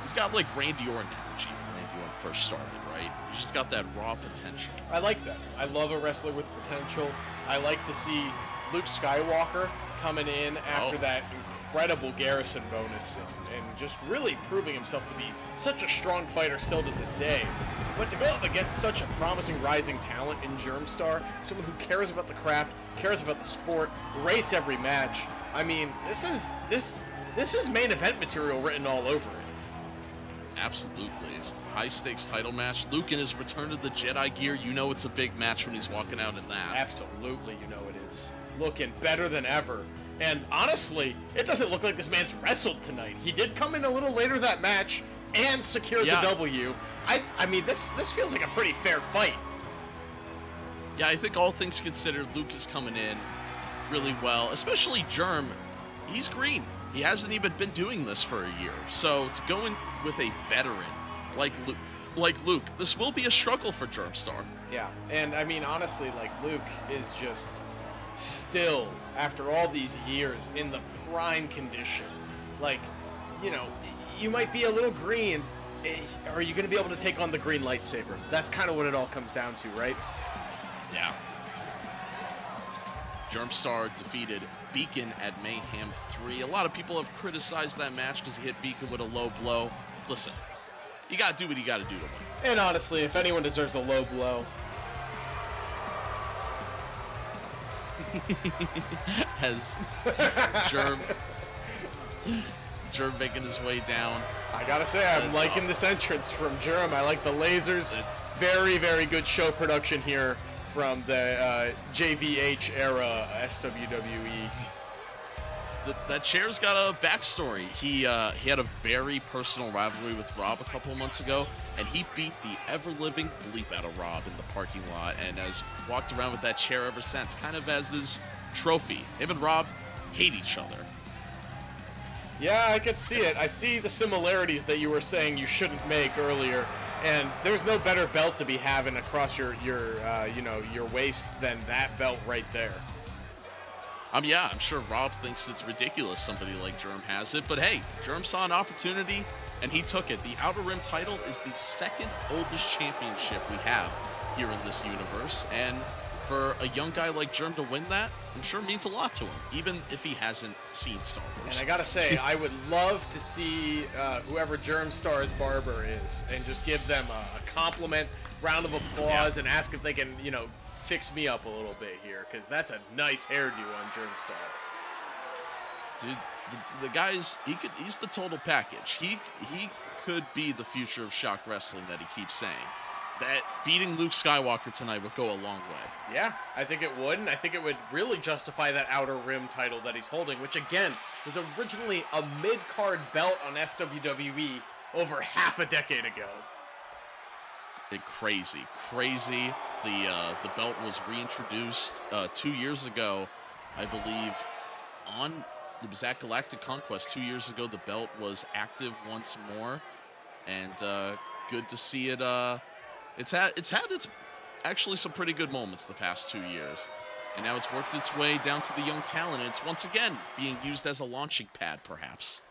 [SPEAKER 1] He's got, like, Randy Orton energy when Randy Orton first started, right? He's just got that raw potential.
[SPEAKER 3] I like that. I love a wrestler with potential. I like to see Luke Skywalker coming in after that incredible Garrison bonus and just really proving himself to be such a strong fighter still to this day. But to go up against such a promising rising talent in Germ Star, someone who cares about the craft, cares about the sport, rates every match. I mean, this is main event material written all over it.
[SPEAKER 1] Absolutely. It's a high-stakes title match. Luke in his return to the Jedi gear, you know it's a big match when he's walking out in that.
[SPEAKER 3] Absolutely, you know it is. Looking better than ever. And honestly, it doesn't look like this man's wrestled tonight. He did come in a little later that match and secured the W. I mean, this feels like a pretty fair fight.
[SPEAKER 1] Yeah, I think all things considered, Luke is coming in really well. Especially Germ. He's green. he hasn't even been doing this for a year. So to go in with a veteran like Luke, this will be a struggle for Germ Star.
[SPEAKER 3] Yeah, and I mean, honestly, like, Luke is just still, after all these years, in the prime condition. Like, you know, you might be a little green. Are you going to be able to take on the green lightsaber? That's kind of what it all comes down to, right?
[SPEAKER 1] Yeah. Germ Star defeated Beacon at Mayhem 3. A lot of people have criticized that match because he hit Beacon with a low blow. Listen, you got to do what you got to do to win.
[SPEAKER 3] And honestly, if anyone deserves a low blow...
[SPEAKER 1] As Germ making his way down.
[SPEAKER 3] I gotta say, I'm liking this entrance from Germ. I like the lasers. Very, very good show production here from the JVH era SWWE.
[SPEAKER 1] That chair's got a backstory. He had a very personal rivalry with Rob a couple of months ago, and he beat the ever-living bleep out of Rob in the parking lot, and has walked around with that chair ever since, kind of as his trophy. Him and Rob hate each other.
[SPEAKER 3] Yeah, I could see it. I see the similarities that you were saying you shouldn't make earlier, and there's no better belt to be having across your waist than that belt right there.
[SPEAKER 1] Yeah, I'm sure Rob thinks it's ridiculous somebody like Germ has it, but hey, Germ saw an opportunity, and he took it. The Outer Rim title is the second oldest championship we have here in this universe, and for a young guy like Germ to win that, I'm sure means a lot to him, even if he hasn't seen Star Wars.
[SPEAKER 3] And I gotta say, I would love to see whoever Germ Star's barber is, and just give them a compliment, round of applause, and ask if they can, fix me up a little bit here, because that's a nice hairdo on Germ Star.
[SPEAKER 1] Dude, the guy's he's the total package. He could be the future of Shock Wrestling that he keeps saying. That beating Luke Skywalker tonight would go a long way.
[SPEAKER 3] Yeah, I think it would, and I think it would really justify that Outer Rim title that he's holding, which again was originally a mid-card belt on SWWE over half a decade ago.
[SPEAKER 1] Crazy. The belt was reintroduced 2 years ago, I believe. It was at Galactic Conquest 2 years ago. The belt was active once more, and good to see it. It's had its actually some pretty good moments the past 2 years, and now it's worked its way down to the young talent, and it's once again being used as a launching pad, perhaps.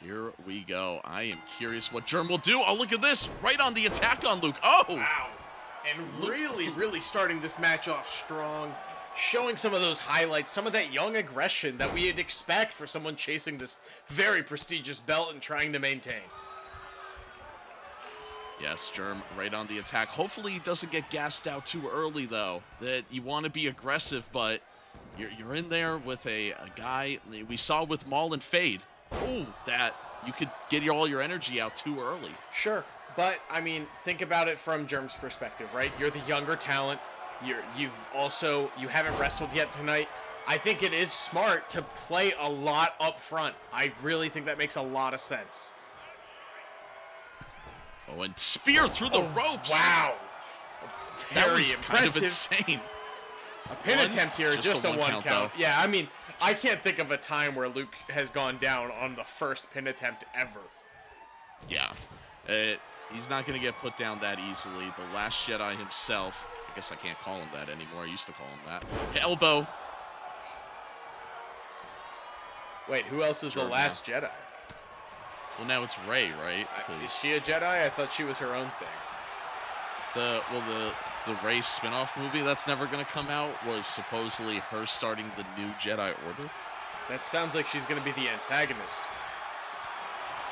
[SPEAKER 1] Here we go. I am curious what Germ will do. Oh, look at this. Right on the attack on Luke. Oh!
[SPEAKER 3] Wow. And really starting this match off strong. Showing some of those highlights, some of that young aggression that we'd expect for someone chasing this very prestigious belt and trying to maintain.
[SPEAKER 1] Yes, Germ right on the attack. Hopefully he doesn't get gassed out too early, though. That you want to be aggressive, but you're in there with a guy we saw with Maul and Feyd. Oh, that you could get all your energy out too early.
[SPEAKER 3] Sure, but I mean, think about it from Germ's perspective, right? You're the younger talent. You haven't wrestled yet tonight. I think it is smart to play a lot up front. I really think that makes a lot of sense.
[SPEAKER 1] Oh, and spear through the ropes.
[SPEAKER 3] Wow. Very
[SPEAKER 1] that was
[SPEAKER 3] impressive.
[SPEAKER 1] kind of insane.
[SPEAKER 3] A pin attempt here, just a one count.
[SPEAKER 1] Though.
[SPEAKER 3] Yeah, I mean, I can't think of a time where Luke has gone down on the first pin attempt ever.
[SPEAKER 1] Yeah. He's not going to get put down that easily. The Last Jedi himself, I guess I can't call him that anymore. I used to call him that. Elbow.
[SPEAKER 3] Wait, who else is the Last Jedi?
[SPEAKER 1] Well, now it's Rey, right?
[SPEAKER 3] Is she a Jedi? I thought she was her own thing.
[SPEAKER 1] The Rey spin-off movie that's never going to come out was supposedly her starting the new Jedi Order.
[SPEAKER 3] That sounds like she's going to be the antagonist.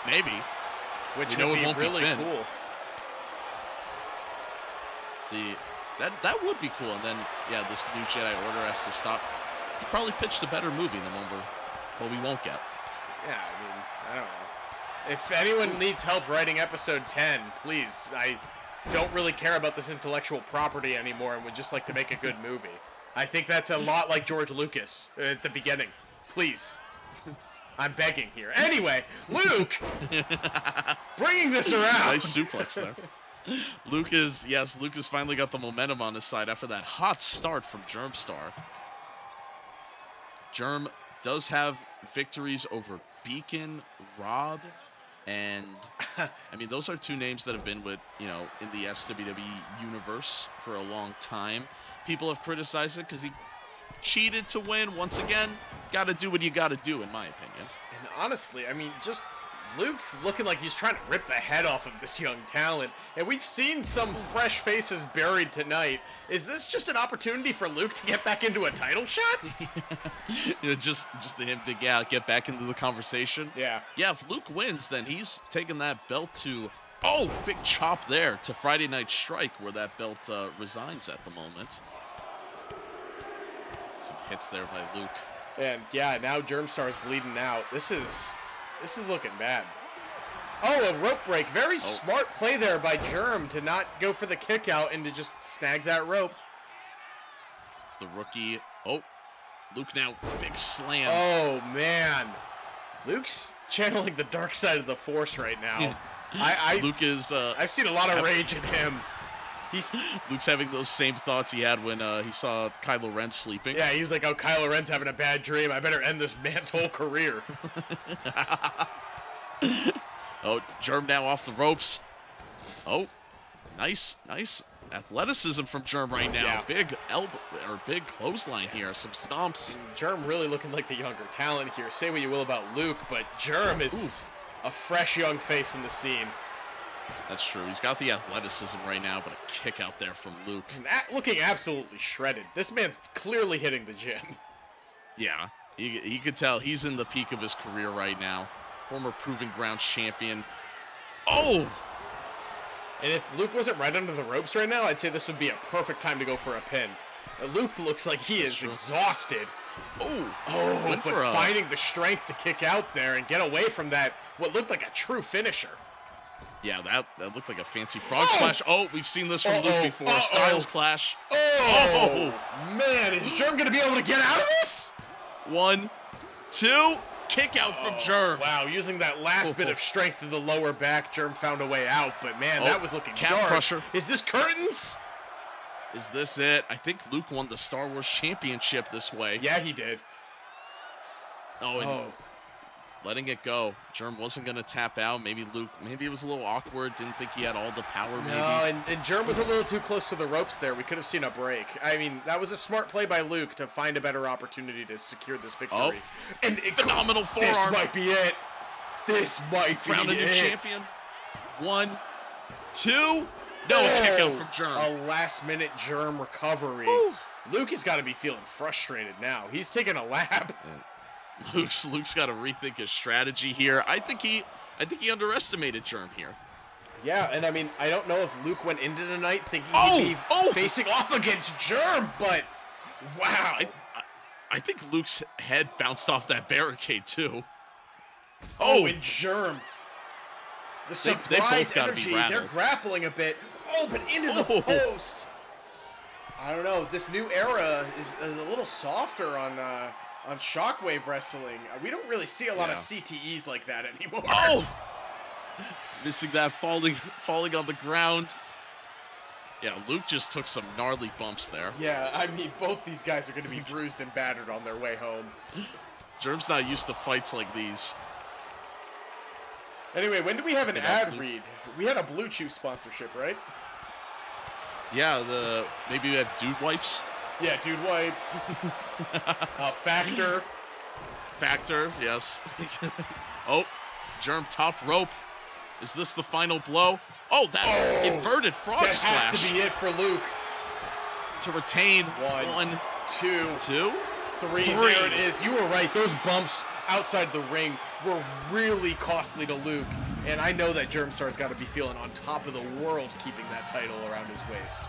[SPEAKER 1] Maybe.
[SPEAKER 3] Which would be really cool.
[SPEAKER 1] That would be cool. And then, yeah, this new Jedi Order has to stop. He probably pitched a better movie than what we won't get.
[SPEAKER 3] Yeah, I mean, I don't know. If anyone needs help writing episode 10, please. I don't really care about this intellectual property anymore and would just like to make a good movie. I think that's a lot like George Lucas at the beginning. Please. I'm begging here. Anyway, Luke, bringing this around.
[SPEAKER 1] Nice suplex there. Luke has finally got the momentum on his side after that hot start from Germ Star. Germ does have victories over Beacon, Rob, and I mean, those are two names that have been with, in the SWWE universe for a long time. People have criticized it because he cheated to win. Once again, got to do what you got to do, in my opinion.
[SPEAKER 3] And honestly, I mean, just Luke looking like he's trying to rip the head off of this young talent. And we've seen some fresh faces buried tonight. Is this just an opportunity for Luke to get back into a title shot?
[SPEAKER 1] just him to get back into the conversation.
[SPEAKER 3] Yeah.
[SPEAKER 1] Yeah, if Luke wins, then he's taking that belt to, big chop there, to Friday Night Strike, where that belt resigns at the moment. Some hits there by Luke.
[SPEAKER 3] And yeah, now Germ Star is bleeding out. This is looking bad. Oh, a rope break. Very smart play there by Germ to not go for the kick out and to just snag that rope.
[SPEAKER 1] The rookie. Oh, Luke now. Big slam.
[SPEAKER 3] Oh, man. Luke's channeling the dark side of the Force right now.
[SPEAKER 1] Luke is...
[SPEAKER 3] I've seen a lot of rage in him.
[SPEAKER 1] Luke's having those same thoughts he had when he saw Kylo Ren sleeping.
[SPEAKER 3] Yeah, he was like, oh, Kylo Ren's having a bad dream. I better end this man's whole career.
[SPEAKER 1] Oh, Germ now off the ropes. Oh, nice athleticism from Germ right now.
[SPEAKER 3] Yeah.
[SPEAKER 1] Big elbow, or big clothesline here. Some stomps.
[SPEAKER 3] Germ really looking like the younger talent here. Say what you will about Luke, but Germ is a fresh young face in the scene.
[SPEAKER 1] That's true. He's got the athleticism right now, but a kick out there from Luke.
[SPEAKER 3] Looking absolutely shredded. This man's clearly hitting the gym.
[SPEAKER 1] Yeah, you could tell he's in the peak of his career right now. Former Proving Grounds champion. Oh!
[SPEAKER 3] And if Luke wasn't right under the ropes right now, I'd say this would be a perfect time to go for a pin. Luke looks like he is exhausted. But finding the strength to kick out there and get away from that, what looked like a true finisher.
[SPEAKER 1] Yeah, that looked like a fancy frog splash. Oh, we've seen this from Luke before. Styles clash.
[SPEAKER 3] Oh, man, is Germ going to be able to get out of this?
[SPEAKER 1] 1, 2, kick out from Germ.
[SPEAKER 3] Wow, using that last bit of strength in the lower back, Germ found a way out, but man, that was looking
[SPEAKER 1] calf
[SPEAKER 3] dark.
[SPEAKER 1] crusher.
[SPEAKER 3] Is this curtains?
[SPEAKER 1] Is this it? I think Luke won the Star Wars Championship this way.
[SPEAKER 3] Yeah, he did.
[SPEAKER 1] Letting it go. Germ wasn't going to tap out. Maybe it was a little awkward. Didn't think he had all the power, maybe.
[SPEAKER 3] No, and Germ was a little too close to the ropes there. We could have seen a break. I mean, that was a smart play by Luke to find a better opportunity to secure this victory.
[SPEAKER 1] Oh,
[SPEAKER 3] and
[SPEAKER 1] phenomenal forearm.
[SPEAKER 3] This might be it. This might be
[SPEAKER 1] Crowned a new
[SPEAKER 3] it.
[SPEAKER 1] champion. 1, 2. No, a kick out from Germ.
[SPEAKER 3] A last-minute Germ recovery. Luke has got to be feeling frustrated now. He's taking a lap.
[SPEAKER 1] Luke's got to rethink his strategy here. I think he underestimated Germ here.
[SPEAKER 3] Yeah, and I mean, I don't know if Luke went into the night thinking he'd be facing off against Germ, but wow.
[SPEAKER 1] I think Luke's head bounced off that barricade too.
[SPEAKER 3] And Germ. The surprise
[SPEAKER 1] they both gotta
[SPEAKER 3] energy,
[SPEAKER 1] be rattled.
[SPEAKER 3] they're grappling a bit. But into the post. I don't know. This new era is a little softer on Shockwave Wrestling. We don't really see a lot of CTEs like that anymore.
[SPEAKER 1] Missing that, falling on the ground. Yeah, Luke just took some gnarly bumps there.
[SPEAKER 3] Yeah, I mean, both these guys are going to be bruised and battered on their way home.
[SPEAKER 1] Germ's not used to fights like these.
[SPEAKER 3] Anyway, when do we have an ad read? We had a Blue Chew sponsorship, right?
[SPEAKER 1] Yeah, maybe we have Dude Wipes.
[SPEAKER 3] Yeah, Dude Wipes. Factor.
[SPEAKER 1] Factor, yes. Germ top rope. Is this the final blow? That inverted frog
[SPEAKER 3] that
[SPEAKER 1] splash.
[SPEAKER 3] That has to be it for Luke.
[SPEAKER 1] To retain.
[SPEAKER 3] 1, 2, 3.
[SPEAKER 1] 3.
[SPEAKER 3] There it is. You were right. Those bumps outside the ring were really costly to Luke. And I know that Germ Star's got to be feeling on top of the world keeping that title around his waist.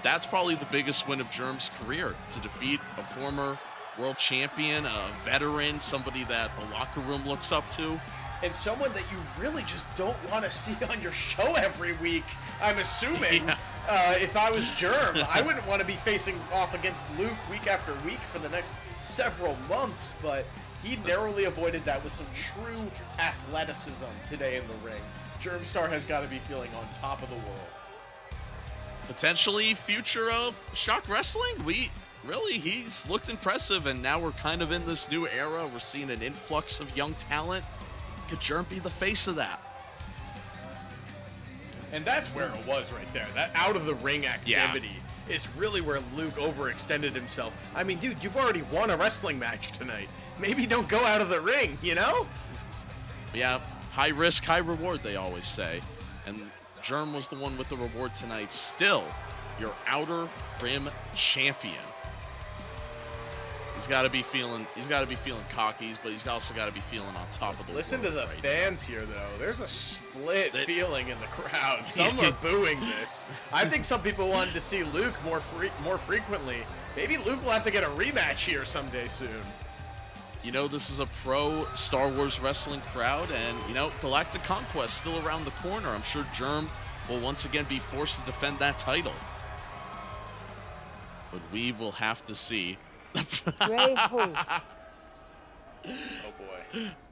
[SPEAKER 1] That's probably the biggest win of Germ's career, to defeat a former world champion, a veteran, somebody that the locker room looks up to.
[SPEAKER 3] And someone that you really just don't want to see on your show every week, I'm assuming. Yeah. If I was Germ, I wouldn't want to be facing off against Luke week after week for the next several months, but he narrowly avoided that with some true athleticism today in the ring. Germ Star has got to be feeling on top of the world.
[SPEAKER 1] Potentially future of Shock Wrestling. really, he's looked impressive, and now we're kind of in this new era. We're seeing an influx of young talent. Could Germ be the face of that?
[SPEAKER 3] And that's where it was right there. That out-of-the-ring activity is really where Luke overextended himself. I mean, dude, you've already won a wrestling match tonight. Maybe don't go out of the ring, you know?
[SPEAKER 1] Yeah, high risk, high reward, they always say. And Germ was the one with the reward tonight. Still, your Outer Rim champion. He's got to be feeling cocky, but he's also got to be feeling on top of the
[SPEAKER 3] Listen to
[SPEAKER 1] world
[SPEAKER 3] the
[SPEAKER 1] right
[SPEAKER 3] fans here, though. There's a split feeling in the crowd. Some are booing this. I think some people wanted to see Luke more frequently. Maybe Luke will have to get a rematch here someday soon.
[SPEAKER 1] You know, this is a pro Star Wars wrestling crowd, and, you know, Galactic Conquest still around the corner. I'm sure Germ will once again be forced to defend that title. But we will have to see.
[SPEAKER 3] Oh boy!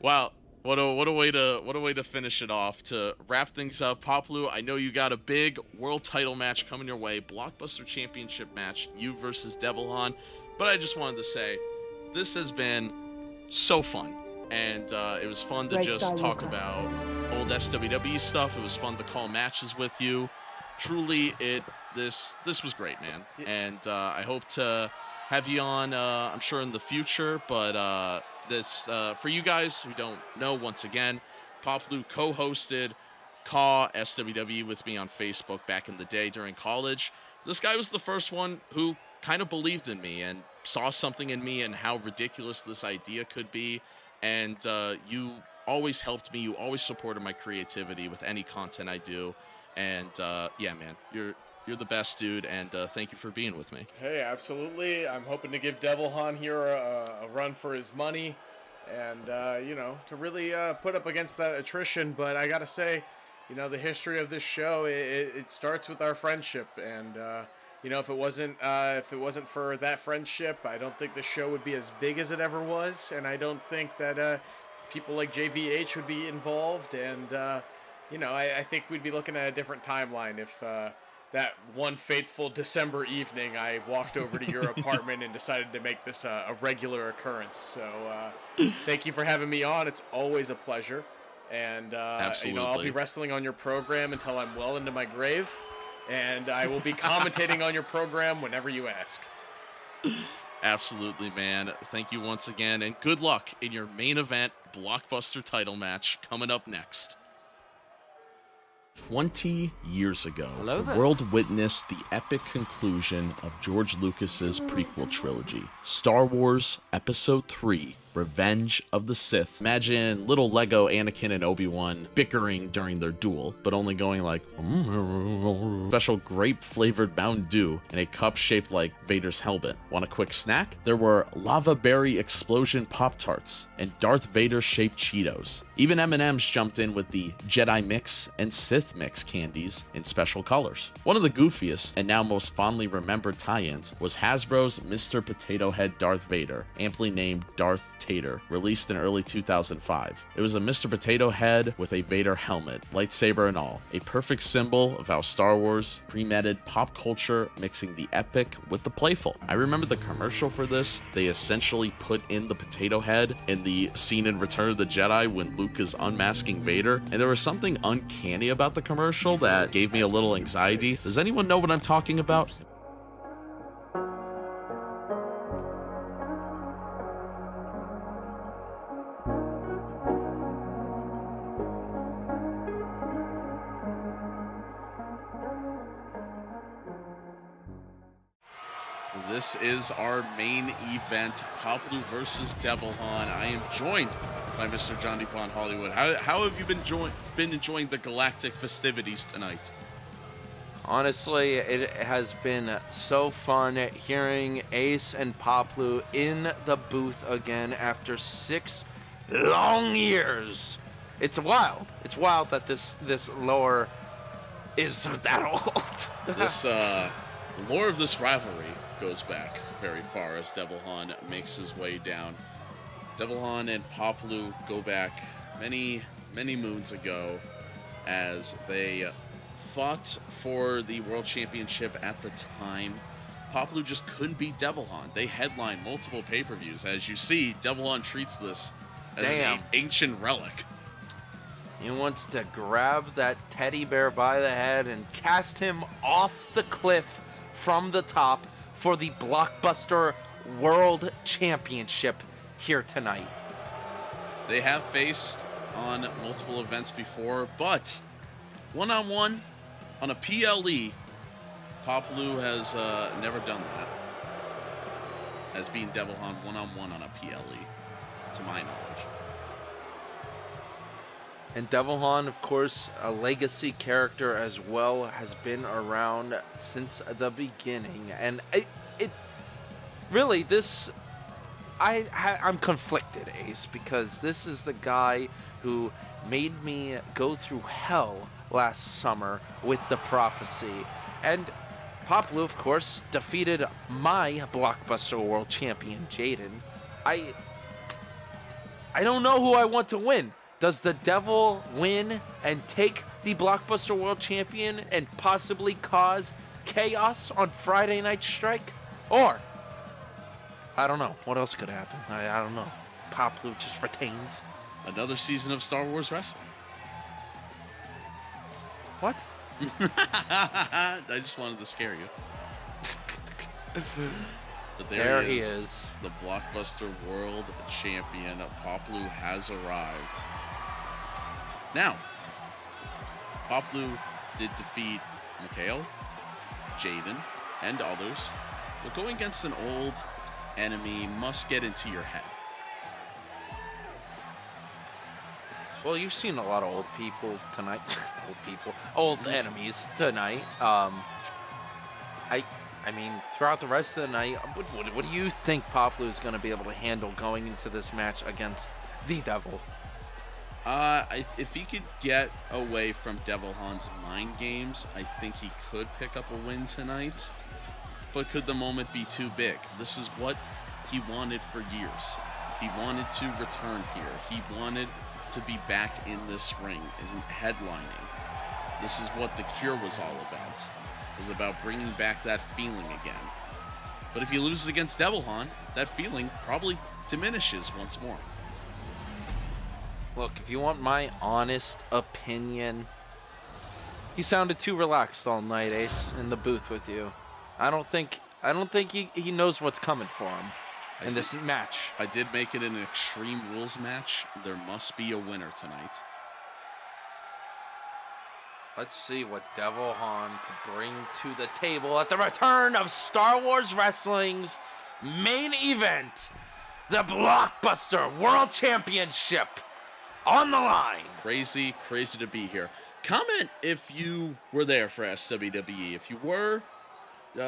[SPEAKER 1] Wow, what a way to finish it off. To wrap things up, Paploo, I know you got a big world title match coming your way, Blockbuster Championship match, you versus Devilhan. But I just wanted to say, this has been so fun, and it was fun to just talk about old SWW stuff. It was fun to call matches with you. Truly, this was great, man, and I hope to have you on, I'm sure, in the future, but this, for you guys who don't know, once again, Paploo co-hosted Caw SWW with me on Facebook back in the day during college. This guy was the first one who kind of believed in me and saw something in me and how ridiculous this idea could be, and you always helped me, you always supported my creativity with any content I do, and yeah, man, you're the best, dude, and thank you for being with me.
[SPEAKER 3] Hey, absolutely. I'm hoping to give Devilhan here a run for his money and, you know, to really put up against that attrition. But I got to say, you know, the history of this show, it starts with our friendship. And, you know, if it wasn't for that friendship, I don't think the show would be as big as it ever was. And I don't think that people like JVH would be involved. And, you know, I think we'd be looking at a different timeline if that one fateful December evening I walked over to your apartment and decided to make this a regular occurrence. So thank you for having me on. It's always a pleasure. And you know, I'll be wrestling on your program until I'm well into my grave. And I will be commentating on your program whenever you ask.
[SPEAKER 1] Absolutely, man. Thank you once again, and good luck in your main event Blockbuster title match coming up next. 20 years ago, the world witnessed the epic conclusion of George Lucas's prequel trilogy, Star Wars Episode 3, Revenge of the Sith. Imagine little Lego Anakin and Obi-Wan bickering during their duel, but only going like, special grape-flavored Mountain Dew in a cup shaped like Vader's helmet. Want a quick snack? There were lava berry explosion Pop-Tarts and Darth Vader-shaped Cheetos. Even M&M's jumped in with the Jedi Mix and Sith Mix candies in special colors. One of the goofiest and now most fondly remembered tie-ins was Hasbro's Mr. Potato Head Darth Vader, amply named Darth Tater, released in early 2005. It was a Mr. Potato Head with a Vader helmet, lightsaber and all, a perfect symbol of how Star Wars pre-meted pop culture mixing the epic with the playful. I remember the commercial for this. They essentially put in the potato head in the scene in Return of the Jedi when Luke is unmasking Vader, and there was something uncanny about the commercial that gave me a little anxiety. Does anyone know what I'm talking about? This is our main event, Paploo versus Devilhan. I am joined by Mr. John D. Von Hollywood. How have you been enjoying the Galactic festivities tonight?
[SPEAKER 9] Honestly, it has been so fun hearing Ace and Paploo in the booth again after 6 long years. It's wild. It's wild that this lore is that old.
[SPEAKER 1] The lore of this rivalry goes back very far as Devilhan makes his way down. Devilhan and Paploo go back many moons ago as they fought for the World Championship at the time. Paploo just couldn't beat Devil Han. They headlined multiple pay-per-views. As you see, Devil Han treats this as an ancient relic.
[SPEAKER 9] He wants to grab that teddy bear by the head and cast him off the cliff from the top for the Blockbuster World Championship here tonight.
[SPEAKER 1] They have faced on multiple events before, but one-on-one on a PLE, Paploo has never done that. Has been Devil Han one-on-one on a PLE, to my knowledge.
[SPEAKER 9] And Devil Han, of course, a legacy character as well, has been around since the beginning. And it really, I'm conflicted, Ace, because this is the guy who made me go through hell last summer with the prophecy. And Paploo, of course, defeated my Blockbuster World Champion, Jaden. I don't know who I want to win. Does the Devil win and take the Blockbuster World Champion and possibly cause chaos on Friday Night Strike? Or, I don't know. What else could happen? I don't know. Paploo just retains.
[SPEAKER 1] Another season of Star Wars wrestling.
[SPEAKER 9] What?
[SPEAKER 1] I just wanted to scare you. But there he is. The Blockbuster World Champion. Paploo has arrived. Now, Paploo did defeat Mikhail, Jaden, and others, but going against an old enemy must get into your head.
[SPEAKER 9] Well, you've seen a lot of old people tonight. Old enemies tonight. I mean, throughout the rest of the night, what do you think Paploo is going to be able to handle going into this match against the Devil?
[SPEAKER 1] If he could get away from Devil Han's mind games, I think he could pick up a win tonight. But could the moment be too big? This is what he wanted for years. He wanted to return here. He wanted to be back in this ring and headlining. This is what the Cure was all about. It was about bringing back that feeling again. But if he loses against Devil Han, that feeling probably diminishes once more.
[SPEAKER 9] Look, if you want my honest opinion, he sounded too relaxed all night, Ace, in the booth with you. I don't think he knows what's coming for him in this match.
[SPEAKER 1] I did make it an Extreme Rules match. There must be a winner tonight.
[SPEAKER 9] Let's see what Devil Han could bring to the table at the return of Star Wars Wrestling's main event, the Blockbuster World Championship. On the line.
[SPEAKER 1] Crazy to be here. Comment if you were there for SWWE. If you were,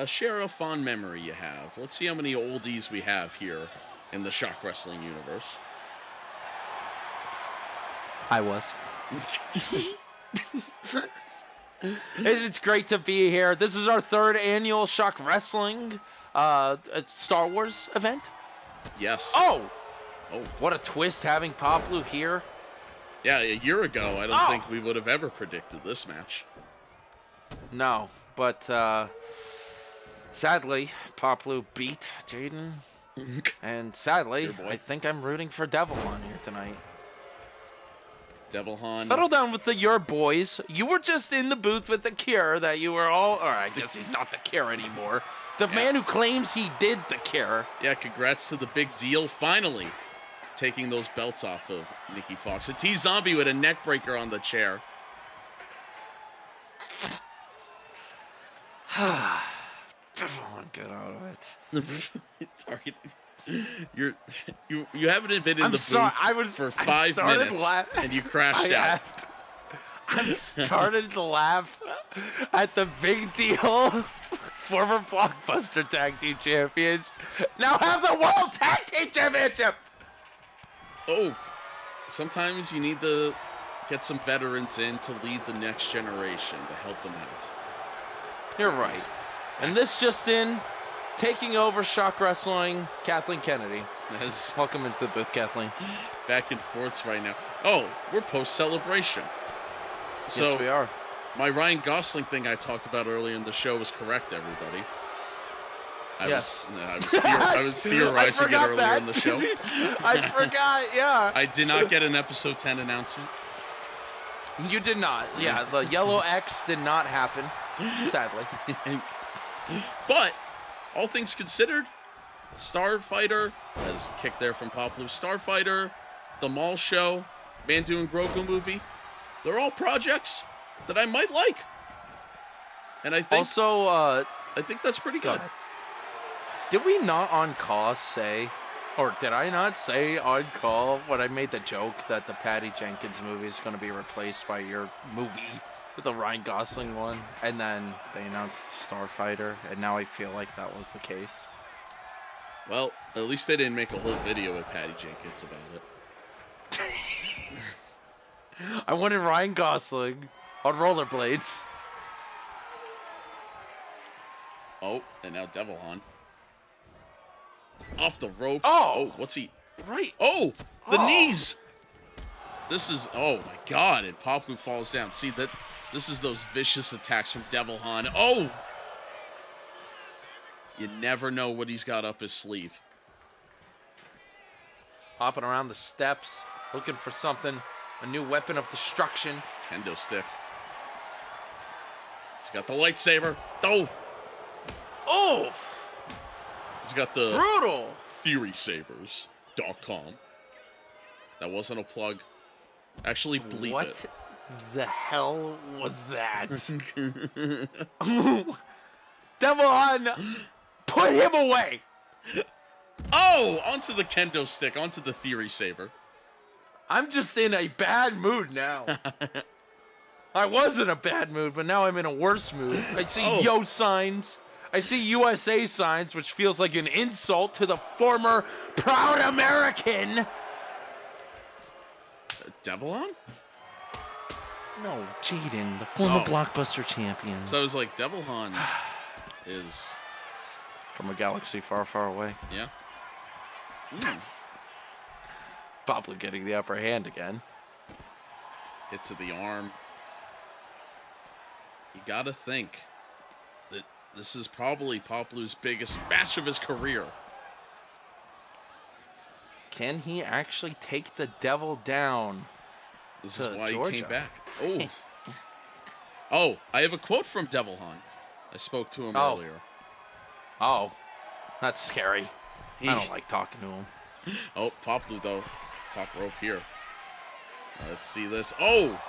[SPEAKER 1] share a fond memory you have. Let's see how many oldies we have here in the Shock Wrestling universe.
[SPEAKER 9] I was. It's great to be here. This is our third annual Shock Wrestling Star Wars event.
[SPEAKER 1] Yes.
[SPEAKER 9] Oh, what a twist having Paploo here.
[SPEAKER 1] Yeah, a year ago, I don't think we would have ever predicted this match.
[SPEAKER 9] No, but sadly, Paploo beat Jaden. And sadly, I think I'm rooting for Devil Han here tonight.
[SPEAKER 1] Devil Han.
[SPEAKER 9] Settle down with your boys. You were just in the booth with the Cure that you were all... Or I guess he's not the Cure anymore. The man who claims he did the Cure.
[SPEAKER 1] Yeah, congrats to the big deal. Finally taking those belts off of Nicki Fox. A T-Zombie with a neck breaker on the chair.
[SPEAKER 9] Get out of it.
[SPEAKER 1] Target. You haven't been in the booth for 5 minutes and you crashed out.
[SPEAKER 9] I started to laugh at the big deal. Former Blockbuster Tag Team Champions now have the World Tag Team Championship.
[SPEAKER 1] Oh, sometimes you need to get some veterans in to lead the next generation to help them out.
[SPEAKER 9] You're right. And this just in, taking over Shock Wrestling, Kathleen Kennedy. Welcome into the booth, Kathleen.
[SPEAKER 1] Back and forths right now. Oh, we're post-celebration. So
[SPEAKER 9] yes, we are.
[SPEAKER 1] My Ryan Gosling thing I talked about earlier in the show was correct, everybody. I
[SPEAKER 9] Yes.
[SPEAKER 1] I was theorizing it earlier in the show.
[SPEAKER 9] I forgot, yeah.
[SPEAKER 1] I did not get an episode 10 announcement.
[SPEAKER 9] You did not. Yeah, the yellow X did not happen, sadly.
[SPEAKER 1] But, all things considered, Starfighter, as kick there from Paploo, Starfighter, the Maul show, Mandu and Grogu movie, they're all projects that I might like. And I think
[SPEAKER 9] Also,
[SPEAKER 1] I think that's pretty good.
[SPEAKER 9] did we not on call say, or did I not say on call when I made the joke that the Patty Jenkins movie is going to be replaced by your movie, the Ryan Gosling one, and then they announced Starfighter, and now I feel like that was the case.
[SPEAKER 1] Well, at least they didn't make a whole video with Patty Jenkins about it.
[SPEAKER 9] I wanted Ryan Gosling on rollerblades.
[SPEAKER 1] Oh, and now Devilhan. Off the ropes.
[SPEAKER 9] Oh!
[SPEAKER 1] What's he?
[SPEAKER 9] Right.
[SPEAKER 1] Oh, the knees. This is, oh my God, and Paploo falls down. See, this is those vicious attacks from Devilhan. Oh! You never know what he's got up his sleeve.
[SPEAKER 9] Hopping around the steps, looking for something, a new weapon of destruction.
[SPEAKER 1] Kendo stick. He's got the lightsaber. Oh!
[SPEAKER 9] Oh!
[SPEAKER 1] He's got the
[SPEAKER 9] Brutal!
[SPEAKER 1] TheorySabers.com. That wasn't a plug. Actually, bleep
[SPEAKER 9] What
[SPEAKER 1] it.
[SPEAKER 9] the hell was that? Devilhan, put him away!
[SPEAKER 1] Oh! Onto the kendo stick, onto the Theory Saber.
[SPEAKER 9] I'm just in a bad mood now. I was in a bad mood, but now I'm in a worse mood. I see yo signs. I see USA signs, which feels like an insult to the former proud American.
[SPEAKER 1] Devilhan?
[SPEAKER 9] No, Jaden, the former Blockbuster champion.
[SPEAKER 1] So I was like, Devilhan is...
[SPEAKER 9] From a galaxy far, far away.
[SPEAKER 1] Yeah.
[SPEAKER 9] Paploo getting the upper hand again.
[SPEAKER 1] Hit to the arm. You gotta think that this is probably Paploo's biggest match of his career.
[SPEAKER 9] Can he actually take the devil down?
[SPEAKER 1] This is why
[SPEAKER 9] Georgia?
[SPEAKER 1] he came back. Oh. Oh, I have a quote from Devilhan. I spoke to him earlier.
[SPEAKER 9] Oh, that's scary. I don't like talking to him.
[SPEAKER 1] Oh, Paploo, though. Top rope here. Let's see this. Oh!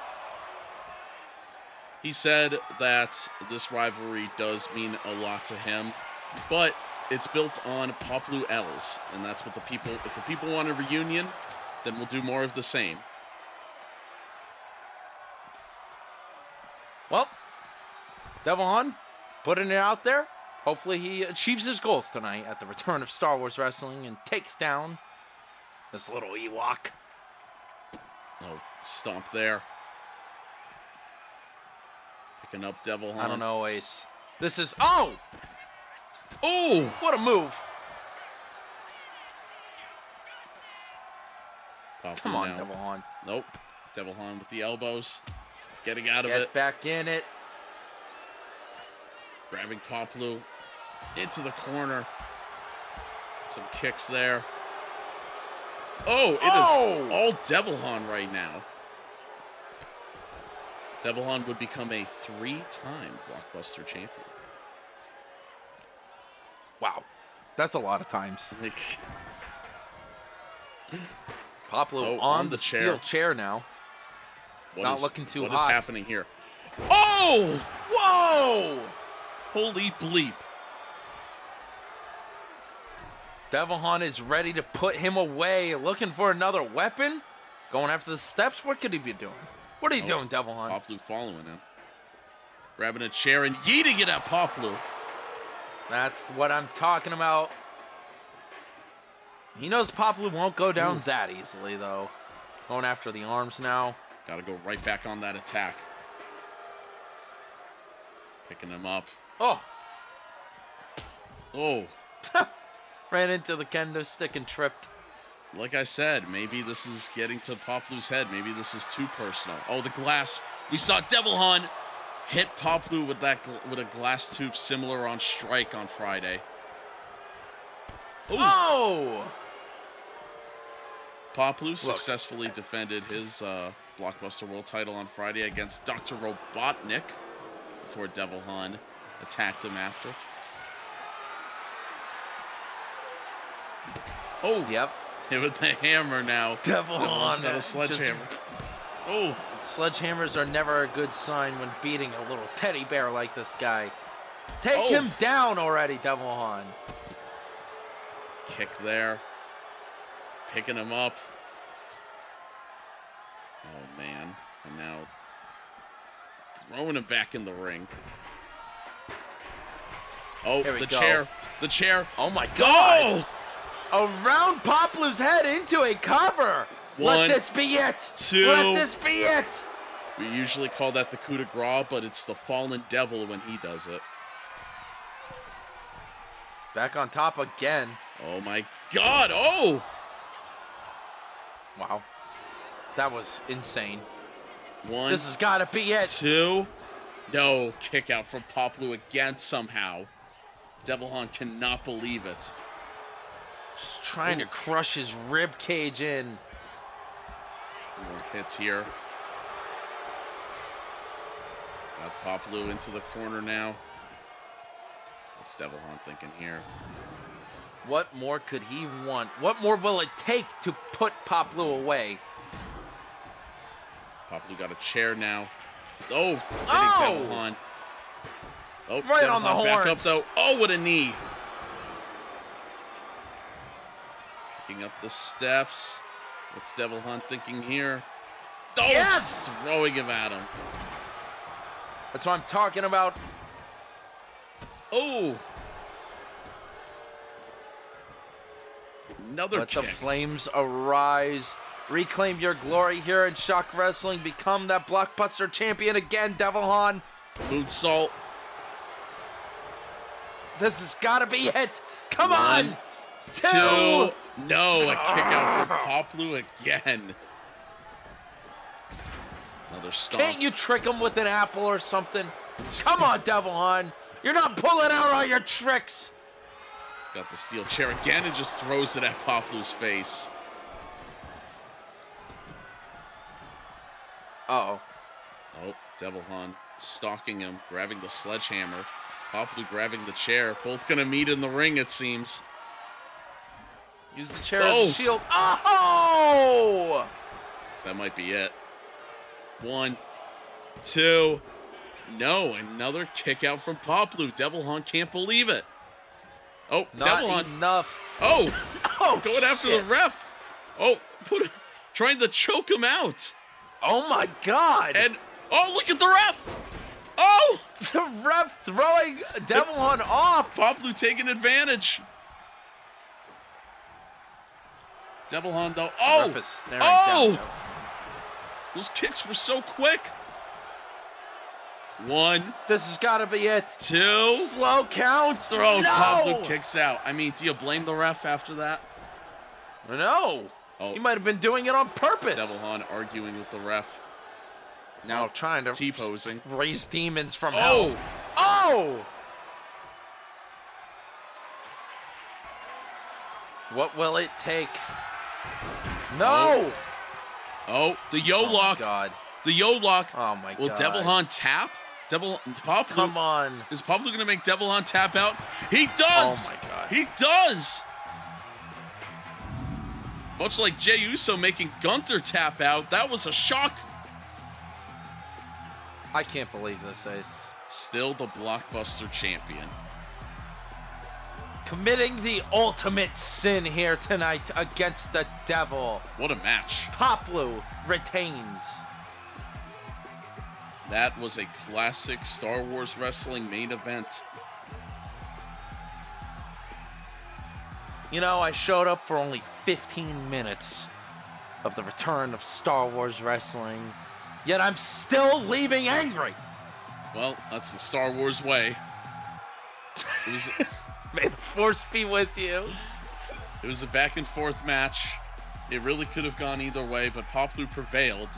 [SPEAKER 1] He said that this rivalry does mean a lot to him, but it's built on Paploo L's, and that's what the people, if the people want a reunion, then we'll do more of the same.
[SPEAKER 9] Well, Devilhan putting it out there. Hopefully he achieves his goals tonight at the return of Star Wars Wrestling and takes down this little Ewok.
[SPEAKER 1] Oh, stomp there. Picking up Devilhan.
[SPEAKER 9] I don't know, Ace. This is... Oh!
[SPEAKER 1] Oh!
[SPEAKER 9] What a move. Come on, Devilhan.
[SPEAKER 1] Nope. Devilhan with the elbows. Getting out of
[SPEAKER 9] Get
[SPEAKER 1] it.
[SPEAKER 9] back in it.
[SPEAKER 1] Grabbing Paploo into the corner. Some kicks there. Oh, it is all Devilhan right now. Devilhan would become a 3-time Blockbuster champion.
[SPEAKER 9] Wow. That's a lot of times. Paploo on the steel chair now. Not looking too hot.
[SPEAKER 1] What is happening here? Oh!
[SPEAKER 9] Whoa!
[SPEAKER 1] Holy bleep.
[SPEAKER 9] Devilhan is ready to put him away. Looking for another weapon. Going after the steps. What could he be doing? What are you doing, Devilhan?
[SPEAKER 1] Paploo following him. Grabbing a chair and yeeting it at Paploo.
[SPEAKER 9] That's what I'm talking about. He knows Paploo won't go down that easily, though. Going after the arms now.
[SPEAKER 1] Got to go right back on that attack. Picking him up.
[SPEAKER 9] Oh.
[SPEAKER 1] Oh.
[SPEAKER 9] Ran into the kendo stick and tripped.
[SPEAKER 1] Like I said, maybe this is getting to Paploo's head. Maybe this is too personal. Oh, the glass. We saw Devilhan hit Paploo with a glass tube similar on Strike on Friday.
[SPEAKER 9] Oh!
[SPEAKER 1] Paploo successfully defended his Blockbuster World title on Friday against Dr. Robotnik before Devil Han attacked him after. Oh,
[SPEAKER 9] Yep.
[SPEAKER 1] hit with the hammer now.
[SPEAKER 9] Devil Han
[SPEAKER 1] got a sledgehammer. Oh,
[SPEAKER 9] sledgehammers are never a good sign when beating a little teddy bear like this guy. Take
[SPEAKER 1] Oh.
[SPEAKER 9] him down already, Devil Han.
[SPEAKER 1] kick there. Picking him up. Oh, man. And now throwing him back in the ring. Oh,
[SPEAKER 9] Here we
[SPEAKER 1] the
[SPEAKER 9] go.
[SPEAKER 1] chair. The chair.
[SPEAKER 9] Oh my God!
[SPEAKER 1] Oh!
[SPEAKER 9] Around Paploo's head into a cover.
[SPEAKER 1] One,
[SPEAKER 9] Let this be it.
[SPEAKER 1] two.
[SPEAKER 9] Let this be it.
[SPEAKER 1] We usually call that the coup de grace, but it's the fallen devil when he does it.
[SPEAKER 9] Back on top again.
[SPEAKER 1] Oh my God! Oh!
[SPEAKER 9] Wow. That was insane.
[SPEAKER 1] One,
[SPEAKER 9] This has got to be it.
[SPEAKER 1] two. No, kick out from Paploo again somehow. Devil Han cannot believe it.
[SPEAKER 9] Just trying to crush his rib cage in.
[SPEAKER 1] More hits here. Got Paploo into the corner now. What's Devil Han thinking here?
[SPEAKER 9] What more could he want? What more will it take to put Paploo away?
[SPEAKER 1] Paploo got a chair now. Oh, hitting
[SPEAKER 9] Oh!
[SPEAKER 1] Devil Han. Oh,
[SPEAKER 9] Right
[SPEAKER 1] Devil
[SPEAKER 9] on the
[SPEAKER 1] Han back up
[SPEAKER 9] horns.
[SPEAKER 1] though. Oh, what a knee. Picking up the steps. What's Devil Han thinking here? Oh,
[SPEAKER 9] Yes!
[SPEAKER 1] throwing him at him.
[SPEAKER 9] That's what I'm talking about.
[SPEAKER 1] Oh. Another
[SPEAKER 9] Let
[SPEAKER 1] kick.
[SPEAKER 9] the flames arise. Reclaim your glory here in Shock Wrestling. Become that Blockbuster champion again, Devil Han.
[SPEAKER 1] Moonsault.
[SPEAKER 9] This has got to be it. Come
[SPEAKER 1] One,
[SPEAKER 9] on.
[SPEAKER 1] Two. No, a kick out from Paploo again. Another stomp.
[SPEAKER 9] Can't you trick him with an apple or something? Come on, Devil Han. You're not pulling out all your tricks.
[SPEAKER 1] Got the steel chair again and just throws it at Paploo's face.
[SPEAKER 9] Uh-oh.
[SPEAKER 1] Oh, Devil Han stalking him, grabbing the sledgehammer. Paploo grabbing the chair. Both gonna meet in the ring, it seems.
[SPEAKER 9] Use the chair as
[SPEAKER 1] Oh.
[SPEAKER 9] a shield. Oh!
[SPEAKER 1] That might be it. One, two. No, another kick out from Paploo. Devil Han can't believe it. Oh,
[SPEAKER 9] Not
[SPEAKER 1] Devil Han.
[SPEAKER 9] enough.
[SPEAKER 1] Oh,
[SPEAKER 9] Oh,
[SPEAKER 1] going after
[SPEAKER 9] shit.
[SPEAKER 1] the ref. Oh, trying to choke him out.
[SPEAKER 9] Oh, my God.
[SPEAKER 1] And, oh, look at the ref. Oh,
[SPEAKER 9] The ref throwing Devil Han off.
[SPEAKER 1] Paploo taking advantage. Devil Han, though. Oh,
[SPEAKER 9] Ref is staring
[SPEAKER 1] oh.
[SPEAKER 9] down.
[SPEAKER 1] Those kicks were so quick. One,
[SPEAKER 9] This has got to be it.
[SPEAKER 1] two.
[SPEAKER 9] Slow count.
[SPEAKER 1] Throw.
[SPEAKER 9] No.
[SPEAKER 1] Paploo kicks out. I mean, do you blame the ref after that?
[SPEAKER 9] No.
[SPEAKER 1] Oh.
[SPEAKER 9] He might have been doing it on purpose.
[SPEAKER 1] Devil Han arguing with the ref.
[SPEAKER 9] Now trying to
[SPEAKER 1] T-posing.
[SPEAKER 9] raise demons from
[SPEAKER 1] Oh,
[SPEAKER 9] hell. Oh! What will it take? No!
[SPEAKER 1] oh, the yo
[SPEAKER 9] Oh, my
[SPEAKER 1] lock.
[SPEAKER 9] God.
[SPEAKER 1] The yo lock.
[SPEAKER 9] Oh, my
[SPEAKER 1] Will
[SPEAKER 9] God.
[SPEAKER 1] Devil Han tap? Paploo.
[SPEAKER 9] Come on.
[SPEAKER 1] Is Paploo gonna make Devil Han tap out? He does.
[SPEAKER 9] Oh, my God.
[SPEAKER 1] He does. Much like Jey Uso making Gunther tap out, that was a shock.
[SPEAKER 9] I can't believe this, Ace.
[SPEAKER 1] Still the Blockbuster champion.
[SPEAKER 9] Committing the ultimate sin here tonight against the devil.
[SPEAKER 1] What a match.
[SPEAKER 9] Paploo retains.
[SPEAKER 1] That was a classic Star Wars wrestling main event.
[SPEAKER 9] You know, I showed up for only 15 minutes of the return of Star Wars wrestling, yet I'm still leaving angry.
[SPEAKER 1] Well, that's the Star Wars way.
[SPEAKER 9] May the force be with you.
[SPEAKER 1] It was a back and forth match. It really could have gone either way, but Paploo prevailed.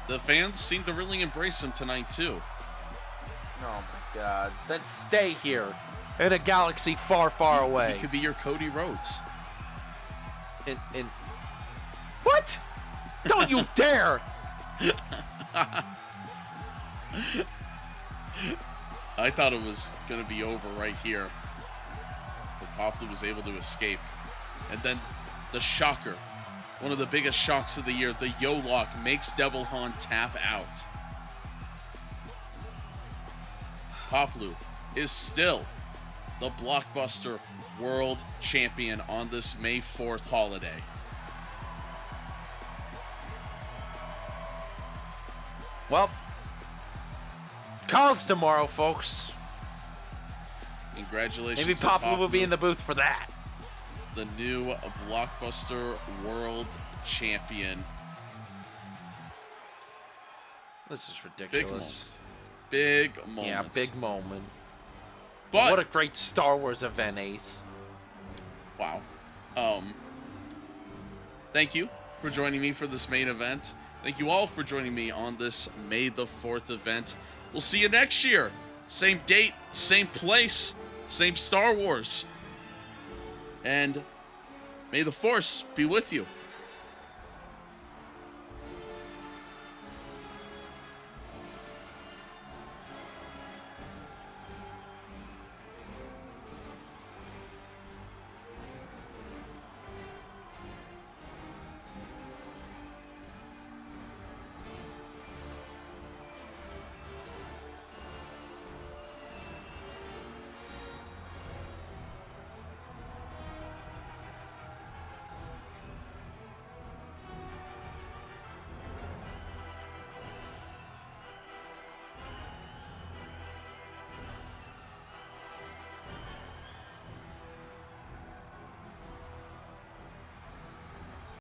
[SPEAKER 1] The fans seem to really embrace him tonight, too.
[SPEAKER 9] Oh my God. Then stay here. in a galaxy far, far
[SPEAKER 1] He
[SPEAKER 9] away.
[SPEAKER 1] could be your Cody Rhodes.
[SPEAKER 9] In what? Don't you dare!
[SPEAKER 1] I thought it was going to be over right here. But Paploo was able to escape. And then the shocker. One of the biggest shocks of the year. The Yo-Lock makes Devil Han tap out. Paploo is still the Blockbuster World Champion on this May 4th holiday.
[SPEAKER 9] Well, calls tomorrow, folks.
[SPEAKER 1] Congratulations.
[SPEAKER 9] Maybe
[SPEAKER 1] to
[SPEAKER 9] Paploo will be
[SPEAKER 1] Paploo,
[SPEAKER 9] in the booth for that.
[SPEAKER 1] the new Blockbuster World Champion.
[SPEAKER 9] This is
[SPEAKER 1] Big
[SPEAKER 9] ridiculous.
[SPEAKER 1] moment. Big moment.
[SPEAKER 9] Yeah, big moment.
[SPEAKER 1] But
[SPEAKER 9] What a great Star Wars event, Ace.
[SPEAKER 1] wow. Thank you for joining me for this main event. Thank you all for joining me on this May the 4th event. We'll see you next year. Same date, same place, same Star Wars. And may the Force be with you.